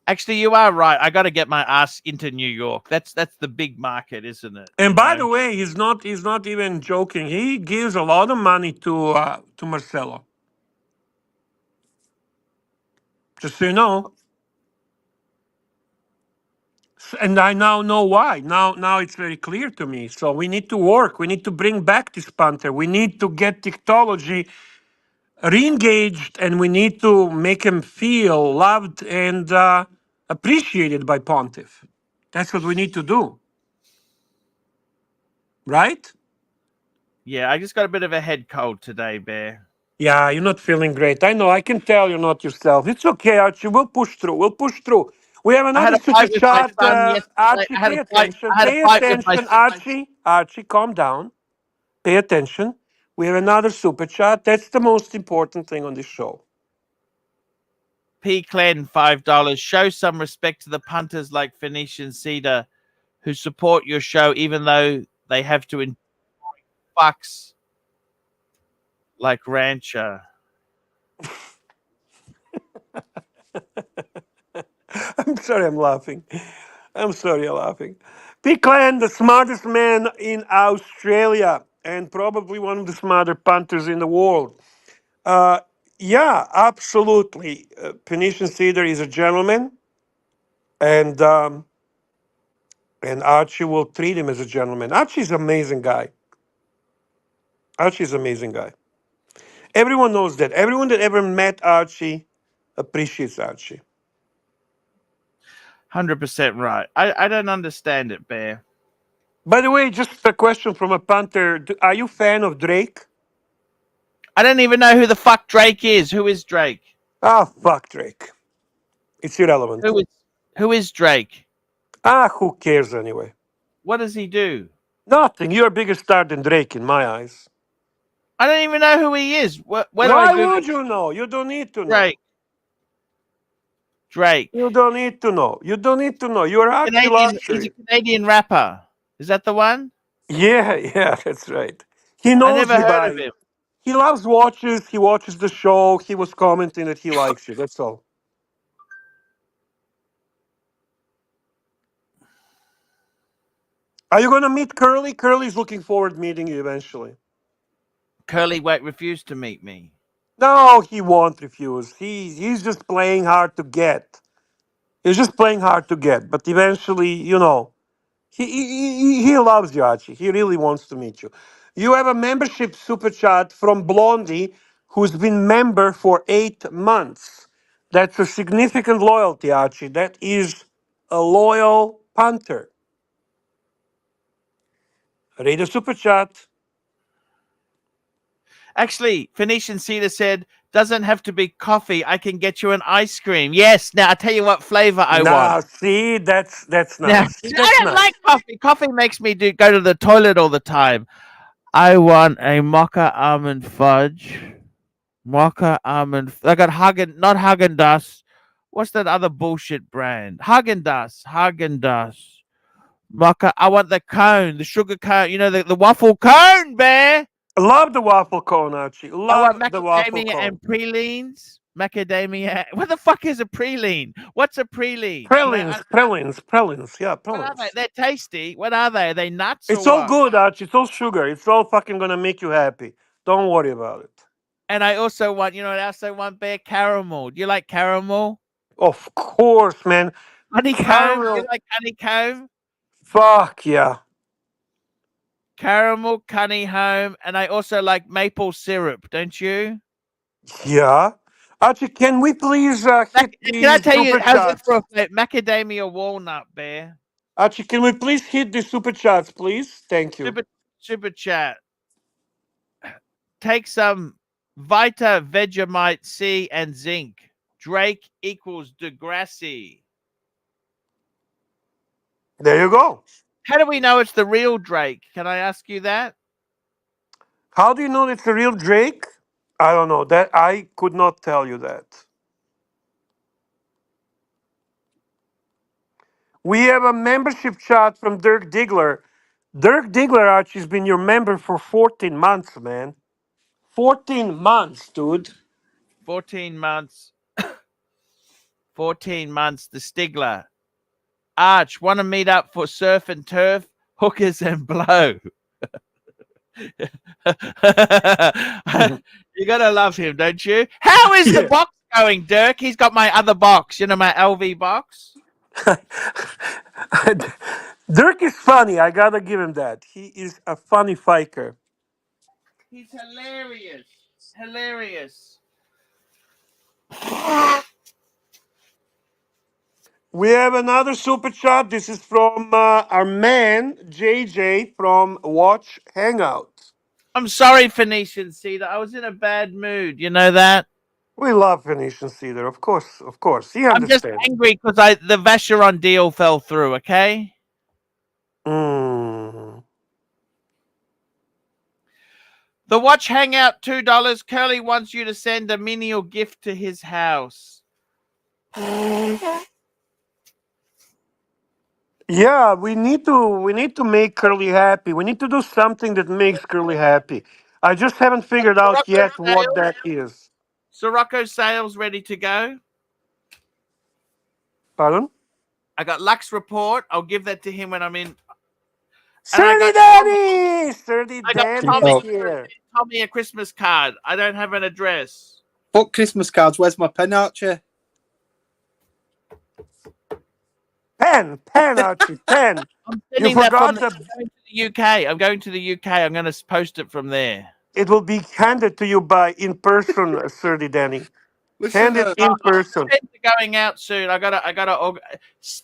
Actually, you are right. I got to get my ass into New York. That's the big market, isn't it? And by the way, he's not even joking. He gives a lot of money to Marcelo. Just so you know. And I now know why. Now it's very clear to me. So we need to work. We need to bring back this punter. We need to get technology re-engaged, and we need to make him feel loved and appreciated by Pontiff. That's what we need to do. Right? Yeah, I just got a bit of a head cold today, Bear. Yeah, you're not feeling great. I know. I can tell you're not yourself. It's okay, Archie. We'll push through. We'll push through. We have I had another a super fight with my chat. son yesterday. Archie, pay attention. I had a Pay fight with my attention, Archie. Archie, calm down. Pay attention. We have another super chat. That's the most important thing on this show. P. Clen, $5. Show some respect to the punters like Phoenician Cedar who support your show, even though they have to enjoy fucks like Rancher. I'm sorry I'm laughing. I'm sorry I'm laughing. P. Clan, the smartest man in Australia and probably one of the smarter punters in the world. Yeah, absolutely. Phoenician Cedar is a gentleman, and Archie will treat him as a gentleman. Archie's an amazing guy. Archie's an amazing guy. Everyone knows that. Everyone that ever met Archie appreciates Archie. 100% right. I don't understand it, Bear. By the way, just a question from a punter. Are you a fan of Drake? I don't even know who the fuck Drake is. Who is Drake? Ah, fuck Drake. It's irrelevant. Who is Drake? Who cares anyway? What does he do? Nothing. You're a bigger star than Drake in my eyes. I don't even know who he is. Where do I Why Google would you know? You don't need to know. Drake. You don't need to know. You don't need to know. You're He's ArchieLuxury. a Canadian rapper. Is that the one? Yeah, that's right. He I knows never you heard of by. him. He loves watches. He watches the show. He was commenting that he likes you. That's all. Are you gonna meet Curly? Curly's looking forward to meeting you eventually. Curly won't refuse to meet me. No, he won't refuse. He's just playing hard to get. He's just playing hard to get. But eventually, he loves you, Archie. He really wants to meet you. You have a membership super chat from Blondie, who's been member for 8 months. That's a significant loyalty, Archie. That is a loyal punter. Read the super chat. Actually, Phoenician Cedar said, doesn't have to be coffee. I can get you an ice cream. Yes. Now, I'll tell you what flavor I Now, want. see, that's Now, nice. See, I that's don't nice. like coffee. Coffee makes me go to the toilet all the time. I want a mocha almond fudge. Mocha almond. I got not Haagen-Dazs. What's that other bullshit brand? Haagen-Dazs. Mocha, I want the cone, the sugar cone. You know, the waffle cone, Bear. Love the waffle cone, Archie. I want Love the waffle macadamia cone. and pralines. Macadamia. What the fuck is a praline? What's a praline? Can I? Pralines. Yeah, What are they? pralines. They're tasty. What are they? Are they nuts or It's all what? good, Archie. It's all sugar. It's all fucking gonna make you happy. Don't worry about it. And I also want, you know what else I want, Bear? Caramel. Do you like caramel? Of course, man. Honeycomb. Do you Caramel. like honeycomb? Fuck yeah. Caramel, honeycomb, and I also like maple syrup. Don't you? Yeah. Archie, can we please hit Can I the tell you? super How's this chats? for a macadamia walnut, Bear? Archie, can we please hit the super chats, please? Thank you. Super chat. Take some Vita Vegemite C and zinc. Drake equals Degrassi. There you go. How do we know it's the real Drake? Can I ask you that? How do you know it's a real Drake? I don't know. That I could not tell you that. We have a membership chat from Dirk Diggler. Dirk Diggler, Archie's been your member for 14 months, man. 14 months, dude. 14 months. 14 months. The Stigler. Arch, want to meet up for surf and turf, hookers and blow. You gotta love him, don't you? How is the Yeah. box going, Dirk? He's got my other box, you know, my LV box. Dirk is funny. I gotta give him that. He is a funny fiker. He's hilarious. Hilarious. We have another super chat. This is from our man JJ from Watch Hangout. I'm sorry, Phoenician Cedar. I was in a bad mood. You know that? We love Venetian Cedar, of course, of course. He I'm just understands. angry because the Vacheron deal fell through, okay? Mm. The watch hangout, $2. Curly wants you to send a menial gift to his house. Yeah, we need to make Curly happy. We need to do something that makes Curly happy. I just haven't figured out Sirocco yet what sales? that is. Sirocco sales ready to go. Pardon? I got Lux Report. I'll give that to him when I'm in. And Sturdy Danny! Sturdy I got Danny is Tommy. Oh, here. Tommy a Christmas card. I don't have an address. fuck Christmas cards. Where's my pen, Archie? Pen, Archie, pen. I'm You sending that from forgot the, that I'm going to the UK. I'm going to the UK. I'm going to post it from there. it will be handed to you by in person, Sturdy Danny. Listen, Handed in person. Pens are going out soon. I gotta.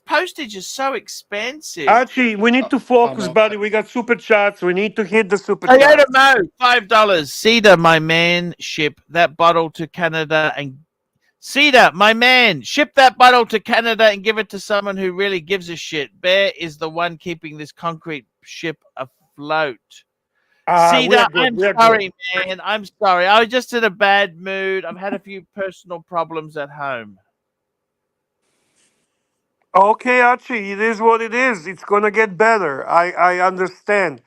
Postage is so expensive. Archie, we need to focus, know. buddy. We got super chats. We need to hit the super Toyota chats. Mo, $5. Cedar, my man, ship that bottle to Canada and Cedar, my man, ship that bottle to Canada and give it to someone who really gives a shit. Bear is the one keeping this concrete ship afloat. Cedar, I'm sorry, man. I'm sorry. I was just in a bad mood. I've had a few personal problems at home. Okay, Archie, it is what it is. It's gonna get better. I understand.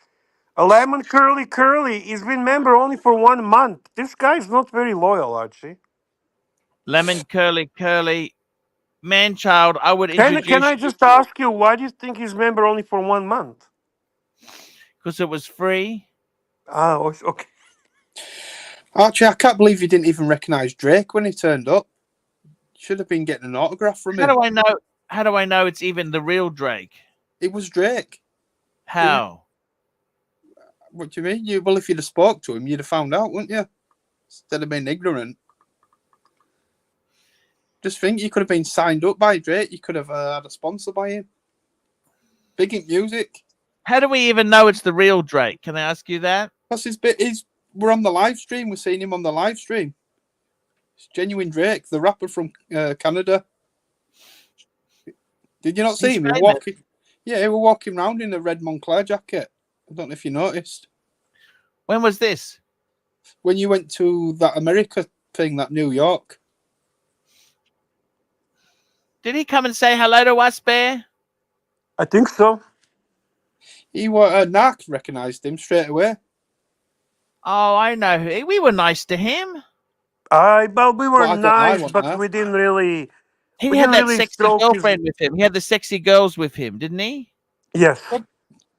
A lemon curly. He's been member only for 1 month. This guy's not very loyal, Archie. Lemon curly. Man child, I would Can introduce I you just ask you why do you think he's member only for 1 month? because it was free. Okay. Archie, I can't believe you didn't even recognise Drake when he turned up. Should have been getting an autograph from him. How do I know it's even the real Drake? It was Drake. How? What do you mean? Well, if you'd have spoke to him, you'd have found out, wouldn't you? Instead of being ignorant. Just think, you could have been signed up by Drake. You could have had a sponsor by him. Big in music. How do we even know it's the real Drake? Can I ask you that? Because we're on the live stream. We're seeing him on the live stream. It's genuine Drake, the rapper from Canada. Did you not see him? He was walking around in a red Moncler jacket. I don't know if you noticed. When was this? When you went to that America thing, that New York. Did he come and say hello to us, Bear? I think so. He were Narc recognised him straight away. Oh, I know. We were nice to him. Well, we were But I don't know, I nice, wasn't but there. we didn't really. He We had didn't that really sexy stroke his. girlfriend with him. He had the sexy girls with him, didn't he? Yes.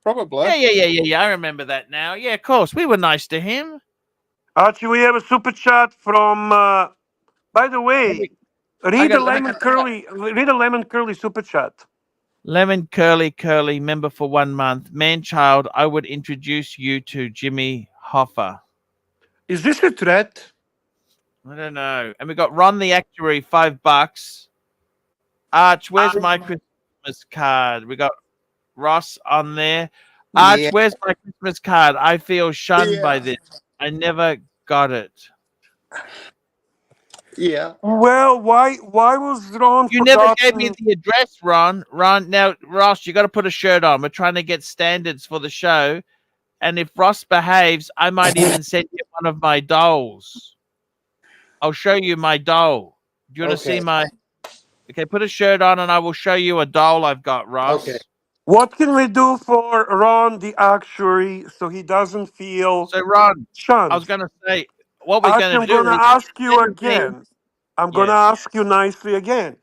Probably. Yeah. I remember that now. Yeah, of course. We were nice to him. Archie, we have a super chat from. By the way, read the lemon curly super chat. Lemon Curly, member for 1 month. Man child, I would introduce you to Jimmy Hoffa. Is this a threat? I don't know. And we got Ron the Actuary, $5. Arch, where's my Christmas card? We got Ross on there. Arch, Yeah. where's my Christmas card? I feel shunned by this. I never got it. Yeah. Well, why was Ron You never forgotten? gave me the address, Ron. Now, Ross, you got to put a shirt on. We're trying to get standards for the show. And if Ross behaves, I might even send you one of my dolls. I'll show you my doll. Do you want to see my... Okay, put a shirt on and I will show you a doll I've got, Ross. Okay. What can we do for Ron the actuary so he doesn't feel So, Ron, shunned? I was going to say, what we're Archie, going to I'm do going to is... ask you instead of me- again. I'm going to ask you nicely again.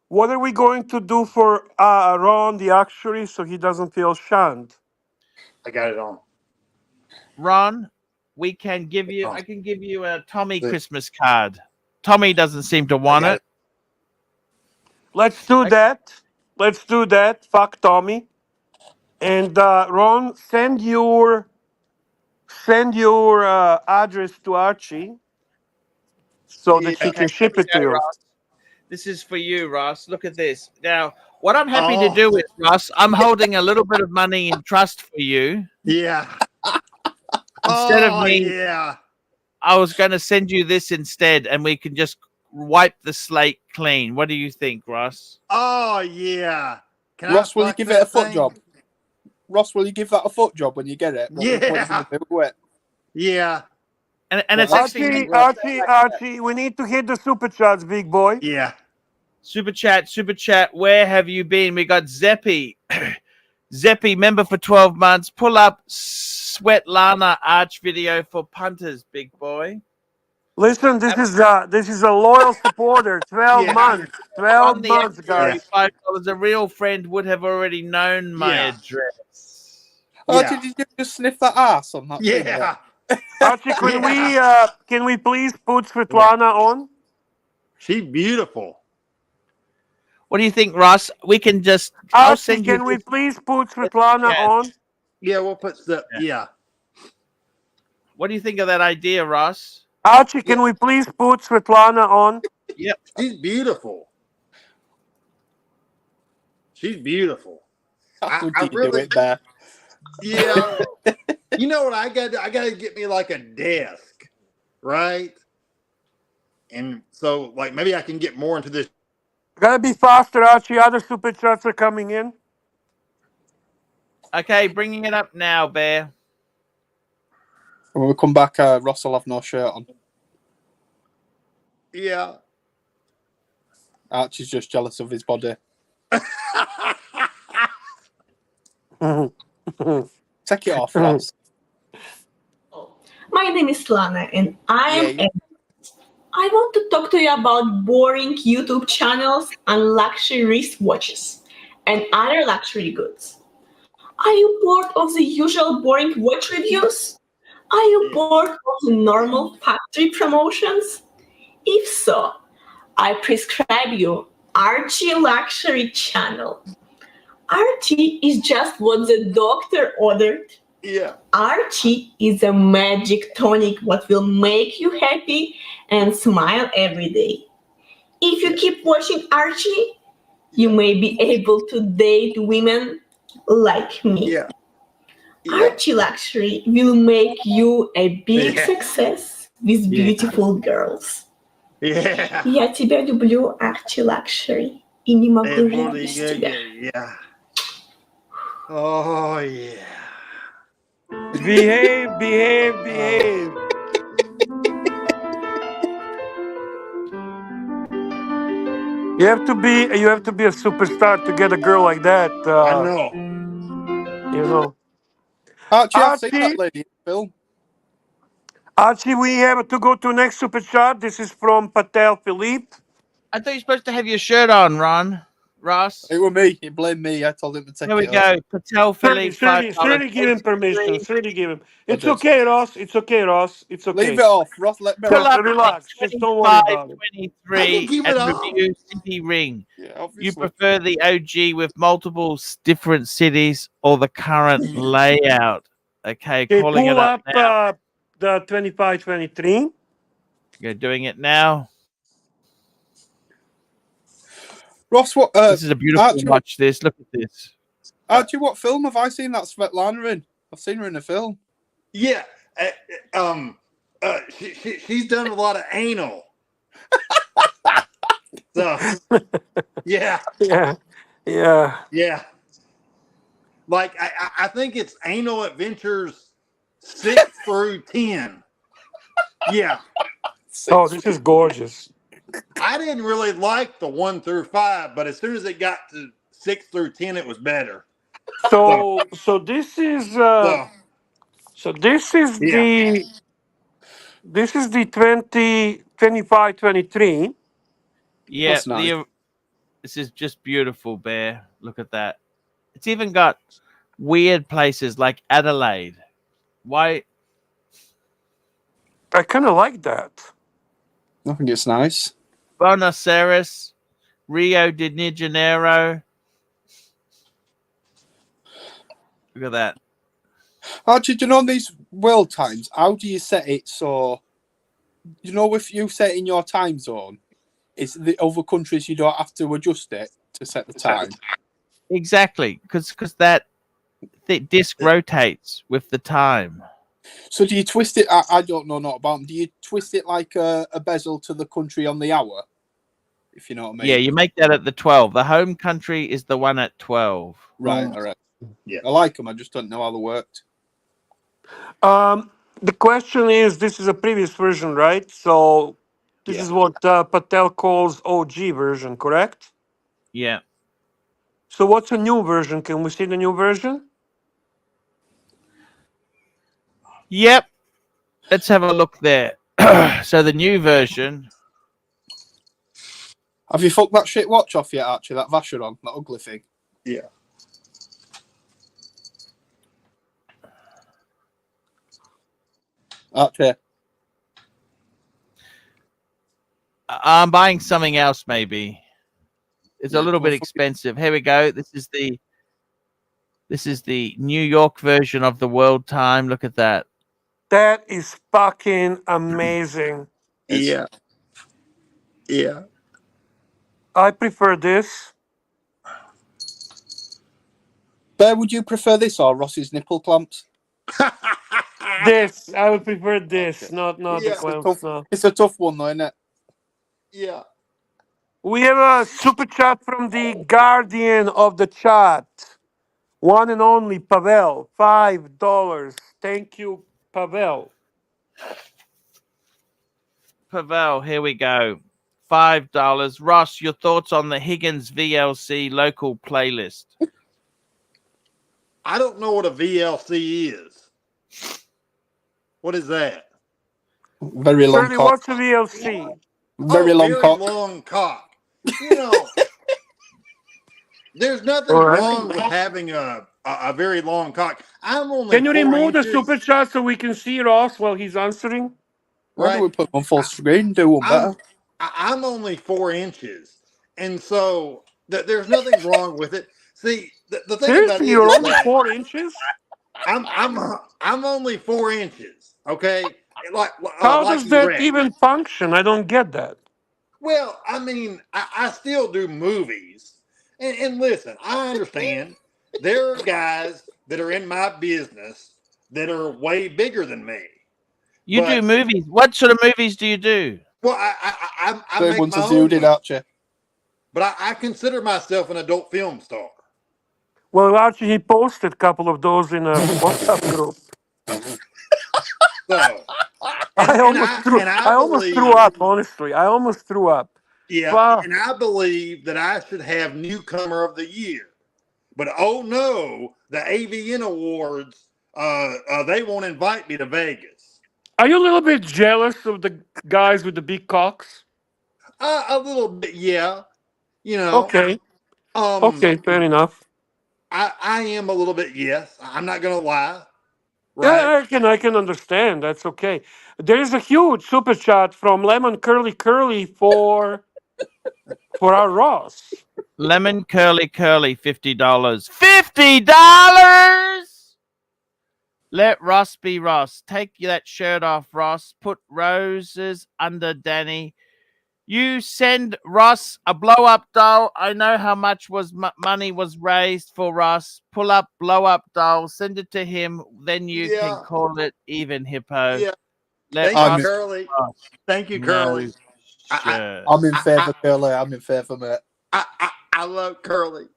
What are we going to do for Ron the actuary so he doesn't feel shunned? I got it on. Ron, we can give you... Oh. I can give you a Tommy The- Christmas card. Tommy doesn't seem to want got it. Let's do that. Let's do that. Fuck Tommy. And Ron, send your address to Archie so that he can ship it to you. Ross. This is for you, Ross. Look at this. Now, what I'm happy to do is, Ross, I'm holding a little bit of money in trust for you. Yeah. Instead of me, Yeah. I was going to send you this instead, and we can just wipe the slate clean. What do you think, Ross? Oh, yeah. Can Ross, I will you fuck give it that a foot thing? job? Ross, will you give that a foot job when you get it? What you gonna do with it? Yeah. And it's actually Archie, we need to hit the super chats, big boy. Yeah. super chat. Where have you been? We got Zeppy. Zeppy, member for 12 months. Pull up Svetlana Arch video for punters, big boy. Listen, this is a loyal supporter. 12 Yeah. months. 12 months, guys. $5. A real friend would have already known my Yeah. address. Oh, Yeah. did you just sniff that ass on that thing? Yeah. Archie, can we please put Svetlana on? She's beautiful. What do you think, Ross? We can just... I'll Archie, send you... can we please put Svetlana on? Yeah, we'll put the What do you think of that idea, Ross? Archie, can we please put Svetlana on? Yep. She's beautiful. She's beautiful. How would I you do really- it there? Yeah. You know what? I got to get me like a desk, right? And so, like, maybe I can get more into this. Gotta be faster, Archie. Other super chats are coming in. Okay, bringing it up now, Bear. When we come back, Ross will have no shirt on. Yeah. Archie's just jealous of his body. Take it off, Ross. My name is Lana, and I want to talk to you about boring YouTube channels and luxury wristwatches and other luxury goods. Are you bored of the usual boring watch reviews? Are you bored of the normal factory promotions? If so, I prescribe you ArchieLuxury channel. Archie is just what the doctor ordered. Yeah. Archie is a magic tonic what will make you happy and smile every day. If you keep watching Archie, you may be able to date women like me. Yeah. ArchieLuxury will make you a big success with beautiful girls. Yeah. Я тебя люблю, ArchieLuxury. И не могу жить без тебя. Yeah. Oh, yeah. Behave. You have to be a superstar to get a girl like that. I know. You know. Archie, I've seen that lady in the film. Archie, we have to go to next super chat. This is from Patek Philippe. I thought you're supposed to have your shirt on, Ross. It was me. He blamed me. I told him to take Here we it off. go. Patel Philippe. Certainly give him permission. Certainly give him. It's okay, Ross. It's okay, Ross. It's okay. Leave it off, Ross. Let me Pull up, relax. Just don't worry about it. 23 keep and it on. review City Ring. Yeah, obviously. You prefer the OG with multiple different cities or the current layout? Okay, calling it pull up up now. the 2523. You're doing it now. Ross, what? This is a beautiful Archie, watch. This. Look at this. Archie, what film have I seen that Svetlana in? I've seen her in a film. Yeah. She's done a lot of anal. So, yeah. Like I think it's Anal Adventures 6 through 10. Yeah. Oh, this is gorgeous. I didn't really like the 1 through 5, but as soon as it got to 6 through 10, it was better. So this is this is the 2523. Yeah, That's nice. this is just beautiful, Bear. Look at that. It's even got weird places like Adelaide. Why? I kind of like that. I think it's nice. Buenos Aires, Rio de Janeiro. Look at that. Archie, do you know these world times? How do you set it so? You know, if you set it in your time zone, it's the other countries you don't have to adjust it to set the time. Exactly, because that disc rotates with the time. So do you twist it? I don't know not about them. Do you twist it like a bezel to the country on the hour? If you know what I mean. Yeah, you make that at the 12. The home country is the one at 12. Right. All right. Yeah. I like them. I just don't know how they worked. The question is, this is a previous version, right? So this is what Patel calls OG version, correct? Yeah. So what's a new version? Can we see the new version? Yep. Let's have a look there. So the new version. Have you fucked that shit watch off yet, Archie? That Vacheron, that ugly thing. Yeah. Archie. I'm buying something else, maybe. It's a little bit expensive. Here we go. This is the New York version of the world time. Look at that. That is fucking amazing. Yeah. Yeah. I prefer this. Bear, would you prefer this or Ross's nipple clamps? This. I would prefer this, Okay. not the clamps. No. It's a tough one, though, isn't it? Yeah. We have a super chat from the guardian of the chat. One and only Pavel, $5. Thank you, Pavel. Pavel, here we go. $5. Ross, your thoughts on the Higgins VLC local playlist? I don't know what a VLC is. What is that? Very long Shirley, cock. what's a VLC? Very long cock. Long cock. You know, there's nothing wrong with having a very long cock. I'm only. Can you remove the super chat so we can see Ross while he's answering? Why do we put on full screen? Do one better. I'm only 4 inches, and so there's nothing wrong with it. See, the thing Seriously, about it you're is only 4 inches? I'm only 4 inches. Okay, How like does that read. even function? I don't get that. Well, I mean, I still do movies, and listen, I understand there are guys that are in my business that are way bigger than me. You do movies. What sort of movies do you do? Well, I Same make ones my as you own did, movies. Archie. But I consider myself an adult film star. Well, Archie, he posted a couple of those in a WhatsApp group. So, I almost threw up, honestly. I almost threw up. Yeah, Fuck. and I believe that I should have Newcomer of the Year. But oh no, the AVN Awards they won't invite me to Vegas. Are you a little bit jealous of the guys with the big cocks? A little bit, yeah. You know, Okay. um, Okay, fair enough. I am a little bit. Yes, I'm not gonna lie. Right? Yeah, I can understand. That's okay. There is a huge super chat from Lemon Curly Curly for our Ross. Lemon Curly Curly, $50. $50! Let Ross be Ross. Take that shirt off, Ross. Put roses under Danny. You send Ross a blow-up doll. I know how much money was raised for Ross. Pull up blow-up doll. Send it to him. Then you can Yeah. call it even, Hippo. Yeah. Let Thank you, Ross Curly. Ross. Thank you, No Curly. shirt. I'm in favour, Curly. I'm in favour, mate. I love Curly.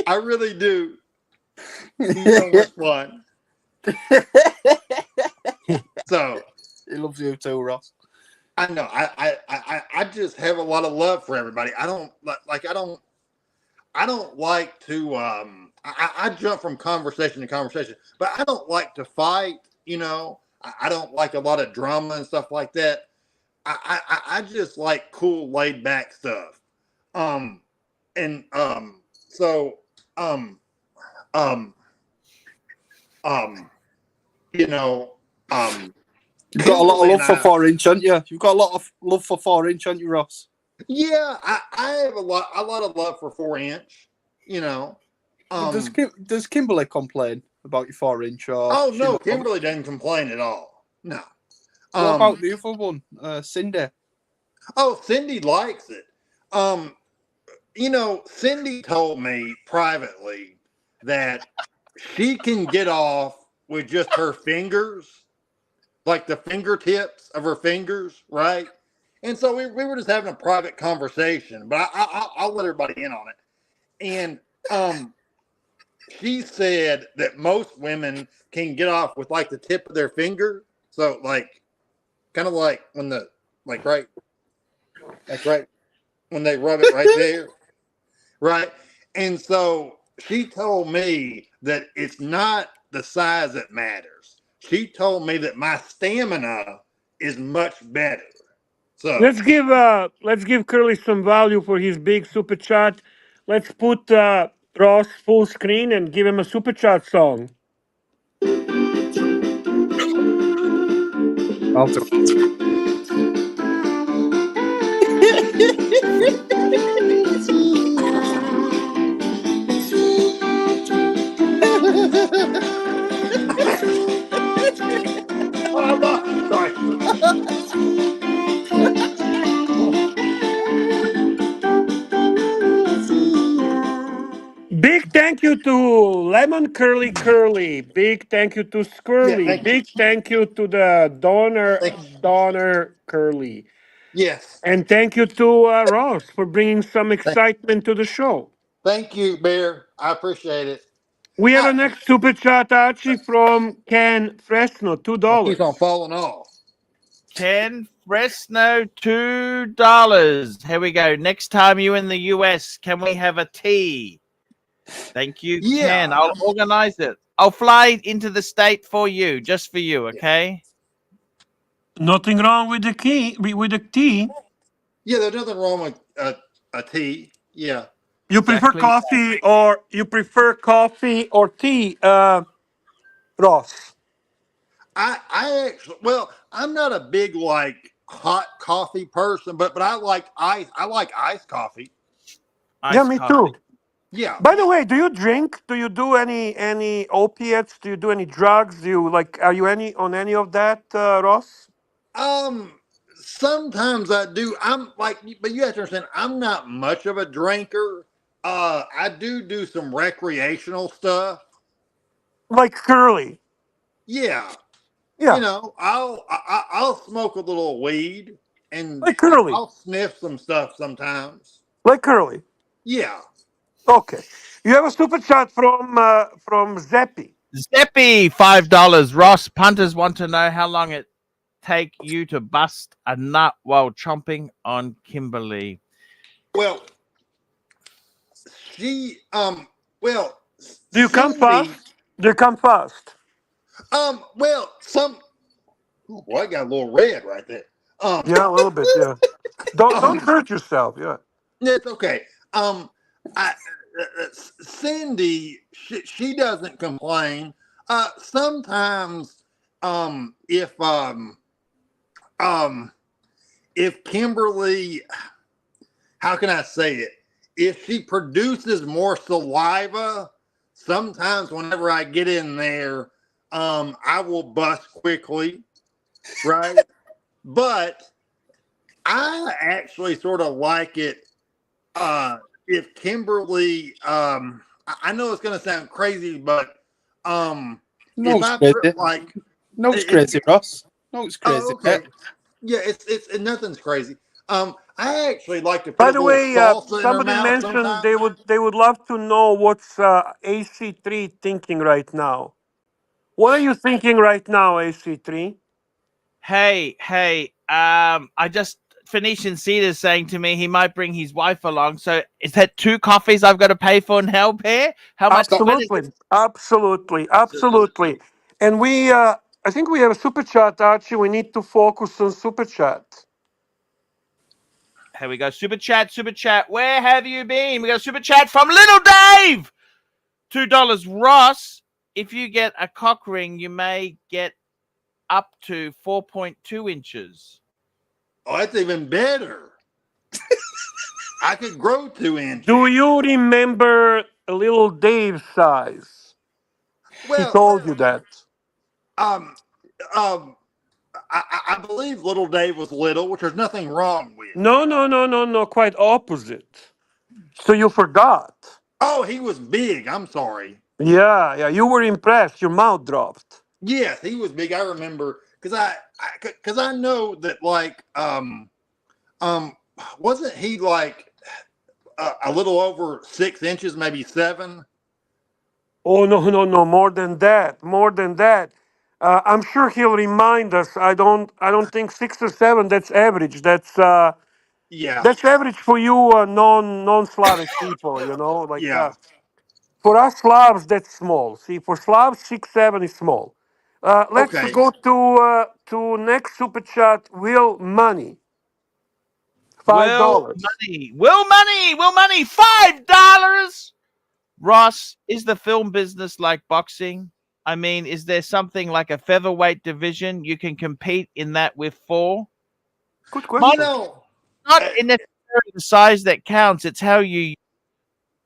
I really do. You know what's fun? So He loves you too, Ross. I know. I just have a lot of love for everybody. I don't like. I don't like to. I jump from conversation to conversation, but I don't like to fight. You know, I don't like a lot of drama and stuff like that. I just like cool, laid back stuff. And so you know, You've got a lot of Kimberly love and for I- 4-inch, haven't you? You've got a lot of love for 4-inch, haven't you, Ross? Yeah, I have a lot of love for 4-inch. You know, But does Kimberly complain about your 4-inch? Or oh she no, not- Kimberly doesn't complain at all. No. What about the other one, Cindy? Oh, Cindy likes it. You know, Cindy told me privately that she can get off with just her fingers, like the fingertips of her fingers, right? And so we were just having a private conversation, but I'll let everybody in on it. And she said that most women can get off with like the tip of their finger. So like, kind of like when the, like right when they rub it right there, right? And so she told me that it's not the size that matters. She told me that my stamina is much better. So Let's give Curly some value for his big super chat. Let's put Ross full screen and give him a super chat song. I'll do Big thank you to Lemon Curly Curly. Big thank you to yeah, Squirly. thank you. Big thank you to the Thank Donor Curly. Yes. And thank you to Ross for bringing some excitement to the show. Thank you, Bear. I appreciate it. We have I, a next super chat, Archie, from Ken Fresno, I keep $2. on falling off. Ken Fresno, $2. Here we go. Next time you in the US, can we have a tea? Thank you, Ken. Yeah. I'll organize it. I'll fly into the state for you, just for you, okay? Nothing wrong with the tea. Yeah, there's nothing wrong with a tea. Yeah. You prefer Exactly. coffee or tea, Ross? I actually, well, I'm not a big like hot coffee person, but I like ice. I like iced coffee. Yeah, Iced me coffee. too. Yeah. By the way, do you drink? Do you do any opiates? Do you do any drugs? Do you are you on any of that, Ross? Sometimes I do. I'm like, but you have to understand, I'm not much of a drinker. I do some recreational stuff. Like Curly. Yeah. You Yeah, know, I'll smoke a little weed and like Curly. I'll sniff some stuff sometimes. Like Curly. Yeah. Okay. You have a super chat from Zeppi. Steppy, $5. Ross, punters want to know how long it take you to bust a nut while chomping on Kimberly. Well, she well, Do you come Cindy, fast? They come fast. Well, some. Oh boy, I got a little red right there. Yeah, a little bit. Yeah. Don't Um, hurt yourself. Yeah. it's okay. I Cindy, she doesn't complain. Sometimes, um, if um, um, if Kimberly, how can I say it? If she produces more saliva, sometimes whenever I get in there, I will bust quickly, right? But I actually sort of like it if Kimberly, I know it's going to sound crazy, but No, if it's I crazy. put like, No, it's crazy, Ross. No, it's oh, crazy. okay, yeah, it's nothing's crazy. I actually like to put By a the little way, salsa in her somebody mouth mentioned sometimes. they would love to know what's AC3 thinking right now. What are you thinking right now, AC3? Hey, I just Phoenician Cedar's saying to me he might bring his wife along. So is that 2 coffees I've got to pay for and help here? How much? What is it? Absolutely, absolutely, absolutely. And we, I think we have a super chat, Archie. We need to focus on super chat. Here we go. Super chat, super chat. Where have you been? We got a super chat from Little Dave. $2. Ross, if you get a cock ring, you may get up to 4.2 inches. Oh, that's even better. I could grow 2 inches. Do you remember little Dave's size? He Well, told you that. um, um, I believe little Dave was little, which there's nothing wrong with. No. Quite opposite. So you forgot. Oh, he was big. I'm sorry. Yeah. You were impressed. Your mouth dropped. Yes, he was big. I remember because I know that like um wasn't he like a little over 6 inches, maybe 7? Oh no. More than that. More than that. I'm sure he'll remind us. I don't think 6 or 7. That's average. Yeah, That's average for you non-Slavic people. Like yeah. for us Slavs, that's small. See, for Slavs, 6, 7 is small. Let's Okay. go to next super chat. Will Money, five Will dollars. Money. Will Money. Will Money. $5. Ross, is the film business like boxing? I mean, is there something like a featherweight division you can compete in that with 4? Good You question. know, Not uh, necessarily the size that counts. It's how you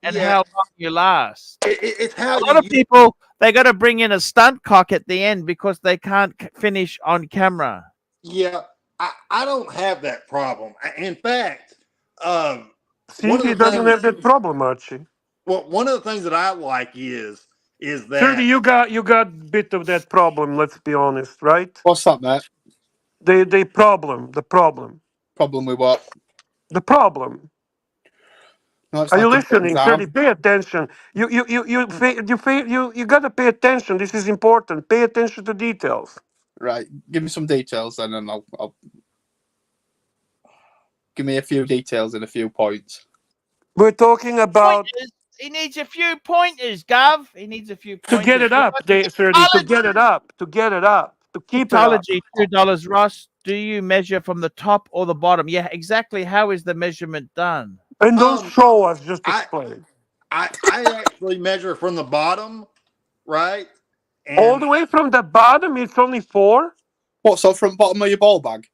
and yeah. how long you last. It's how A lot of people they got to bring in a stunt cock at the end because they can't finish on camera. Yeah, I don't have that problem. In fact, See, one he of the doesn't things have that problem, Archie. well, one of the things that I like is 30, that you got bit of that problem. Let's be honest, right? What's that, mate? The problem, Problem with what? the problem. No, it's Are you like a button's listening, arm. 30? Pay attention. You gotta pay attention. This is important. Pay attention to details. Right. Give me some details then, and I'll give me a few details and a few points. We're talking about Pointers. He needs a few pointers, Gov. He needs a few to get pointers. it up, 30. To get it up. To keep it up. Egyptology, $2. Ross, do you measure from the top or the bottom? Yeah, exactly. How is the measurement done? And don't show us. Just I explain. I actually measure from the bottom, right? All And the way from the bottom, it's only 4. What? So from bottom of your ball bag?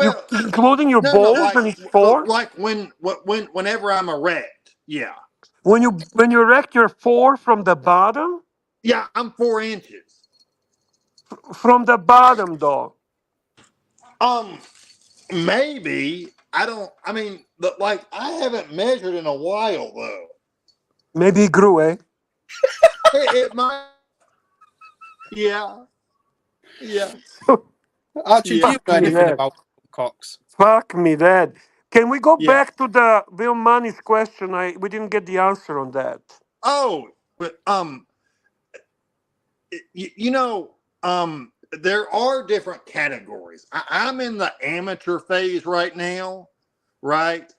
You well, including your no, balls, and it's 4. like whenever I'm erect, yeah, When you erect your 4 from the bottom, yeah, I'm 4 inches. from the bottom, though. Um, maybe I don't. I mean, like I haven't measured in a while though. Maybe he grew, eh? It might. Yeah, yeah, Archie, do yeah, you know Fuck me, anything that. about cocks? Fuck me, that. Can we go yeah. back to the Bill Money's question? We didn't get the answer on that. Oh, but you know, there are different categories. I'm in the amateur phase right now, right?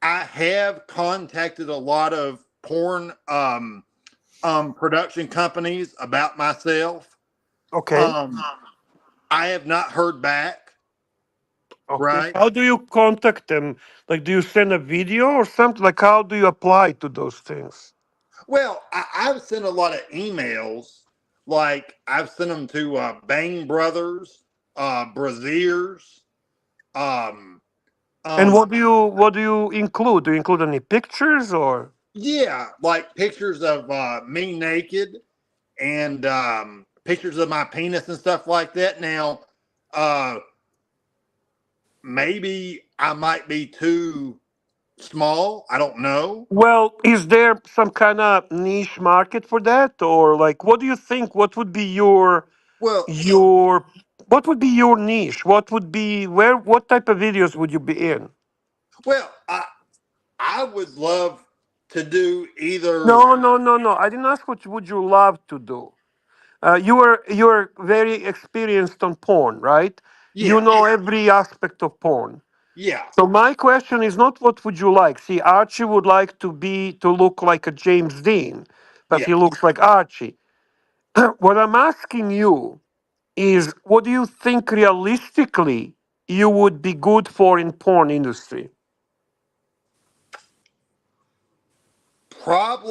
I have contacted a lot of porn production companies about myself. Okay. Um, I have not heard back. Okay. Right. How do you contact them? Like, do you send a video or something? Like, how do you apply to those things? Well, I've sent a lot of emails. Like I've sent them to Bang Brothers, Braziers. Um, And um, what do you include? Do you include any pictures or? yeah, like pictures of me naked and pictures of my penis and stuff like that. Now, uh, maybe I might be too small. I don't know. Well, is there some kind of niche market for that, or like, what do you think? What would be Well, your what would be your niche? What would be where? What type of videos would you be in? well, I would love to do either. No, no, no, no. I didn't ask what would you love to do. You're very experienced on porn, right? You Yeah, know every aspect of porn. yeah, So my question is not what would you like. See, Archie would like to look like a James Dean, but yeah. he looks like Archie. What I'm asking you is, what do you think realistically you would be good for in porn industry?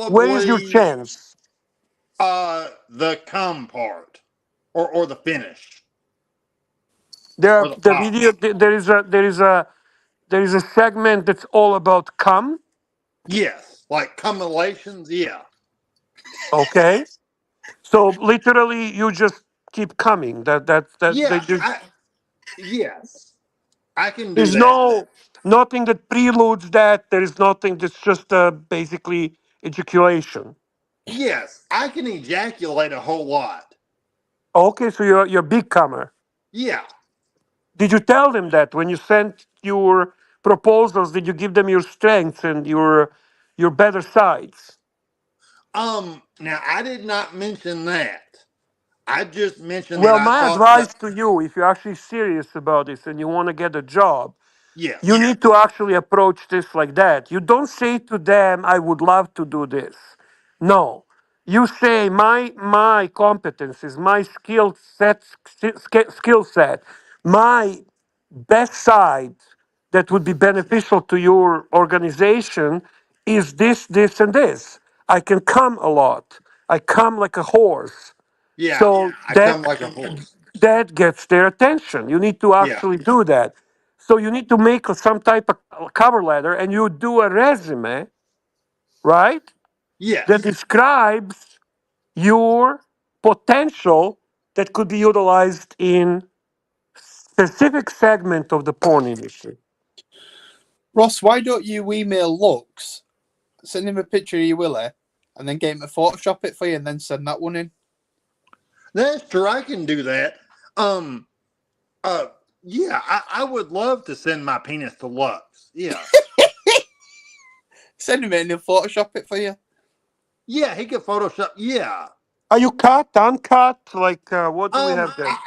Where is your Probably chance? the come part or the finish or the The pop. video there is a segment that's all about cum. Yes, like cumulations. Yeah, Okay, so literally you just keep coming. yeah. Yes, I can do There's that. nothing that preludes that. There is nothing that's just basically ejaculation. Yes, I can ejaculate a whole lot. Okay, so you're a big comer. Yeah. Did you tell them that when you sent your proposals? Did you give them your strengths and your better sides? Now I did not mention that. I just mentioned that Well, I my thought that. advice to you, if you're actually serious about this and you want to get a job, you Yes. need to actually approach this like that. You don't say to them, "I would love to do this." No, you say, "My competences, my skill set, my best side that would be beneficial to your organization is this, this, and this. I can come a lot. I come like a horse." Yeah. So I come like a horse. that gets their attention. You need to Yeah. actually do that. So you need to make some type of cover letter and you do a resume, right? That Yes. describes your potential that could be utilized in specific segment of the porn industry. Ross, why don't you email Lux, send him a picture of your Willie, and then get him to Photoshop it for you and then send that one in? That's true. I can do that. Um. Yeah. I would love to send my penis to Lux. Yeah. Send him in and he'll Photoshop it for you. Yeah. He could Photoshop. Yeah. Are you cut, uncut? Like, what do we have there?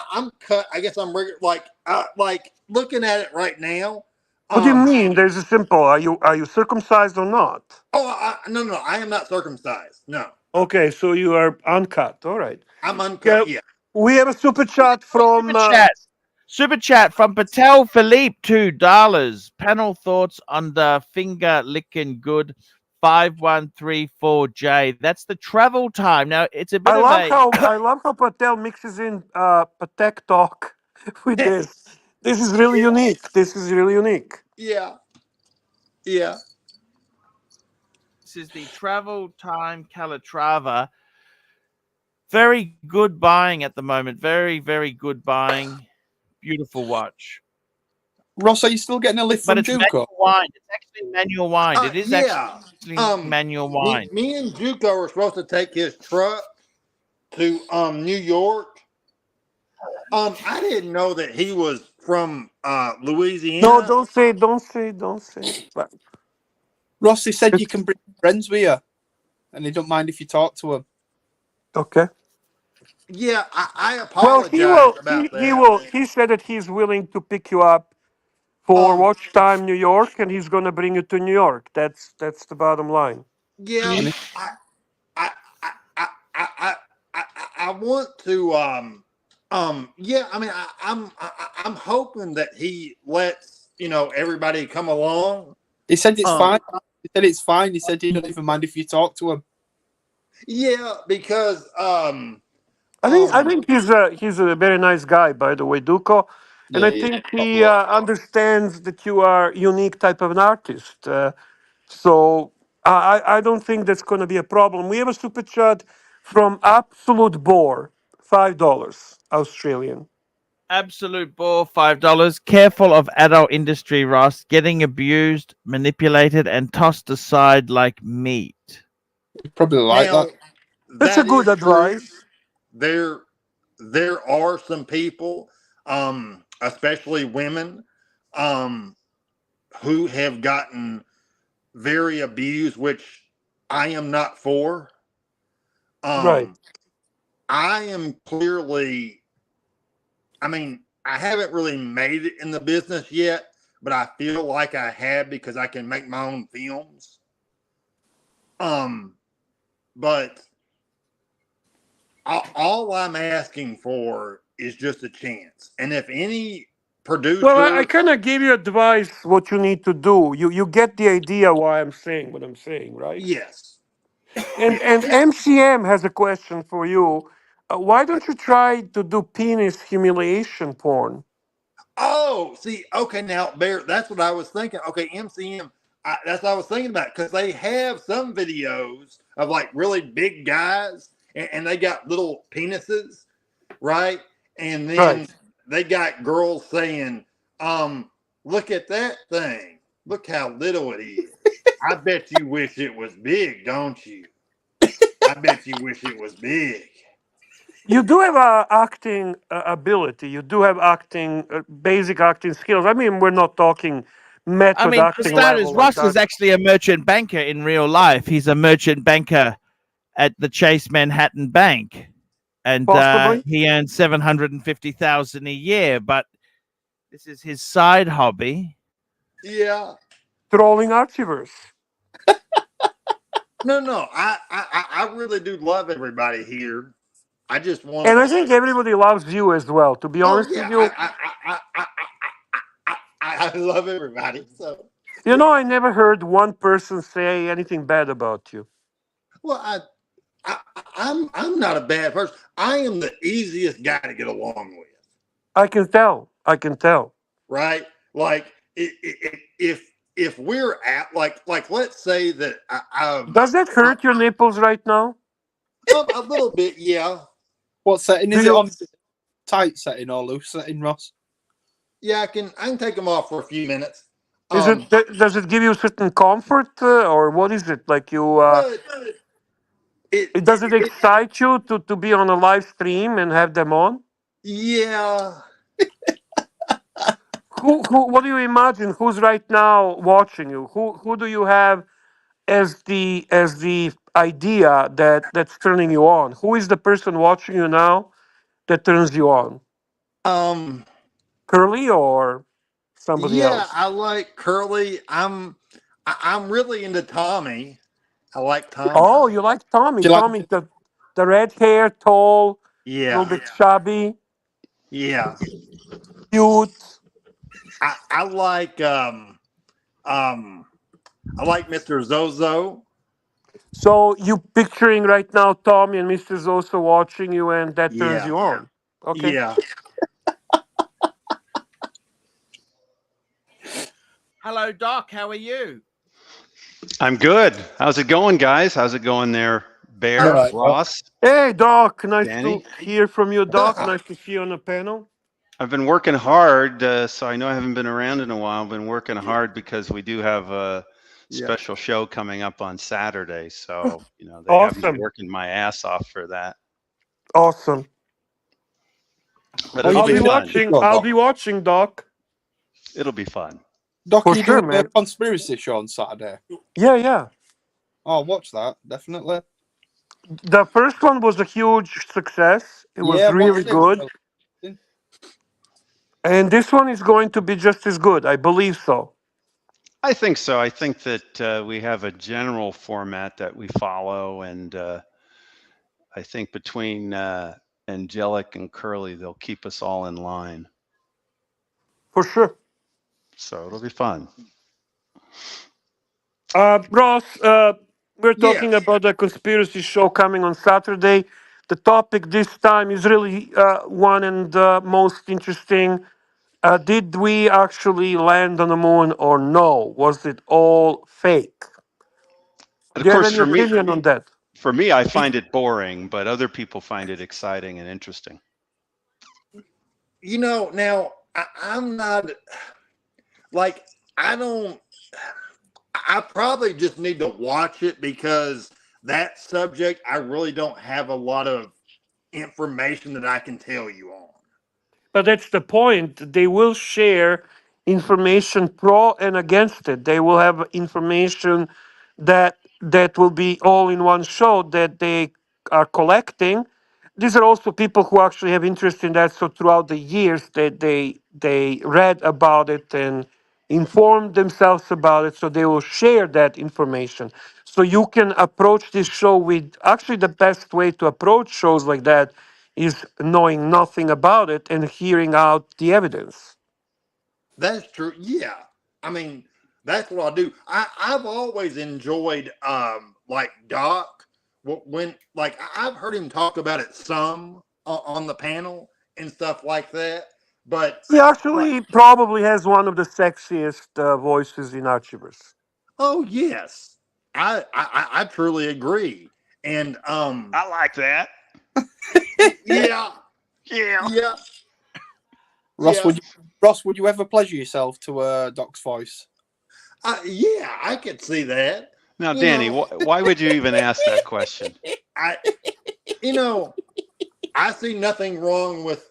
I'm cut. I guess I'm regular. Like looking at it right now. What do you Um. mean? There's a simple. Are you circumcised or not? Oh, no. I am not circumcised. No, Okay, so you are uncut. All right. I'm Yeah, uncut. Yeah. we have a super chat from. Super chat. Super chat from Patek Philippe, $2. Panel thoughts on the finger licking good 5134J. That's the travel time. Now it's a bit I of love a how Patel mixes in Patek talk with this. This is really Yeah. unique. This is really unique. Yeah. Yeah. this is the travel time Calatrava. Very good buying at the moment. Very, very good buying. Beautiful watch. Ross, are you still getting a lift But from it's Juco? manual wind. It's actually manual wind. It is Yeah. actually manual wind. Me and Juco were supposed to take his truck to New York. I didn't know that he was from Louisiana. No, don't say. But Ross, he said you can bring friends with you, and he don't mind if you talk to him. okay. Yeah, I Well, apologize about that. He said that he's willing to pick you up for Um, watch time New York, and he's gonna bring you to New York. That's the bottom line. Yeah, And I, I, I, I, I, I want to. Yeah. I mean, I'm hoping that he lets everybody come along. he said it's Um, fine. He said it's fine. He said he don't even mind if you talk to him. yeah, because I think he's a very nice guy, by the way, Duco, and I Yeah, yeah. think he understands that you are unique type of an artist. So I don't think that's going to be a problem. We have a super chat from Absolute Bore, $5 Australian. Absolute bore, $5. Careful of adult industry, Ross. Getting abused, manipulated, and tossed aside like meat. Probably like now that. That's a that good is true. advice. There, there are some people, especially women, um, who have gotten very abused, which I am not for. Right. Um, I am clearly, I mean, I haven't really made it in the business yet, but I feel like I have because I can make my own films. But all I'm asking for is just a chance. And if any Well, I producer, kind of gave you advice what you need to do. You get the idea why I'm saying what I'm saying, right? yes. And MCM has a question for you. Why don't you try to do penis humiliation porn? Oh, see, okay, now, Bear, that's what I was thinking. Okay, MCM, that's what I was thinking about because they have some videos of like really big guys and they got little penises, right? And Right. then they got girls saying, look at that thing. Look how little it is. I bet you wish it was big, don't you? I bet you wish it was big. You do have acting ability. You do have acting, basic acting skills. I mean, we're not talking I method mean, for acting starters, level like Ross is that. actually a merchant banker in real life. He's a merchant banker at the Chase Manhattan Bank, and Possibly he earns $750,000 a year. But this is his side hobby. Yeah. trolling Archieverse. No. I really do love everybody here. I just And want. I think everybody loves you as well. To be Oh honest with yeah, you, I love everybody. So I never heard one person say anything bad about you. well, I'm not a bad person. I am the easiest guy to get along with. I can tell. I can tell. Right? Like if we're at like let's say that Does that hurt your nipples right now? a little bit, yeah. What setting Do is it you? on? Tight setting or loose setting, Ross? Yeah, I can take them off for a few minutes. Is it? Does it give you certain comfort, or what is it like? You? But it, Does it it excite you to be on a live stream and have them on? yeah. Who? What do you imagine? Who's right now watching you? Who do you have as the idea that's turning you on? Who is the person watching you now that turns you on? Um Curly or somebody yeah, else? I like Curly. I'm really into Tommy. I like Tommy. Oh, you like Tommy? Do you like? Tommy, the red hair, tall, a little Yeah. bit chubby, Yeah. cute. I like um I like Mr. Zozo. So you picturing right now Tommy and Mr. Zoso watching you, and that turns Yeah. you on. Okay. Yeah. Hello, Doc. How are you? I'm good. How's it going, guys? How's it going there, All Bear, right. Well, Ross, Hey, Doc. Nice to Danny? hear from you, Doc. Nice to see you on the panel. I've been working hard, so I know I haven't been around in a while. I've been working hard because we do have a Yeah. special show coming up on Saturday. So, they have me Awesome. working my ass off for that. Awesome. But are you it'll I'll be be doing a fun. watching. show, I'll Doc? be watching, Doc. It'll be fun. Doc, For are you sure, doing a man. conspiracy show on Saturday? Yeah. Oh, I'll watch that definitely. The first one was a huge success. It was Yeah, really watched it. good. And this one is going to be just as good. I believe so. I think so. I think that we have a general format that we follow, and I think between Angelic and Curly, they'll keep us all in line. For sure. So it'll be fun. Ross, we're talking Yes. about the conspiracy show coming on Saturday. The topic this time is really one and most interesting. Did we actually land on the moon or no? Was it all fake? And Do of you have course, any opinion on that? for me, I find it boring, but other people find it exciting and interesting. You know, now I'm not like I don't. I probably just need to watch it because that subject I really don't have a lot of information that I can tell you on. But that's the point. They will share information pro and against it. They will have information that will be all in one show that they are collecting. These are also people who actually have interest in that. So throughout the years, they read about it and informed themselves about it. So they will share that information. So you can approach this show with actually the best way to approach shows like that is knowing nothing about it and hearing out the evidence. That's true. Yeah. I mean, that's what I do. I've always enjoyed like Doc when like I've heard him talk about it some on the panel and stuff like that. But He like, actually probably has one of the sexiest voices in Archiverse. oh yes, I truly agree. And I like that. yeah, Yeah. yeah, Ross, yeah. would you ever pleasure yourself to Doc's voice? Yeah, I could see that. Now, You Danny, know, why would you even ask that question? I you know, I see nothing wrong with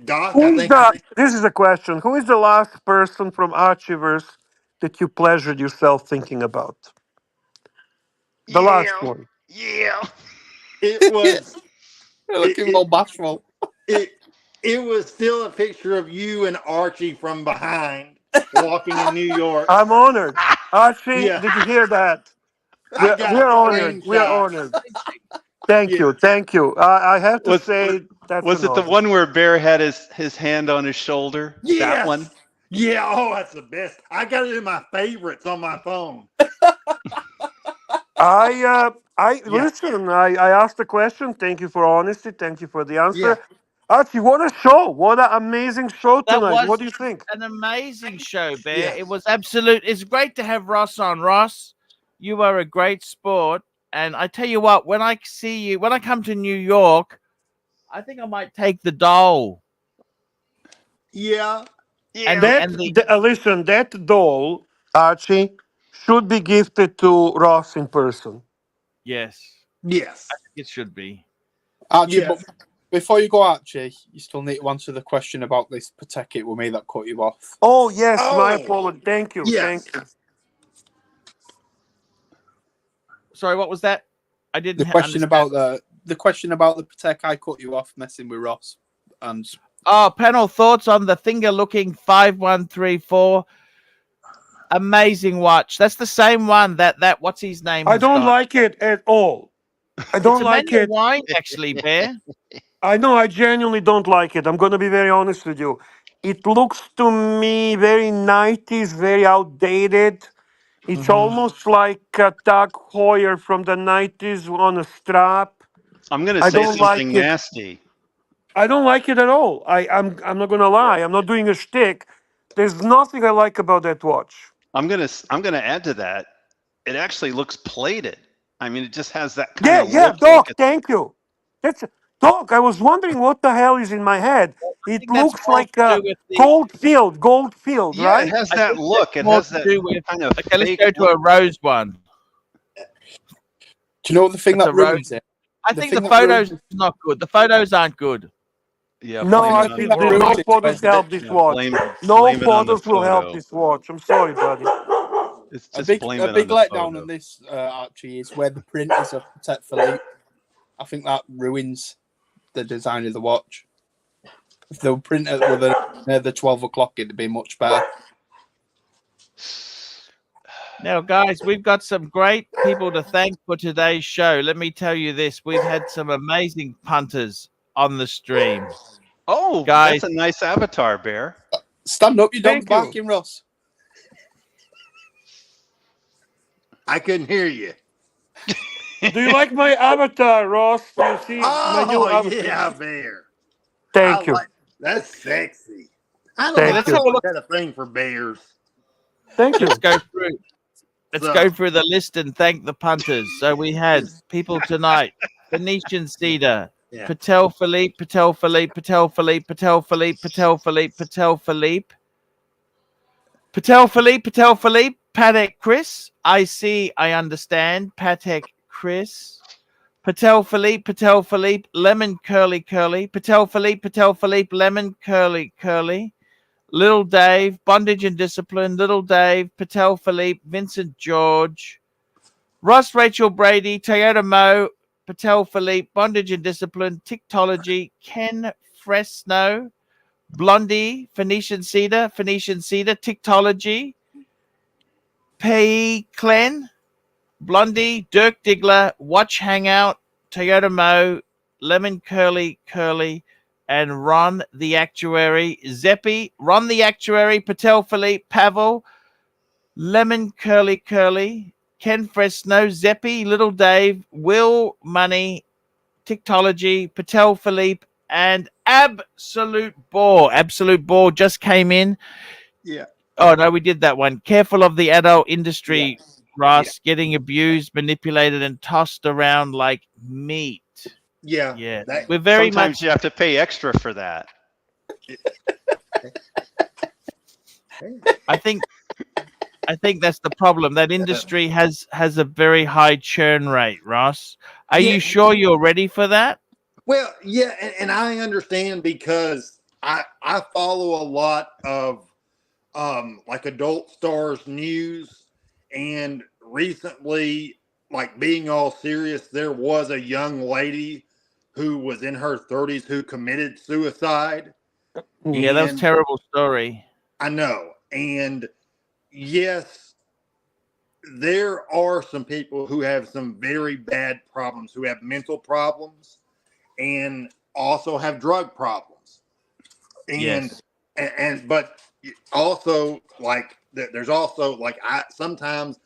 Doc. I Who is think the? This is a question. Who is the last person from Archiverse that you pleasured yourself thinking about? The last Yeah. one. Yeah. it was Looking it, all bashful. it it was still a picture of you and Archie from behind walking in New York. I'm honored. Archie, Yeah, did you hear that? I got We're a honored. We are screenshot. honored. Thank Yeah, you. Thank you. I have to Was say that's was an it the honor. one where Bear had his hand on his shoulder? That one? yes, yeah. Oh, that's the best. I got it in my favorites on my phone. I Yeah, listen. I asked the question. Thank you for honesty. Thank you for the yeah. answer. Archie, what a show! What an amazing show That tonight. What was do you think? an amazing show, Bear. Yes. It was absolute. It's great to have Ross on. Ross, you are a great sport. And I tell you what, when I see you, when I come to New York, I think I might take the doll Yeah. and Yeah. the Listen, that doll, Archie, should be gifted to Ross in person. yes, I Yes. think it should be. Archie, but Yes. before you go, Archie, you still need to answer the question about this Patek it with me that cut you off. Oh yes, my Oh, apology. Thank you. yes. Thank you. Sorry, what was that? I didn't The question understand. about the question about the Patek, I cut you off messing with Ross, and Oh, panel thoughts on the finger looking 5134. Amazing watch. That's the same one that what's his name I has don't got. like it at all. I It's don't a like manual it. wind, actually, Bear. I know. I genuinely don't like it. I'm going to be very honest with you. It looks to me very 90s, very outdated. It's Mm-hmm. almost like a Doug Hoyer from the 90s on a strap. I'm gonna I say don't like something it. nasty. I don't like it at all. I'm not gonna lie. I'm not doing a shtick. There's nothing I like about that watch. I'm gonna add to that. It actually looks plated. I mean, it just has that kind Yeah, of yeah, look like Doc. Thank you. That's Doc. I was wondering what the hell is in my head. I It think that's looks more like to a do with the. gold field, yeah, it right? has I that think that's look. It more has to that do with. kind of Okay, let's fake go to a look. rose one. do you know the thing That's that a rose. ruins it? I The think the thing that ruins photos is not good. The photos aren't good. Yeah, No, blame I it think on the the thing that no ruins photo. it is photos help this Yeah, watch. No blame it on the photos will help photo. this watch. I'm sorry, buddy. It's a just big blame a it on big the letdown photo. on this Archie is where the print is of Patek Philippe. I think that ruins the design of the watch. If they were printed with the 12 o'clock, it'd be much better. Now, guys, we've got some great people to thank for today's show. Let me tell you this. We've had some amazing punters on the stream. Oh, guys, that's a nice avatar, Bear. Stand up, your dog's Thank you. barking, Ross. I couldn't hear you. Do you like my avatar, Ross? Do you see my new Oh, avatar? yeah, Bear. Thank you. That's sexy. I don't Thank know. let's you. have a look. Got a thing for bears. Thank you. Let's go through. Let's So- go through the list and thank the punters. So we had people tonight: Venetian Cedar, Yeah. Patek Philippe, Patek Philippe, Patek Philippe, Patek Philippe, Patek Philippe, Patek Philippe, Patek Philippe, Patek Philippe, Patek Chris. I see. I understand. Patek Chris. Patek Philippe, Patek Philippe, Lemon Curly Curly, Patek Philippe, Patek Philippe, Lemon Curly Curly, Little Dave, Bondage and Discipline, Little Dave, Patek Philippe, Vincent George, Russ Rachel Brady, Toyota Mo, Patek Philippe, Bondage and Discipline, Tiktology, Ken Fresno, Blondie, Phoenician Cedar, Tiktology, Pei Clen, Blondie, Dirk Diggler, Watch Hangout, Toyota Mo, Lemon Curly Curly, and Ron the Actuary, Zeppi, Ron the Actuary, Patek Philippe, Pavel, Lemon Curly Curly, Ken Fresno, Zeppi, Little Dave, Will Money, Tiktology, Patek Philippe, and Absolute Bore. Absolute Bore just came in. Yeah. Oh, no, we did that one. Careful of the adult industry, Ross, getting abused, manipulated, and tossed around like meat. Yeah. Yeah. That- We're very Sometimes much. you have to pay extra for that. I think that's the problem. That industry has a very high churn rate, Ross. Are Yeah. you sure you're ready for that? Well, yeah, and I understand because I follow a lot of like adult stars news, and recently, like being all serious, there was a young lady who was in her 30s who committed suicide. Yeah, that was a And terrible story. I know. And yes, there are some people who have some very bad problems, who have mental problems and also have drug problems. And Yes. and but also like there's also like sometimes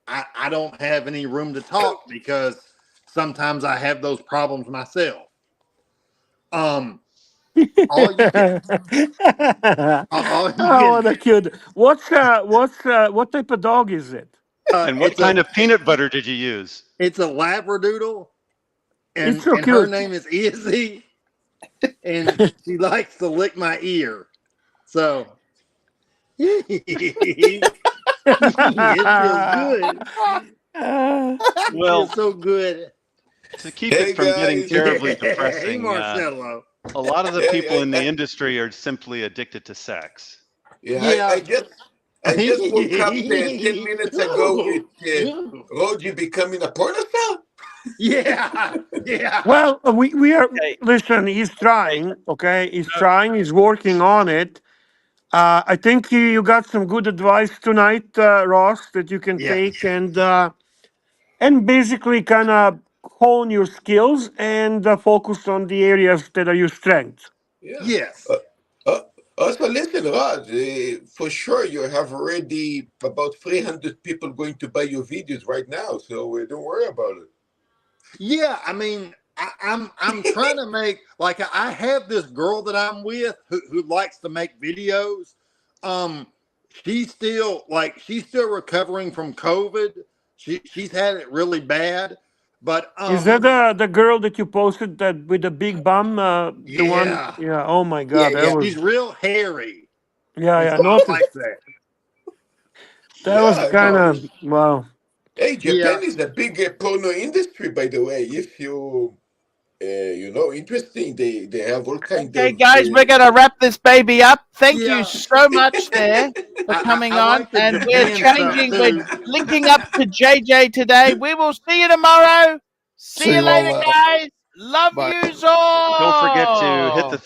I don't have any room to talk because sometimes I have those problems myself. All you can, all you Oh, what can, a cute. What type of dog is it? And what kind of peanut butter did you use? it's a Labradoodle, and It's so and her cute. name is Izzy, and she likes to lick my ear. So it feels good. It Well, feels so good. to keep it from getting terribly Hey, depressing, Marcelo. a lot of the people in the industry are simply addicted to sex. Yeah. I just woke up 10 minutes ago with Roji becoming a porn star. Yeah. Well, we are. Okay. Listen, he's trying. Okay, he's trying. He's working on it. I think you got some good advice tonight, Ross, that you can Yeah. take and basically kind of hone your skills and focus on the areas that are your strengths. Yeah. Yes. Also, listen, Raj, for sure you have already about 300 people going to buy your videos right now, so don't worry about it. Yeah, I mean, I'm trying to make like I have this girl that I'm with who likes to make videos. She's still recovering from COVID. She's had it really bad, but Is that the girl that you posted that with the big bum? The one? yeah. Yeah. Oh my God, that was. She's real hairy. Yeah, And yeah. so I Noticed. like that. That was Yeah, kind no. of wow. Hey, Yeah. Japan is a big porno industry, by the way. If you, interesting, they have all kinds Okay, of. guys, we're gonna wrap this baby up. Thank Yeah. you so much there for coming I on, like the and we're Japan changing. stuff, We're too. linking up to JJ today. We will see you tomorrow. See you you all later, later. guys. Love Bye. yous all. Don't forget to hit the